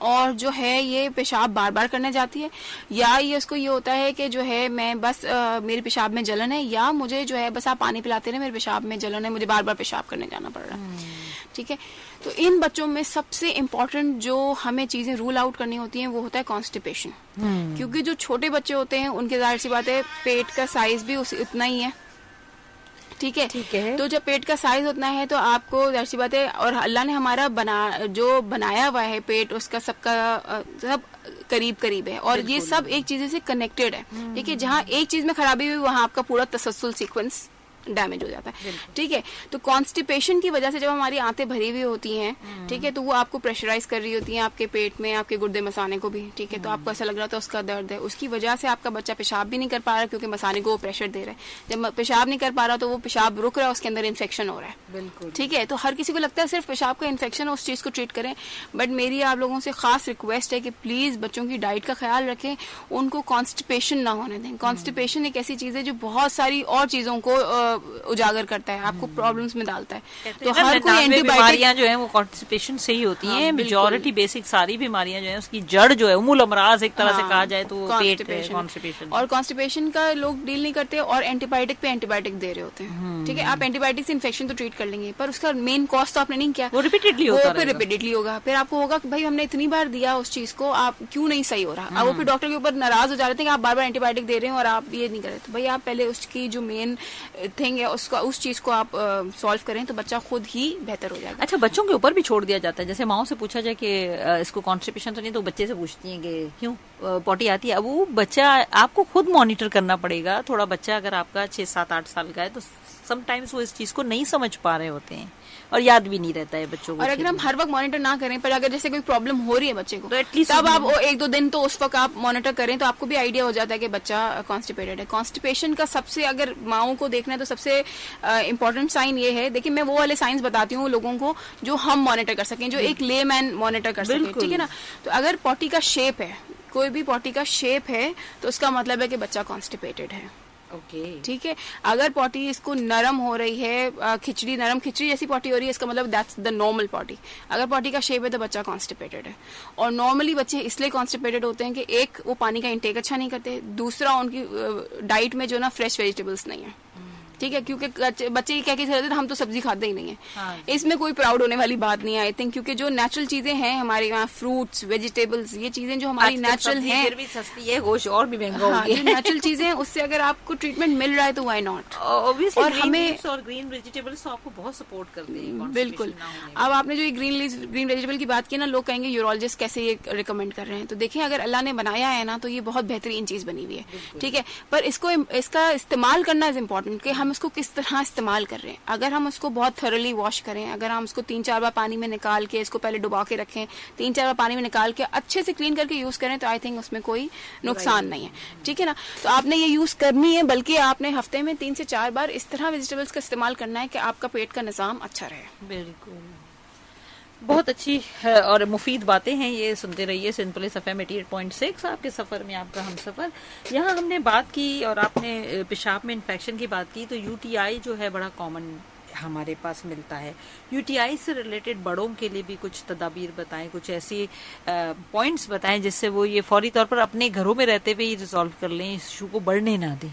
Speaker 2: और जो है ये पेशाब बार बार करने जाती है, या ये उसको ये होता है कि जो है मैं बस मेरे पेशाब में जलन है, या मुझे जो है बस आप पानी पिलाते रहे, मेरे पेशाब में जलन है, मुझे बार बार पेशाब करने जाना पड़ रहा है, ठीक है। तो इन बच्चों में सबसे इम्पोर्टेंट जो हमें चीजें रूल आउट करनी होती हैं वो होता है कॉन्स्टिपेशन, क्योंकि जो छोटे बच्चे होते हैं उनके जाहिर सी बात है पेट का साइज भी उतना ही है, ठीक है। तो जब पेट का साइज उतना है तो आपको जाहिर सी बात है, और अल्लाह ने हमारा जो बनाया हुआ है पेट उसका सबका सब करीब करीब है और ये सब एक चीज से कनेक्टेड है, ठीक है। जहाँ एक चीज में खराबी हुई वहाँ आपका पूरा तसलसल सीक्वेंस डैमेज हो जाता है, ठीक है। तो कॉन्स्टिपेशन की वजह से जब हमारी आंतें भरी हुई होती हैं, ठीक है, तो वो आपको प्रेशराइज कर रही होती हैं आपके पेट में, आपके गुर्दे मसाने को भी, ठीक है। तो आपको ऐसा लग रहा था उसका दर्द है, उसकी वजह से आपका बच्चा पेशाब भी नहीं कर पा रहा क्योंकि मसाने को वो प्रेशर दे रहा है। जब पेशाब नहीं कर पा रहा तो वो पेशाब रुक रहा है, उसके अंदर इन्फेक्शन हो रहा है, बिल्कुल, ठीक है। तो हर किसी को लगता है सिर्फ पेशाब का इन्फेक्शन है, उस चीज को ट्रीट करें, बट मेरी आप लोगों से खास रिक्वेस्ट है कि प्लीज बच्चों की डाइट का ख्याल रखें, उनको कॉन्स्टिपेशन ना होने दें। कॉन्स्टिपेशन एक ऐसी चीज है जो बहुत सारी और चीजों को उजागर करता है, आपको प्रॉब्लम्स में डालता है।
Speaker 1: तो हर कोई बीमारियां जो है वो कॉन्स्टिपेशन से ही होती हैं। मेजॉरिटी बेसिक सारी बीमारियां जो है उसकी जड़ जो है उमूल अमराज एक तरह से कहा जाए तो पेट कॉन्स्टिपेशन।
Speaker 2: और कॉन्स्टिपेशन का लोग डील नहीं करते और एंटीबायोटिक पे एंटीबायोटिक दे रहे होते हैं। ठीक है, आप एंटीबायोटिक से इन्फेक्शन तो ट्रीट कर लेंगे, पर उसका मेन कॉस्ट तो आपने नहीं किया,
Speaker 1: वो रिपीटेडली
Speaker 2: होगा। फिर आपको होगा कि भाई हमने इतनी बार दिया उस चीज को, आप क्यों नहीं सही हो रहा। अब वो फिर डॉक्टर के ऊपर नाराज हो जा रहे थे कि आप बार बार एंटीबायोटिक दे रहे हैं और आप ये नहीं कर रहे। तो भाई आप पहले उसकी जो मेन थिंग है उस चीज को आप सॉल्व करें तो बच्चा खुद ही बेहतर हो जाएगा।
Speaker 1: अच्छा, बच्चों के ऊपर भी छोड़ दिया जाता है, जैसे माओ से पूछा जाए कि इसको कॉन्स्टिपेशन तो नहीं, तो बच्चे से पूछती हैं कि क्यों पॉटी आती है। अब वो बच्चा आपको खुद मॉनिटर करना पड़ेगा। थोड़ा बच्चा अगर आपका 6, 7, 8 साल का है तो समटाइम्स वो इस चीज को नहीं समझ पा रहे होते हैं और याद भी नहीं रहता है बच्चों को।
Speaker 2: और अगर हम हर वक्त मॉनिटर ना करें, पर अगर जैसे कोई प्रॉब्लम हो रही है बच्चे को, तो एटलीस्ट तब आप 1-2 दिन तो उस वक्त आप मॉनिटर करें तो आपको भी आइडिया हो जाता है कि बच्चा कॉन्स्टिपेटेड है। कॉन्स्टिपेशन का सबसे, अगर माओं को देखना है तो सबसे इंपॉर्टेंट साइन ये है, देखिए मैं वो वाले साइंस बताती हूँ लोगों को जो हम मॉनिटर कर सकें, जो एक लेमैन मॉनिटर कर सके, ठीक है ना। तो अगर पॉटी का शेप है, कोई भी पॉटी का शेप है तो उसका मतलब है कि बच्चा कॉन्स्टिपेटेड है। ठीक है, अगर पॉटी इसको नरम हो रही है, नरम खिचड़ी जैसी पॉटी हो रही है, इसका मतलब दैट्स द नॉर्मल पॉटी। अगर पॉटी का शेप है तो बच्चा कॉन्स्टिपेटेड है। और नॉर्मली बच्चे इसलिए कॉन्स्टिपेटेड होते हैं कि एक, वो पानी का इंटेक अच्छा नहीं करते, दूसरा उनकी डाइट में जो ना फ्रेश वेजिटेबल्स नहीं है। ठीक है, क्योंकि बच्चे क्या कहते हैं हम तो सब्जी खाते ही नहीं है। हाँ, इसमें कोई प्राउड होने वाली बात नहीं है आई थिंक, क्योंकि जो नेचुरल चीजें हैं हमारे यहाँ, फ्रूट्स, वेजिटेबल्स, ये चीजें जो हमारी नेचुरल हैं,
Speaker 1: फिर भी सस्ती है, गोश्त और भी महंगा हो गया।
Speaker 2: नेचुरल चीजें हैं, उससे अगर आपको ट्रीटमेंट मिल रहा है तो व्हाई नॉट।
Speaker 1: और हमें और ग्रीन वेजिटेबल्स आपको बहुत सपोर्ट करते हैं।
Speaker 2: बिल्कुल। अब आपने जो ग्रीन वेजिटेबल की बात की ना, लोग कहेंगे यूरोलॉजिस्ट कैसे ये रिकमेंड कर रहे हैं। तो देखिए, अगर अल्लाह ने बनाया है ना तो ये बहुत बेहतरीन चीज बनी हुई है। ठीक है, पर इसका इस्तेमाल करना इज इम्पोर्टेंट, कि हम इसको किस तरह इस्तेमाल कर रहे हैं। अगर हम उसको बहुत थॉरली वॉश करें, अगर हम उसको 3-4 बार पानी में निकाल के, इसको पहले डुबा के रखें, 3-4 बार पानी में निकाल के अच्छे से क्लीन करके यूज करें, तो आई थिंक उसमें कोई नुकसान नहीं है। ठीक है ना, तो आपने ये यूज करनी है, बल्कि आपने हफ्ते में 3 से 4 बार इस तरह वेजिटेबल्स का इस्तेमाल करना है कि आपका पेट का निजाम अच्छा रहे।
Speaker 1: बिल्कुल, बहुत अच्छी और मुफीद बातें हैं ये। सुनते रहिए सिंपल FM 88.6, आपके सफर में आपका हम सफर। यहाँ हमने बात की और आपने पेशाब में इन्फेक्शन की बात की, तो UTI जो है बड़ा कॉमन हमारे पास मिलता है। UTI से रिलेटेड बड़ों के लिए भी कुछ तदाबीर बताएं, कुछ ऐसी पॉइंट्स बताएं जिससे वो ये फौरी तौर पर अपने घरों में रहते हुए ही रिजॉल्व कर लें, इस इशू को बढ़ने ना दें।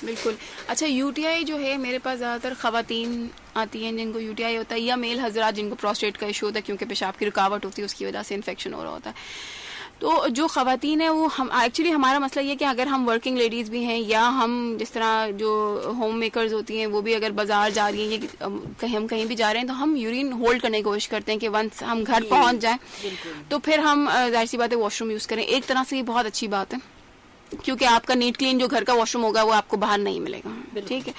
Speaker 2: बिल्कुल। अच्छा, UTI जो है, मेरे पास ज़्यादातर ख़वातीन आती हैं जिनको UTI होता है, या मेल हजरात जिनको प्रोस्टेट का इशू होता है, क्योंकि पेशाब की रुकावट होती है, उसकी वजह से इन्फेक्शन हो रहा होता है। तो जो ख़वातीन है वो, हम एक्चुअली हमारा मसला ये कि अगर हम वर्किंग लेडीज़ भी हैं, या हम जिस तरह जो होम मेकर्स होती हैं वो भी अगर बाजार जा रही हैं, हम कहीं भी जा रहे हैं, तो हम यूरिन होल्ड करने की कोशिश करते हैं कि वंस हम घर पहुँच जाएँ तो फिर हम जाहिर सी बात है वॉशरूम यूज़ करें। एक तरह से ये बहुत अच्छी बात है, क्योंकि आपका नीट क्लीन जो घर का वॉशरूम होगा वो आपको बाहर नहीं मिलेगा। ठीक है,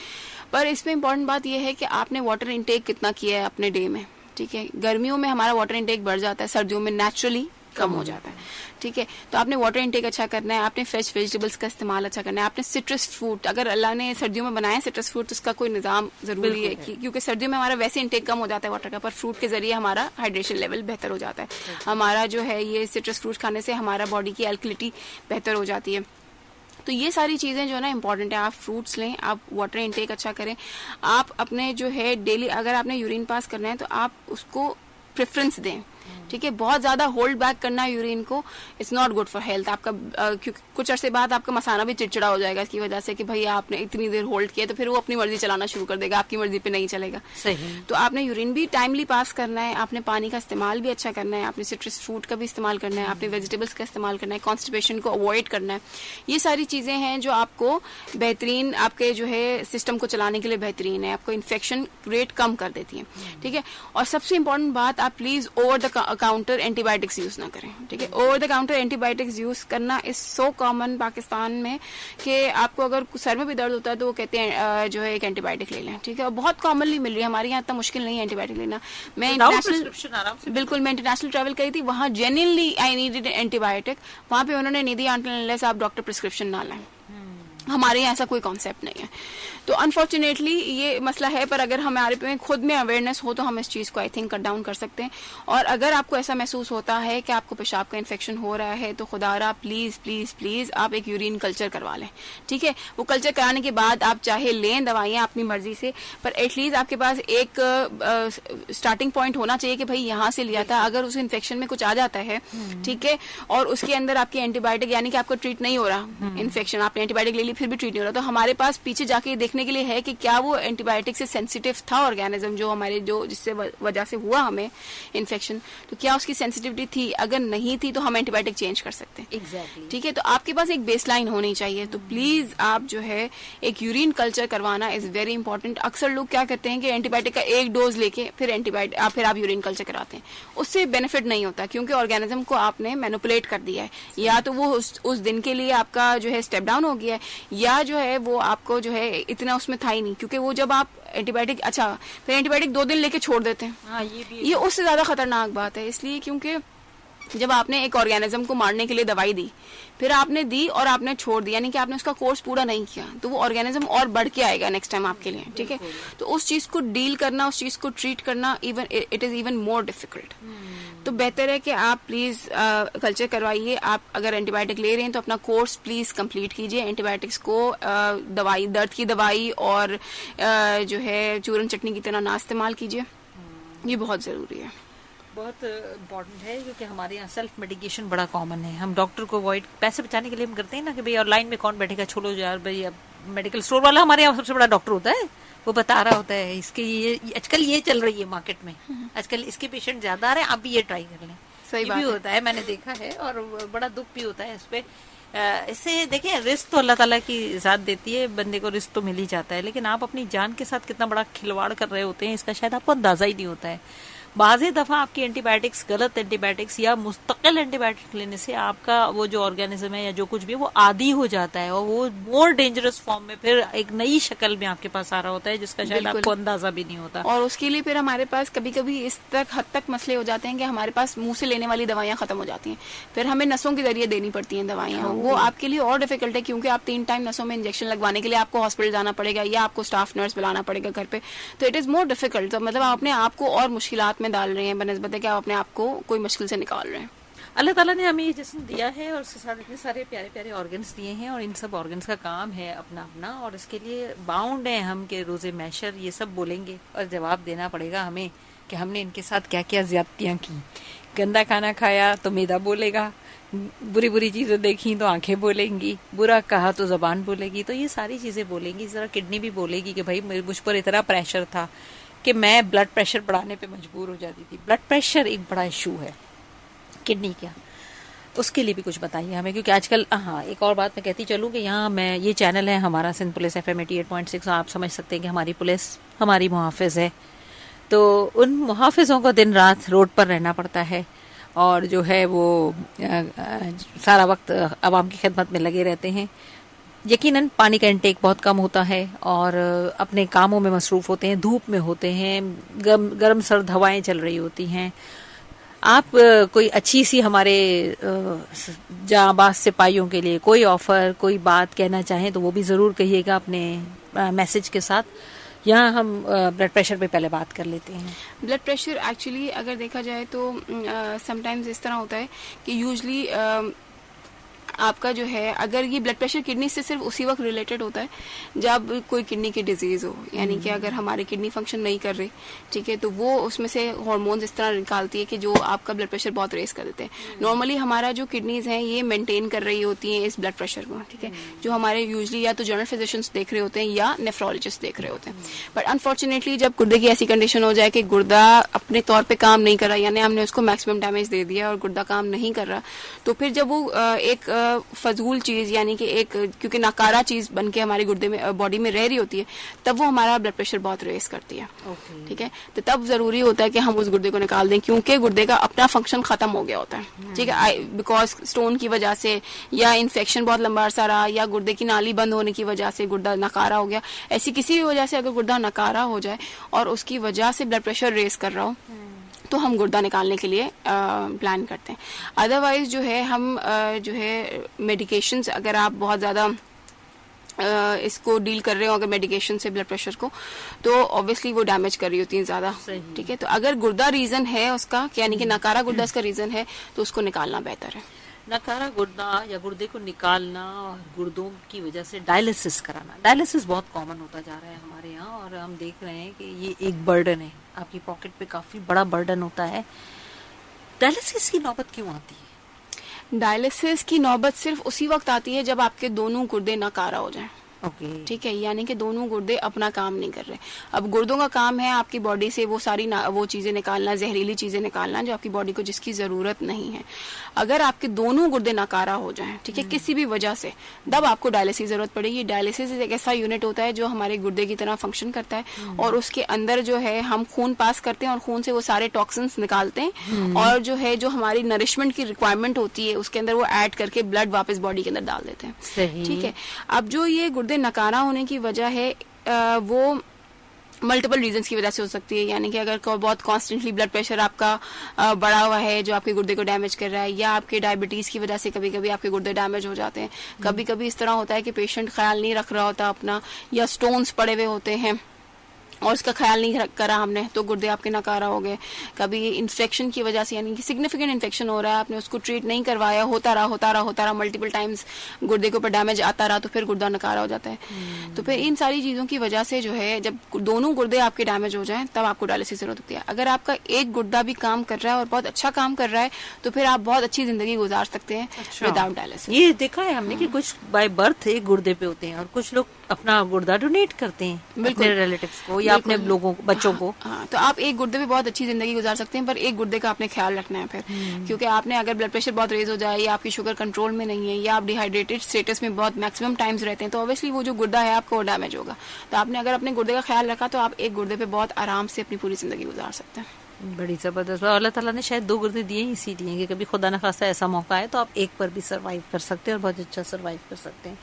Speaker 2: पर इसमें इम्पोर्टेंट बात यह है कि आपने वाटर इनटेक कितना किया है अपने डे में। ठीक है, गर्मियों में हमारा वाटर इनटेक बढ़ जाता है, सर्दियों में नेचुरली कम हो जाता है। ठीक है, तो आपने वाटर इनटेक अच्छा करना है, आपने फ्रेश वेजिटेबल्स का इस्तेमाल अच्छा करना है, आपने सिट्रस फ्रूट, अगर अल्लाह ने सर्दियों में बनाया सिट्रस फ्रूट, तो उसका कोई निजाम जरूरी है, क्योंकि सर्दियों में हमारा वैसे इनटेक कम हो जाता है वाटर का, पर फ्रूट के जरिए हमारा हाइड्रेशन लेवल बेहतर हो जाता है। हमारा जो है ये सिट्रस फ्रूट खाने से हमारा बॉडी की एल्कलिटी बेहतर हो जाती है। तो ये सारी चीज़ें जो है ना इम्पॉर्टेंट है। आप फ्रूट्स लें, आप वाटर इनटेक अच्छा करें, आप अपने जो है डेली, अगर आपने यूरिन पास करना है तो आप उसको प्रेफरेंस दें। ठीक है, बहुत ज्यादा होल्ड बैक करना यूरिन को, it's not good for health. आपका क्योंकि कुछ अरसे बाद आपका मसाना भी चिड़चिड़ा हो जाएगा इसकी वजह से कि भाई आपने इतनी देर होल्ड किया, तो फिर वो अपनी मर्जी चलाना शुरू कर देगा, आपकी मर्जी पे नहीं चलेगा।
Speaker 1: सही। तो
Speaker 2: आपने यूरिन भी टाइमली पास करना है, आपने पानी का इस्तेमाल भी अच्छा करना है, आपने सिट्रस फ्रूट का भी इस्तेमाल करना है, आपने वेजिटेबल्स का इस्तेमाल करना है, कॉन्स्टिपेशन को अवॉइड करना है। ये सारी चीजें हैं जो आपको बेहतरीन, आपके जो है सिस्टम को चलाने के लिए बेहतरीन है, आपको इन्फेक्शन रेट कम कर देती है। ठीक है, और सबसे इंपॉर्टेंट बात, आप please over the counter antibiotics use ना करें। ठीक है, over the counter antibiotics use करना इज सो कॉमन पाकिस्तान में कि आपको अगर सर में भी दर्द होता है तो वो कहते हैं जो है एक एंटीबायोटिक ले लें। ठीक है, और बहुत कॉमनली मिल रही है, हमारे यहाँ इतना मुश्किल नहीं है एंटीबायोटिक लेना। मैं इंटरनेशनल ट्रैवल करी थी, वहाँ जेन्युइनली आई नीडेड एंटीबायोटिक, वहाँ पे उन्होंने नहीं दिया अनटिल अनलेस आप डॉक्टर प्रिस्क्रिप्शन ना लें। हमारे यहाँ ऐसा कोई कॉन्सेप्ट नहीं है। तो अनफॉर्चुनेटली ये मसला है, पर अगर हमारे पे खुद में अवेयरनेस हो तो हम इस चीज़ को आई थिंक कट डाउन कर सकते हैं। और अगर आपको ऐसा महसूस होता है कि आपको पेशाब का इन्फेक्शन हो रहा है तो खुदारा प्लीज़ प्लीज़ प्लीज़ आप एक यूरिन कल्चर करवा लें, ठीक है। वो कल्चर कराने के बाद आप चाहे लें दवाइयाँ अपनी मर्जी से, पर एटलीस्ट आपके पास एक स्टार्टिंग पॉइंट होना चाहिए कि भाई यहाँ से लिया था। अगर उस इन्फेक्शन में कुछ आ जाता है, ठीक है, और उसके अंदर आपकी एंटीबायोटिक यानी कि आपको ट्रीट नहीं हो रहा इन्फेक्शन, आपने एंटीबायोटिक ले ली फिर भी ट्रीट नहीं हो रहा, तो हमारे पास पीछे जाके देखने के लिए है कि क्या वो एंटीबायोटिक से सेंसिटिव था ऑर्गेनिज्म जो हमारे जो जिससे वजह से हुआ हमें इन्फेक्शन, तो क्या उसकी सेंसिटिविटी थी। अगर नहीं थी तो हम एंटीबायोटिक चेंज कर सकते हैं,
Speaker 1: एग्जैक्टली,
Speaker 2: ठीक है। तो आपके पास एक बेसलाइन होनी चाहिए। तो प्लीज आप जो है एक यूरिन कल्चर करवाना इज वेरी इंपॉर्टेंट। अक्सर लोग क्या करते हैं कि एंटीबायोटिक का एक डोज लेके फिर आप यूरिन कल्चर कराते हैं, उससे बेनिफिट नहीं होता क्योंकि ऑर्गेनिज्म को आपने मैनिपुलेट कर दिया है। या तो वो उस दिन के लिए आपका जो है स्टेप डाउन हो गया है, या जो है वो आपको जो है इतना उसमें था ही नहीं, क्योंकि वो जब आप एंटीबायोटिक फिर एंटीबायोटिक 2 दिन लेके छोड़ देते हैं।
Speaker 1: हाँ, ये
Speaker 2: उससे ज्यादा खतरनाक बात है। इसलिए क्योंकि जब आपने एक ऑर्गेनिज्म को मारने के लिए दवाई दी, फिर आपने दी और आपने छोड़ दी, यानी कि आपने उसका कोर्स पूरा नहीं किया, तो वो ऑर्गेनिज्म और बढ़ के आएगा नेक्स्ट टाइम आपके लिए, ठीक है। तो उस चीज को डील करना, उस चीज को ट्रीट करना it is even more difficult. तो बेहतर है कि आप प्लीज कल्चर करवाइए। आप अगर एंटीबायोटिक ले रहे हैं तो अपना कोर्स प्लीज कंप्लीट कीजिए। एंटीबायोटिक्स को दवाई, दर्द की दवाई और जो है चूरन चटनी की तरह ना इस्तेमाल कीजिए, ये बहुत जरूरी है।
Speaker 1: बहुत इम्पोर्टेंट है क्योंकि हमारे यहाँ सेल्फ मेडिकेशन बड़ा कॉमन है। हम डॉक्टर को अवॉइड, पैसे बचाने के लिए हम करते हैं ना कि भाई और लाइन में कौन बैठेगा, छोड़ो यार भाई। अब मेडिकल स्टोर वाला हमारे यहाँ सबसे बड़ा डॉक्टर होता है, वो बता रहा होता है इसके ये आजकल ये चल रही है मार्केट में, आजकल इसके पेशेंट ज्यादा आ रहे हैं, आप भी ये ट्राई कर लें।
Speaker 2: सही बात
Speaker 1: भी होता है, मैंने देखा है और बड़ा दुख भी होता है इस पे। इससे देखिए रिस्क तो अल्लाह ताला की ज़ात देती है, बंदे को रिस्क तो मिल ही जाता है, लेकिन आप अपनी जान के साथ कितना बड़ा खिलवाड़ कर रहे होते हैं इसका शायद आपको अंदाजा ही नहीं होता है। बाज़े दफ़ा आपकी एंटीबायोटिक्स, गलत एंटीबायोटिक्स या मुस्तकिल एंटीबायोटिक लेने से आपका वो जो ऑर्गेनिज्म है या जो कुछ भी वो आदी हो जाता है और वो मोर डेंजरस फॉर्म में फिर एक नई शक्ल में आपके पास आ रहा होता है जिसका शायद आपको अंदाजा भी नहीं होता।
Speaker 2: और उसके लिए फिर हमारे पास कभी कभी इस हद तक मसले हो जाते हैं कि हमारे पास मुंह से लेने वाली दवाइयां खत्म हो जाती हैं, फिर हमें नसों के जरिए देनी पड़ती हैं दवाइयां। वो आपके लिए और डिफिकल्ट है क्योंकि आप 3 टाइम नसों में इंजेक्शन लगवाने के लिए आपको हॉस्पिटल जाना पड़ेगा या आपको स्टाफ नर्स बुलाना पड़ेगा घर पे, तो इट इज मोर डिफिकल्ट। तो मतलब आप अपने आप को और मुश्किलात में डाल रहे हैं बनस्बत है कि आप अपने आप को कोई मुश्किल से निकाल रहे हैं।
Speaker 1: अल्लाह ताला ने हमें ये जिस्म दिया है और उसके साथ इतने सारे प्यारे प्यारे ऑर्गन्स दिए हैं और इन सब ऑर्गन्स का काम है अपना अपना, और इसके लिए बाउंड है हम के रोजे मैशर ये सब बोलेंगे और जवाब देना पड़ेगा हमें कि हमने इनके साथ क्या क्या ज्यादतियां की। गंदा खाना खाया तो मैदा बोलेगा, बुरी बुरी चीजें देखी तो आंखें बोलेंगी, बुरा कहा तो जबान बोलेगी, तो ये सारी चीजें बोलेंगी। जरा किडनी भी बोलेगी कि भाई मुझ पर इतना प्रेशर था कि मैं ब्लड प्रेशर बढ़ाने पे मजबूर हो जाती थी। ब्लड प्रेशर एक बड़ा इशू है, किडनी क्या, उसके लिए भी कुछ बताइए हमें, क्योंकि आजकल हाँ एक और बात मैं कहती चलूँ कि यहाँ मैं ये चैनल है हमारा सिंध पुलिस FM 88.6, आप समझ सकते हैं कि हमारी पुलिस हमारी मुहाफिज है, तो उन मुहाफिजों को दिन रात रोड पर रहना पड़ता है और जो है वो सारा वक्त आवाम की खिदमत में लगे रहते हैं। यकीनन पानी का इंटेक बहुत कम होता है और अपने कामों में मसरूफ होते हैं, धूप में होते हैं, गर्म सर्द हवाएं चल रही होती हैं। आप कोई अच्छी सी हमारे जांबाज सिपाहियों के लिए कोई ऑफर, कोई बात कहना चाहें तो वो भी ज़रूर कहिएगा अपने मैसेज के साथ। यहाँ हम ब्लड प्रेशर पे पहले बात कर लेते हैं।
Speaker 2: ब्लड प्रेशर एक्चुअली अगर देखा जाए तो समटाइम्स इस तरह होता है कि यूजली आपका जो है अगर ये ब्लड प्रेशर किडनी से सिर्फ उसी वक्त रिलेटेड होता है जब कोई किडनी की डिजीज हो, यानी कि अगर हमारी किडनी फंक्शन नहीं कर रही, ठीक है, तो वो उसमें से हार्मोन्स इस तरह निकालती है कि जो आपका ब्लड प्रेशर बहुत रेस कर देते हैं। नॉर्मली हमारा जो किडनीज हैं ये मेंटेन कर रही होती हैं इस ब्लड प्रेशर को, ठीक है, जो हमारे यूजली या तो जनरल फिजिशियंस देख रहे होते हैं या नेफ्रोलॉजिस्ट देख रहे होते हैं। बट अनफॉर्चुनेटली जब गुर्दे की ऐसी कंडीशन हो जाए कि गुर्दा अपने तौर पर काम नहीं कर रहा, यानी हमने उसको मैक्सिमम डैमेज दे दिया और गुर्दा काम नहीं कर रहा, तो फिर जब वो एक फजूल चीज यानी कि एक क्योंकि नाकारा चीज बन के हमारे गुर्दे में बॉडी में रह रही होती है, तब वो हमारा ब्लड प्रेशर बहुत रेस करती है। ठीक है, तो तब जरूरी होता है कि हम उस गुर्दे को निकाल दें क्योंकि गुर्दे का अपना फंक्शन खत्म हो गया होता है। ठीक है, बिकॉज स्टोन की वजह से या इन्फेक्शन बहुत लंबा अरसा रहा या गुर्दे की नाली बंद होने की वजह से गुर्दा नकारा हो गया, ऐसी किसी भी वजह से अगर गुर्दा नकारा हो जाए और उसकी वजह से ब्लड प्रेशर रेस कर रहा हो तो हम गुर्दा निकालने के लिए प्लान करते हैं। अदरवाइज जो है हम जो है मेडिकेशंस अगर आप बहुत ज़्यादा इसको डील कर रहे हो अगर मेडिकेशन से ब्लड प्रेशर को, तो ऑब्वियसली वो डैमेज कर रही होती है ज्यादा। ठीक है, तो अगर गुर्दा रीजन है उसका, यानी कि नकारा गुर्दा इसका रीजन है, तो उसको निकालना बेहतर है।
Speaker 1: नकारा गुर्दा या गुर्दे को निकालना और गुर्दों की वजह से डायलिसिस कराना, डायलिसिस बहुत कॉमन होता जा रहा है हमारे यहाँ, और हम देख रहे हैं कि ये एक बर्डन है, आपकी पॉकेट पे काफी बड़ा बर्डन होता है। डायलिसिस की नौबत क्यों आती है?
Speaker 2: डायलिसिस की नौबत सिर्फ उसी वक्त आती है जब आपके दोनों गुर्दे नकारा हो जाएं।
Speaker 1: ओके,
Speaker 2: ठीक है, यानी कि दोनों गुर्दे अपना काम नहीं कर रहे। अब गुर्दों का काम है आपकी बॉडी से वो सारी वो चीजें निकालना, जहरीली चीजें निकालना जो आपकी बॉडी को जिसकी जरूरत नहीं है। अगर आपके दोनों गुर्दे नकारा हो जाएं, ठीक है, किसी भी वजह से, तब आपको डायलिसिस जरूरत पड़ेगी। डायलिसिस एक ऐसा यूनिट होता है जो हमारे गुर्दे की तरह फंक्शन करता है, और उसके अंदर जो है हम खून पास करते हैं और खून से वो सारे टॉक्सिन्स निकालते हैं, और जो है जो हमारी नरिशमेंट की रिक्वायरमेंट होती है उसके अंदर वो ऐड करके ब्लड वापस बॉडी के अंदर डाल देते हैं। ठीक है, अब जो ये गुर्दे नकारा होने की वजह है वो मल्टीपल रीजंस की वजह से हो सकती है। यानी कि अगर बहुत कॉन्स्टेंटली ब्लड प्रेशर आपका बढ़ा हुआ है जो आपके गुर्दे को डैमेज कर रहा है, या आपके डायबिटीज की वजह से कभी कभी आपके गुर्दे डैमेज हो जाते हैं। कभी कभी इस तरह होता है कि पेशेंट ख्याल नहीं रख रहा होता अपना, या स्टोन्स पड़े हुए होते हैं और उसका ख्याल नहीं करा हमने, तो गुर्दे आपके नकारा हो गए। कभी इन्फेक्शन की वजह से, यानी कि सिग्निफिकेंट इन्फेक्शन हो रहा है, आपने उसको ट्रीट नहीं करवाया, होता रहा मल्टीपल टाइम्स गुर्दे के ऊपर डैमेज आता रहा, तो फिर गुर्दा नकारा हो जाता है। तो फिर इन सारी चीजों की वजह से जो है, जब दोनों गुर्दे आपके डैमेज हो जाए तब आपको डायलिसिस जरूरत होती है। अगर आपका एक गुर्दा भी काम कर रहा है और बहुत अच्छा काम कर रहा है, तो फिर आप बहुत अच्छी जिंदगी गुजार सकते हैं विदाउट डायलिसिस।
Speaker 1: ये देखा है हमने कि कुछ बाय बर्थ एक गुर्दे पे होते हैं और कुछ लोग अपना गुर्दा डोनेट करते हैं अपने रिलेटिव्स को या अपने लोगों को, बच्चों को।
Speaker 2: हाँ, तो आप एक गुर्दे पे बहुत अच्छी जिंदगी गुजार सकते हैं, पर एक गुर्दे का आपने ख्याल रखना है फिर, क्योंकि आपने अगर ब्लड प्रेशर बहुत रेज हो जाए, या आपकी शुगर कंट्रोल में नहीं है, या आप डिहाइड्रेटेड स्टेटस में बहुत मैक्सिमम टाइम्स रहते हैं, तो ऑब्वियसली वो जो गुर्दा है आपका वो डैमेज होगा। तो आपने अगर अपने गुर्दे का ख्याल रखा तो आप एक गुर्दे पे बहुत आराम से अपनी पूरी जिंदगी गुजार सकते हैं।
Speaker 1: बड़ी जबरदस्त। और अल्लाह ताला ने शायद 2 गुर्दे दिए ही इसीलिए कि कभी खुदा न खास्ता ऐसा मौका है तो आप एक पर भी सरवाइव कर सकते हैं और बहुत अच्छा सरवाइव कर सकते हैं।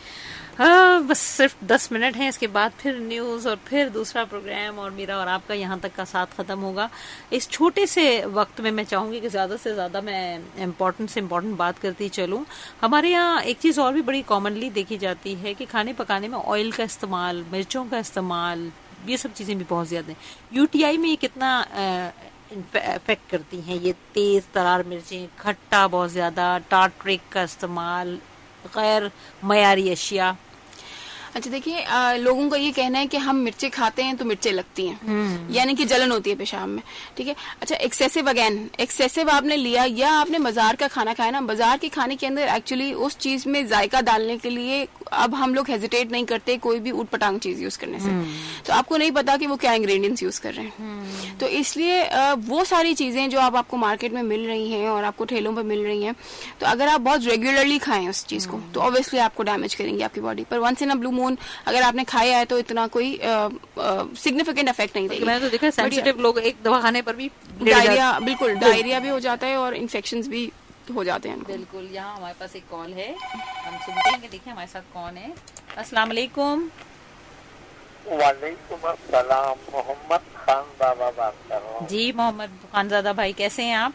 Speaker 1: हाँ, बस सिर्फ 10 मिनट हैं, इसके बाद फिर न्यूज़ और फिर दूसरा प्रोग्राम, और मेरा और आपका यहाँ तक का साथ खत्म होगा। इस छोटे से वक्त में मैं चाहूंगी कि ज्यादा से ज्यादा मैं इम्पोर्टेंट से इम्पोर्टेंट बात करती चलूँ। हमारे यहाँ एक चीज और भी बड़ी कॉमनली देखी जाती है कि खाने पकाने में ऑयल का इस्तेमाल, मिर्चों का इस्तेमाल, ये सब चीजें भी बहुत ज्यादा हैं। यूटीआई में ये कितना इफेक्ट करती हैं ये तेज तरार मिर्चें, खट्टा बहुत ज्यादा, टार्टरिक का इस्तेमाल, गैर मयारी अशिया?
Speaker 2: अच्छा देखिए, लोगों का ये कहना है कि हम मिर्चें खाते हैं तो मिर्चें लगती हैं, यानी कि जलन होती है पेशाब में। ठीक है, अच्छा एक्सेसिव, अगेन एक्सेसिव आपने लिया, या आपने बाजार का खाना खाया ना, बाजार के खाने के अंदर एक्चुअली उस चीज में जायका डालने के लिए अब हम लोग हेजिटेट नहीं करते कोई भी ऊट पटांग चीज यूज करने से। तो आपको नहीं पता कि वो क्या इंग्रेडिएंट्स यूज कर रहे हैं, तो इसलिए वो सारी चीजें जो अब आपको मार्केट में मिल रही हैं और आपको ठेलों पर मिल रही हैं, तो अगर आप बहुत रेगुलरली खाएं उस चीज को, तो ऑब्वियसली आपको डैमेज करेंगी आपकी बॉडी पर। Once in a blue moon अगर आपने खाया है तो इतना कोई सिग्निफिकेंट इफेक्ट नहीं देगी।
Speaker 1: मैंने तो देखा सेंसिटिव लोग एक दवा खाने पर भी
Speaker 2: डायरिया, बिल्कुल डायरिया भी हो जाता है और इन्फेक्शंस भी हो जाते हैं।
Speaker 1: बिल्कुल। यहाँ हमारे पास एक कॉल है, हम सुनते हैं कि देखिए हमारे साथ कौन है। अस्सलाम वालेकुम।
Speaker 5: वालेकुम अस्सलाम, मोहम्मद खान बाबा बात कर रहा हूँ।
Speaker 1: जी मोहम्मद खानजादा भाई, कैसे हैं आप?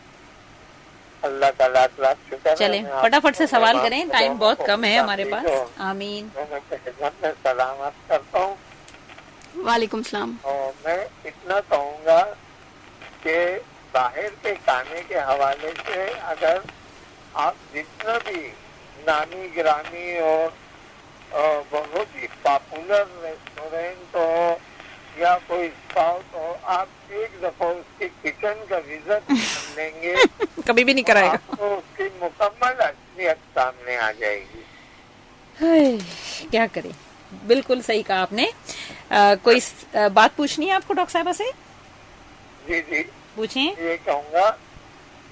Speaker 5: अल्लाह का लाख लाख शुक्र।
Speaker 1: चलें फटाफट से सवाल करें, टाइम बहुत कम है हमारे पास। आमीन।
Speaker 5: मैं सलामत करता हूँ।
Speaker 2: वालेकुम सलाम।
Speaker 5: और मैं इतना कहूँगा कि बाहर के खाने के हवाले से अगर आप जितना भी नामी गिरामी और बहुत ही पॉपुलर रेस्टोरेंट हो या कोई स्पाउट हो, आप एक दफा उसके किचन का विजिट कर लेंगे
Speaker 1: कभी भी नहीं कराएगा,
Speaker 5: तो उसकी मुकम्मल असलियत सामने आ जाएगी।
Speaker 1: क्या करें, बिल्कुल सही कहा आपने। कोई बात पूछनी है आपको डॉक्टर साहबा से?
Speaker 5: जी जी
Speaker 1: पूछें।
Speaker 5: ये कहूँगा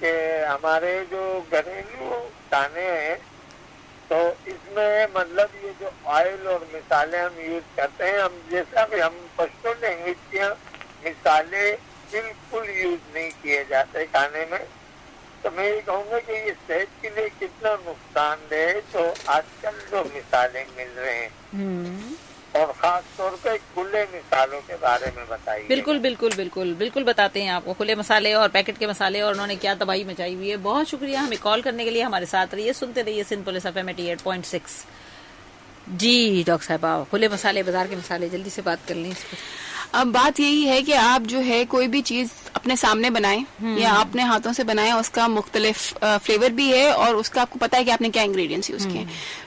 Speaker 5: कि हमारे जो घरेलू खाने हैं, तो इसमें मतलब ये जो ऑयल और मिसाले हम यूज करते हैं, हम जैसा भी हम पश्तो लैंग्वेज के मिसाले बिल्कुल यूज नहीं किए जाते खाने में। तो मैं ये कहूँगा कि ये सेहत के लिए कितना नुकसानदेह है जो आजकल जो मिसाले मिल रहे हैं, और खास तौर पे खुले मिसालों के बारे में बताइए।
Speaker 1: बिल्कुल बिल्कुल बिल्कुल बिल्कुल बताते हैं आपको खुले मसाले और पैकेट के मसाले और उन्होंने क्या तबाही मचाई हुई है। बहुत शुक्रिया हमें कॉल करने के लिए, हमारे साथ रहिए, सुनते रहिए सिंध पुलिस FM 88.6। जी डॉक्टर साहिबा, खुले मसाले, बाजार के मसाले, जल्दी से बात कर लें इस पर।
Speaker 2: अब बात यही है कि आप जो है कोई भी चीज अपने सामने बनाएं या अपने हाथों से बनाएं, उसका मुख्तलिफ फ्लेवर भी है और उसका आपको पता है कि आपने क्या इंग्रेडिएंट्स यूज किए।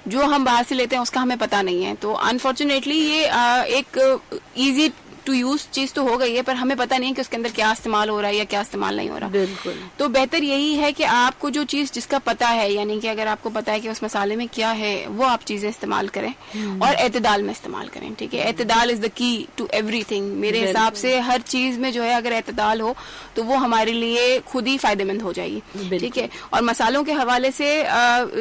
Speaker 2: जो हम बाहर से लेते हैं उसका हमें पता नहीं है, तो अनफॉर्चुनेटली ये एक इजी टू यूज चीज तो हो गई है, पर हमें पता नहीं है कि उसके अंदर क्या इस्तेमाल हो रहा है या क्या इस्तेमाल नहीं हो रहा।
Speaker 1: बिल्कुल।
Speaker 2: तो बेहतर यही है कि आपको जो चीज जिसका पता है, यानी कि अगर आपको पता है कि उस मसाले में क्या है, वो आप चीजें इस्तेमाल करें और एतदाल में इस्तेमाल करें। ठीक है, एतदाल is the key to everything. मेरे हिसाब से हर चीज में जो है अगर एतदाल हो तो वो हमारे लिए खुद ही फायदेमंद हो जाएगी। ठीक है, और मसालों के हवाले से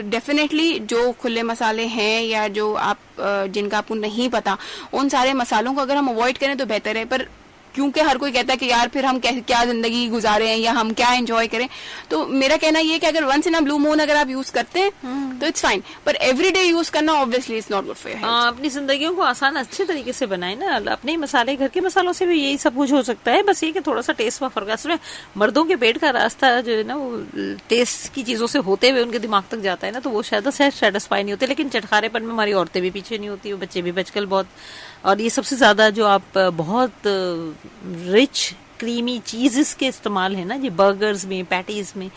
Speaker 2: डेफिनेटली जो खुले मसाले हैं या जो आप जिनका आपको नहीं पता, उन सारे मसालों को अगर हम अवॉइड करें तो बेहतर है। पर क्योंकि हर कोई कहता है कि यार फिर हम क्या जिंदगी गुजारे हैं या हम क्या एंजॉय करें, तो मेरा कहना ये है कि अगर once in a blue moon अगर आप यूज करते हैं तो इट्स फाइन, पर एवरीडे यूज करना obviously it's not good for your health.
Speaker 1: अपनी जिंदगियों को आसान अच्छे तरीके से बनाए ना, अपने ही मसाले, घर के मसालों से भी यही सब कुछ हो सकता है, बस ये कि थोड़ा सा टेस्ट में फर्क है। उसमें मर्दों के पेट का रास्ता जो है ना, वो टेस्ट की चीजों से होते हुए उनके दिमाग तक जाता है ना, तो वो शायद सेटिस्फाई नहीं होते। लेकिन चटखारेपन में हमारी औरतें भी पीछे नहीं होती, वो बच्चे भी बचकल बहुत। और ये सबसे ज्यादा जो आप बहुत रिच क्रीमी चीज़ के इस्तेमाल है ना, ये बर्गर्स में, पैटीज में,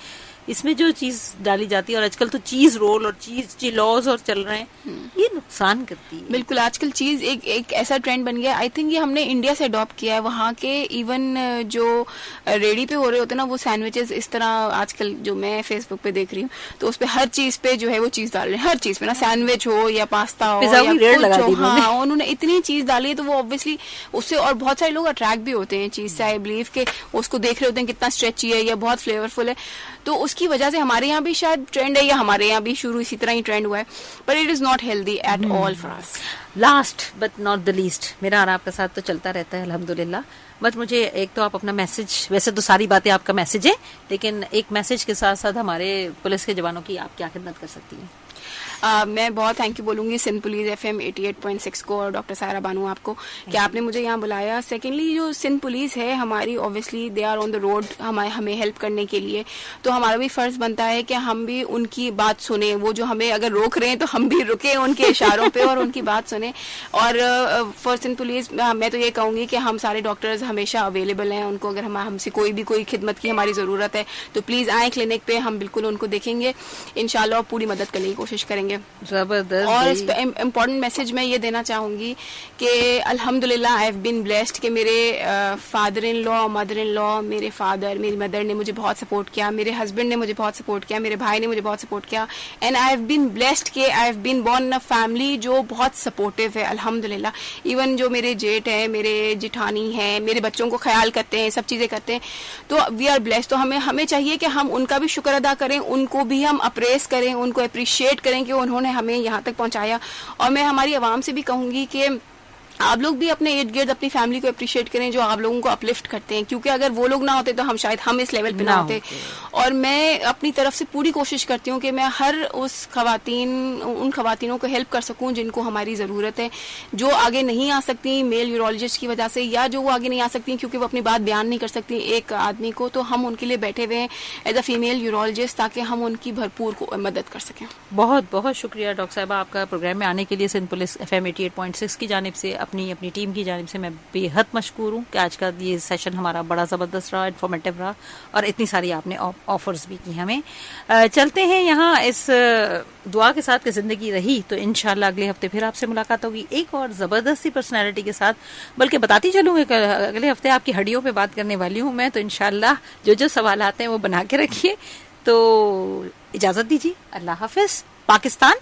Speaker 1: इसमें जो चीज डाली जाती है, और आजकल तो चीज रोल और चीज चिलॉज और चल रहे हैं, ये नुकसान करती है।
Speaker 2: बिल्कुल, आजकल चीज एक ऐसा ट्रेंड बन गया। आई थिंक ये हमने इंडिया से अडॉप्ट किया है। वहाँ के इवन जो रेडी पे हो रहे होते हैं ना, वो सैंडविचेस इस तरह आजकल जो मैं फेसबुक पे देख रही हूँ, तो उस पे हर चीज पे जो है वो चीज डाल रहे हैं, हर चीज पे ना, सैंडविच हो या पास्ता हो या कुछ हो। हाँ, उन्होंने इतनी चीज डाली है, तो वो ऑब्वियसली उससे और बहुत सारे लोग अट्रैक्ट भी होते हैं चीज से। आई बिलीव के उसको देख रहे होते हैं कितना स्ट्रेची है या बहुत फ्लेवरफुल है, तो उसकी वजह से हमारे यहाँ भी शायद ट्रेंड है या हमारे यहाँ भी शुरू इसी तरह ही ट्रेंड हुआ है, पर it is not healthy at all for us.
Speaker 1: Last but not the least, मेरा और आपका साथ तो चलता रहता है अल्हम्दुलिल्लाह, बट मुझे एक तो आप अपना मैसेज, वैसे तो सारी बातें आपका मैसेज है, लेकिन एक मैसेज के साथ साथ हमारे पुलिस के जवानों की आप क्या खिदमत कर सकती हैं?
Speaker 2: मैं बहुत थैंक यू बोलूंगी सिंध पुलिस FM 88.6 को और डॉक्टर सायरा बानू आपको कि आपने मुझे यहाँ बुलाया। सेकेंडली, जो सिंध पुलिस है हमारी, obviously they are on the road हमें हेल्प करने के लिए, तो हमारा भी फर्ज बनता है कि हम भी उनकी बात सुने। वो जो हमें अगर रोक रहे हैं तो हम भी रुके उनके इशारों पे और उनकी बात सुने। और फॉर सिंध पुलिस मैं तो ये कहूँगी कि हम सारे डॉक्टर्स हमेशा अवेलेबल हैं। उनको अगर हमसे कोई खिदमत की हमारी ज़रूरत है तो प्लीज़ आएँ क्लिनिक पे, हम बिल्कुल उनको देखेंगे इंशाल्लाह, पूरी मदद करने की कोशिश करेंगे।
Speaker 1: जबरदस्त।
Speaker 2: और इस पे इम्पोर्टेंट मैसेज मैं ये देना चाहूंगी कि अल्हम्दुलिल्लाह आई हैव बीन ब्लेस्ड कि मेरे father in law, mother in law, मेरे फादर, मेरी मदर ने मुझे बहुत सपोर्ट किया, मेरे हस्बैंड ने मुझे बहुत सपोर्ट किया, मेरे भाई ने मुझे बहुत सपोर्ट किया, and I have been blessed कि I have been born in a family जो बहुत सपोर्टिव है अल्हम्दुलिल्लाह। इवन जो मेरे जेठ है, मेरे जिठानी है, मेरे बच्चों को ख्याल करते हैं, सब चीजें करते हैं, तो वी आर ब्लेस्ड। तो हमें चाहिए कि हम उनका भी शुक्र अदा करें, उनको भी हम अप्रेस करें, उनको अप्रिशिएट करें कि उन्होंने हमें यहाँ तक पहुँचाया। और मैं हमारी आवाम से भी कहूँगी कि आप लोग भी अपने इर्द गिर्द अपनी फैमिली को अप्रिशिएट करें जो आप लोगों को अपलिफ्ट करते हैं, क्योंकि अगर वो लोग ना होते तो हम शायद हम इस लेवल पे ना होते। और मैं अपनी तरफ से पूरी कोशिश करती हूँ कि मैं हर उन खवातीनों को हेल्प कर सकूँ जिनको हमारी ज़रूरत है, जो आगे नहीं आ सकती मेल यूरोलॉजिस्ट की वजह से, या जो वो आगे नहीं आ सकती क्योंकि वो अपनी बात बयान नहीं कर सकती एक आदमी को, तो हम उनके लिए बैठे हुए हैं एज अ फीमेल यूरोलॉजिस्ट, ताकि हम उनकी भरपूर मदद कर सकें।
Speaker 1: बहुत बहुत शुक्रिया डॉक्टर साहिबा आपका प्रोग्राम में आने के लिए। सिंध पुलिस FM 88.6 की जानिब से, अपनी टीम की जानिब से मैं बेहद मशकूर हूँ कि आज का ये सेशन हमारा बड़ा ज़बरदस्त रहा, इन्फॉर्मेटिव रहा, और इतनी सारी आपने ऑफर्स भी की हमें। चलते हैं यहाँ इस दुआ के साथ कि ज़िंदगी रही तो इंशाल्लाह अगले हफ्ते फिर आपसे मुलाकात होगी एक और ज़बरदस्ती पर्सनैलिटी के साथ। बल्कि बताती चलूँगी अगले हफ्ते आपकी हड्डियों पे बात करने वाली हूँ मैं, तो इंशाल्लाह जो सवाल आते हैं वो बना के रखिए। तो इजाज़त दीजिए, अल्लाह हाफिज़। पाकिस्तान